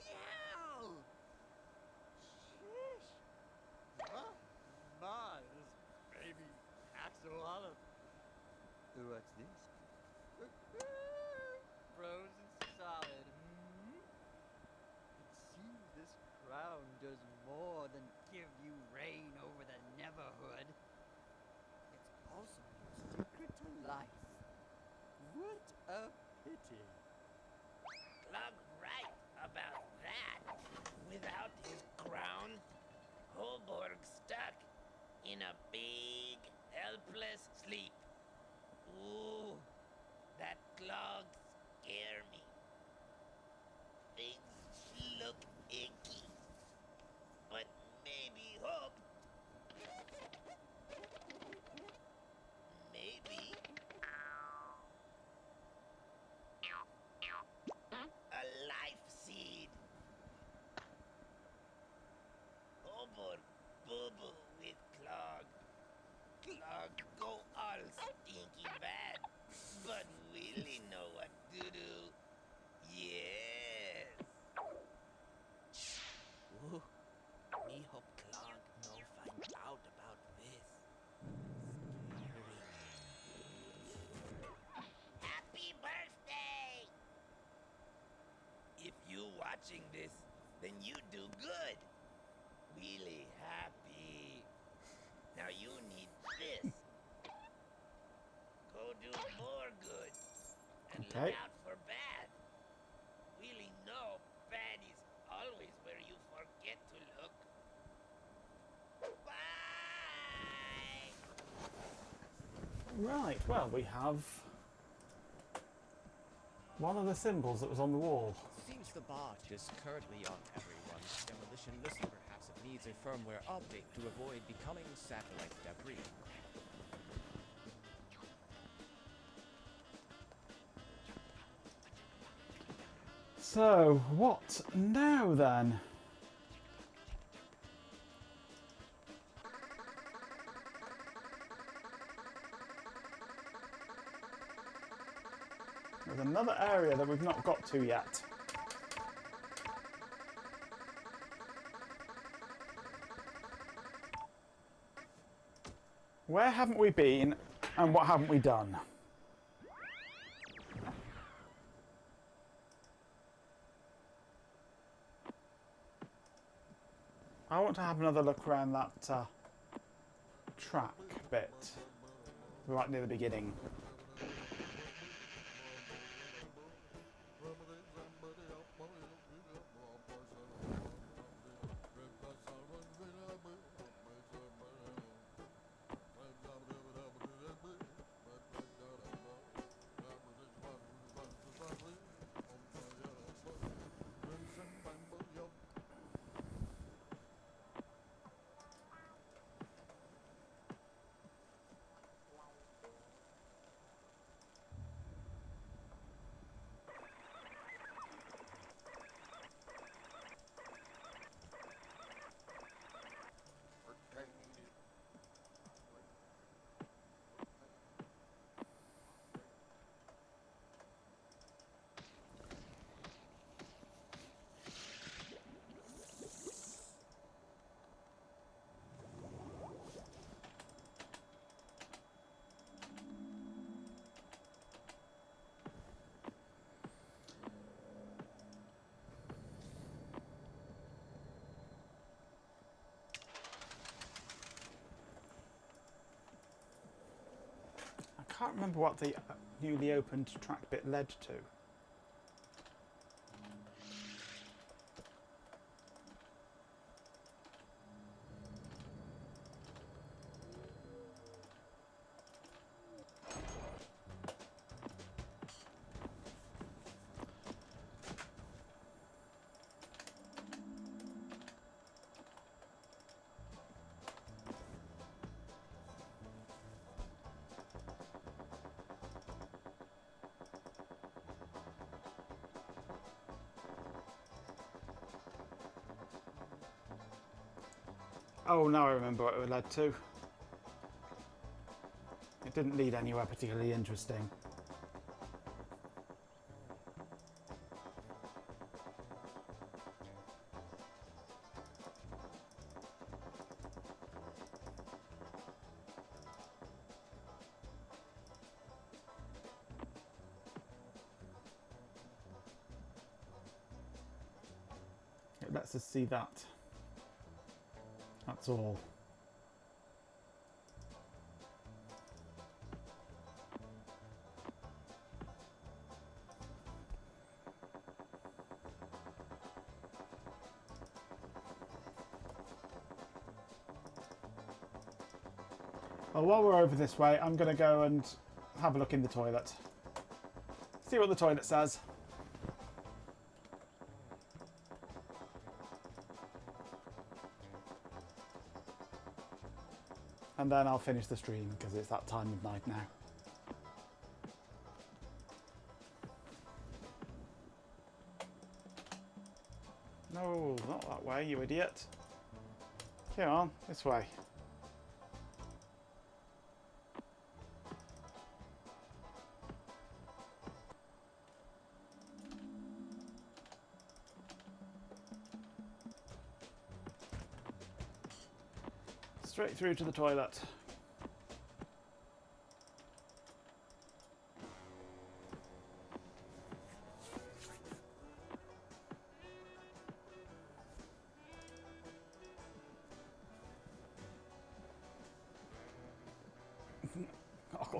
Yow! Sheesh! Huh? My, this baby Axolotl. What's this? Frozen solid. It seems this crown does more than give you reign over the Neverhood. It's also your secret to life. What a pity. Clog right about that. Without his crown, Hoborg stuck in a big, helpless sleep. Ooh, that Clog scare me. Things look icky, but maybe hope. Maybe. watching this, then you do good. Really happy. Now you need this. Go do more good. And Okay. look out for bad. Really know bad is always where you forget to look. Bye! Right, well, we have one of the symbols that was on the wall. Seems the bot is currently on everyone's demolition list. Perhaps it needs a firmware update to avoid becoming satellite debris. So, what now then? There's another area that we've not got to yet. Where haven't we been and what haven't we done? I want to have another look around that track bit right near the beginning. I can't remember what the newly opened track bit led to. Oh, now I remember what it led to. It didn't lead anywhere particularly interesting. It lets us see that. That's all. Well, while we're over this way, I'm going to go and have a look in the toilet. See what the toilet says. And then I'll finish the stream because it's that time of night now. No, not that way, you idiot. Come on, this way. Straight through to the toilet.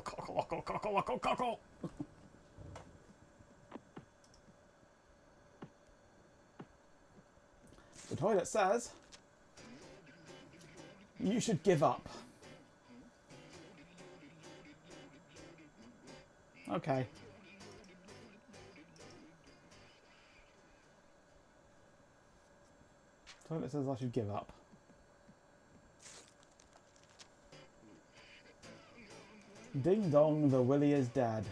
Cockle. The toilet says you should give up. Okay. Toilet says I should give up. Ding dong, the Willy is dead.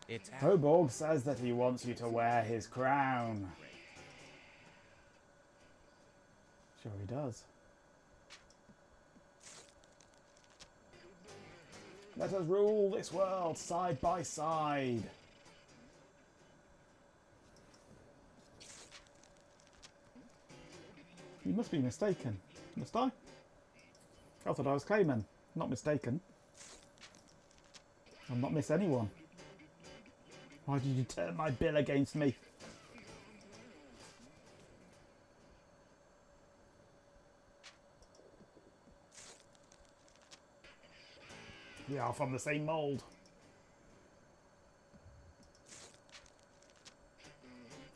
It's Hoborg says that he wants you to wear his crown. Sure he does. Let us rule this world side by side. You must be mistaken. Must I? I thought I was Cayman. Not mistaken. I'll not miss anyone. Why did you turn my bill against me? We are from the same mould.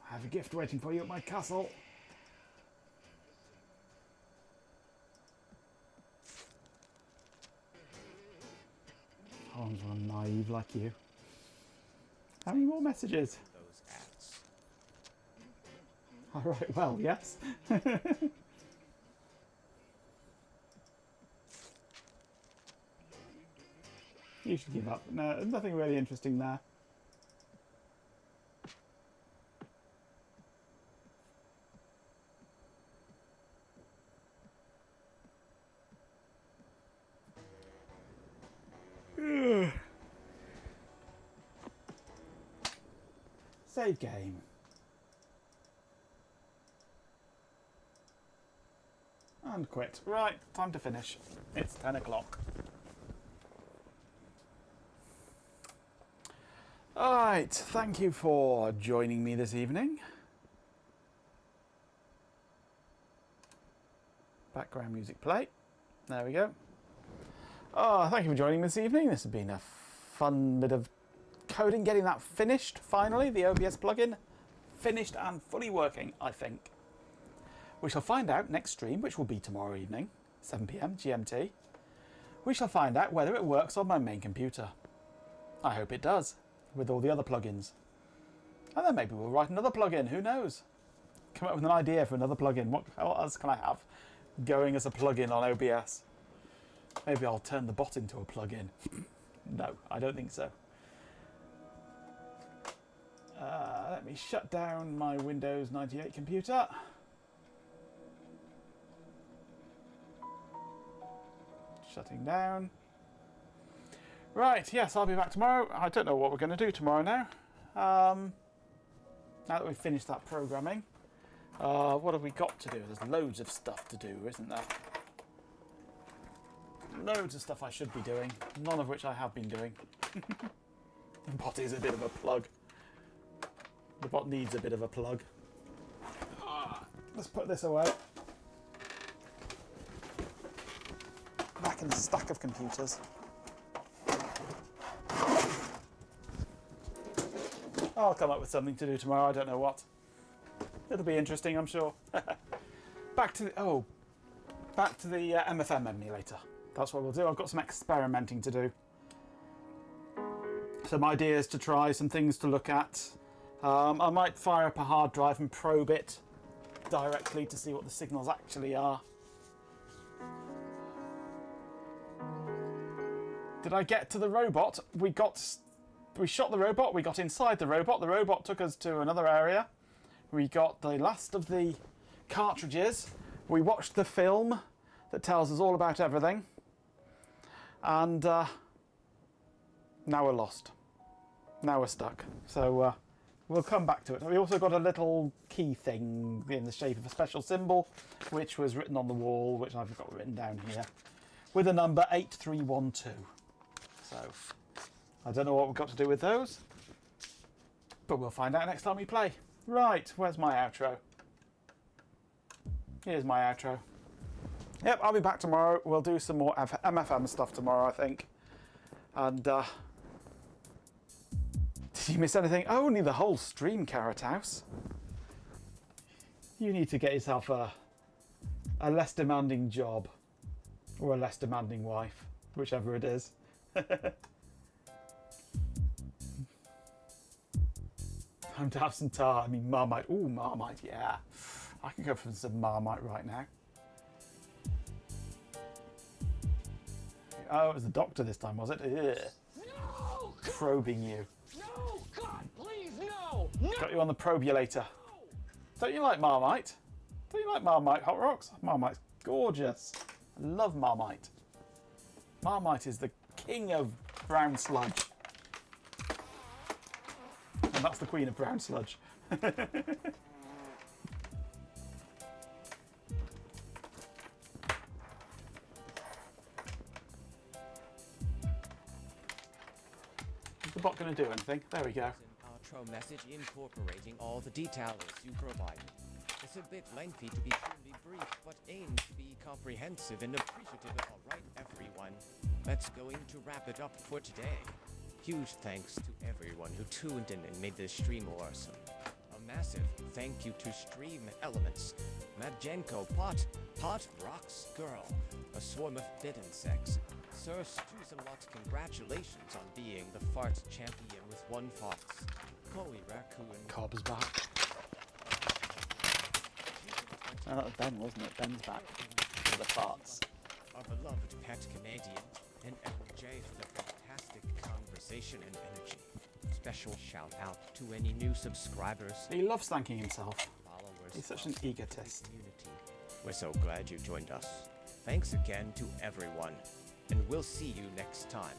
I have a gift waiting for you at my castle. I'm naive like you. How many more messages? those ads. Alright, well, yes. You should give up. No, nothing really interesting there. Save game. And quit. Right, time to finish. It's 10 o'clock. Alright, thank you for joining me this evening. Background music play. There we go. Oh, thank you for joining me this evening. This has been a fun bit of coding, getting that finished finally. The OBS plugin finished and fully working, I think. We shall find out next stream, which will be tomorrow evening, 7 PM GMT. We shall find out whether it works on my main computer. I hope it does, with all the other plugins. And then maybe we'll write another plugin, who knows? Come up with an idea for another plugin. What else can I have going as a plugin on OBS? Maybe I'll turn the bot into a plugin. No, I don't think so. Let me shut down my Windows 98 computer. Shutting down. Right, yes, I'll be back tomorrow. I don't know what we're going to do tomorrow now. Now that we've finished that programming, what have we got to do? There's loads of stuff to do, isn't there? Loads of stuff I should be doing, none of which I have been doing. The bot is a bit of a plug. The bot needs a bit of a plug. Let's put this away. Back in the stack of computers. I'll come up with something to do tomorrow, I don't know what. It'll be interesting, I'm sure. Back to the MFM emulator. That's what we'll do. I've got some experimenting to do. Some ideas to try, some things to look at. I might fire up a hard drive and probe it directly to see what the signals actually are. Did I get to the robot? We shot the robot, we got inside the robot took us to another area. We got the last of the cartridges. We watched the film that tells us all about everything. And now we're lost. Now we're stuck. So we'll come back to it. We also got a little key thing in the shape of a special symbol, which was written on the wall, which I've got written down here, with the number 8312. So I don't know what we've got to do with those, but we'll find out next time we play. Right, where's my outro? Here's my outro. Yep, I'll be back tomorrow. We'll do some more MFM stuff tomorrow, I think. And, did you miss anything? Oh, only the whole stream, Carrot House. You need to get yourself a less demanding job. Or a less demanding wife. Whichever it is. Time to have some tar. I mean, Marmite. Ooh, Marmite, yeah. I can go for some Marmite right now. Oh, it was the doctor this time, was it? Ugh. No! Probing you. No! God, please, no! No! Got you on the probulator. Don't you like Marmite? Don't you like Marmite Hot Rocks? Marmite's gorgeous. I love Marmite. Marmite is the king of brown sludge. And that's the queen of brown sludge. Is the bot going to do anything? There we go. An outro message incorporating all the details you provided. It's a bit lengthy to be truly brief, but aims to be comprehensive and appreciative of all right, everyone. That's going to wrap it up for today. Huge thanks to everyone who tuned in and made this stream awesome. A massive thank you to Stream Elements, Madjenko Pot, Hot Rocks Girl, a swarm of bit insects. Sir Stuzelot, congratulations on being the fart champion with 1 fox. Chloe Raccoon. Cobb's back. Oh, that was Ben, wasn't it? Ben's back for the farts. Our beloved pet Canadian, and MJ for the fantastic conversation and energy. Special shout out to any new subscribers. He loves thanking himself. Followers. He's such an egotist. Community. We're so glad you joined us. Thanks again to everyone, and we'll see you next time.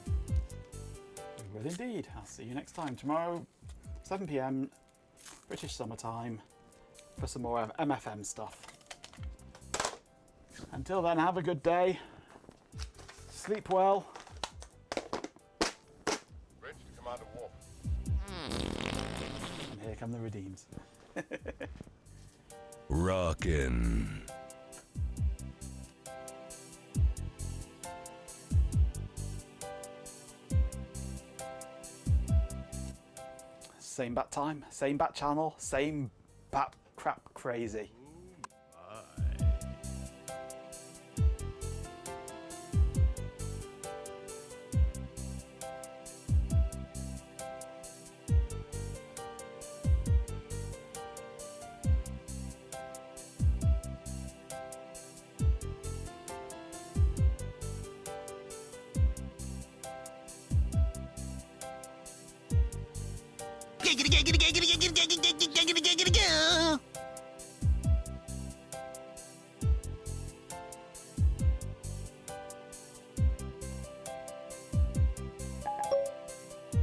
We will indeed. I'll see you next time. Tomorrow, 7 PM, British summertime, for some more MFM stuff. Until then, have a good day. Sleep well. Ready to come out of war. And here come the redeems. Rockin'. Same bat time, same bat channel, same bat crap crazy.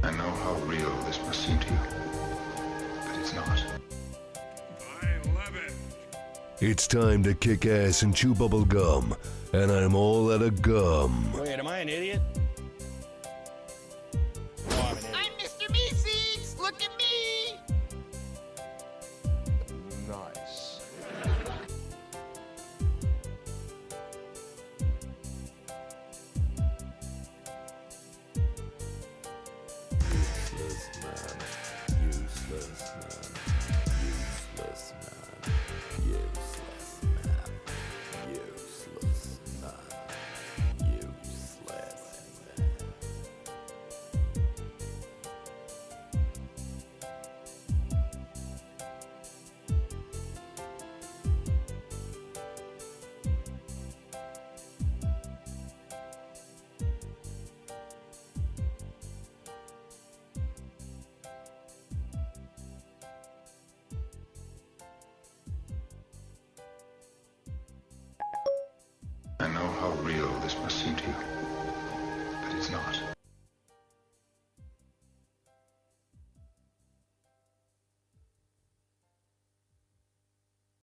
I know how real this must seem to you, but it's not. I love it. It's time to kick ass and chew bubble gum, and I'm all out of gum. Wait, am I an idiot? Oh, I'm an idiot. I'm Mr. Meeseeks! Look at me! Nice. Useless man. Useless man. Useless man. Useless man. Useless man. Useless man. I know how real this must seem to you,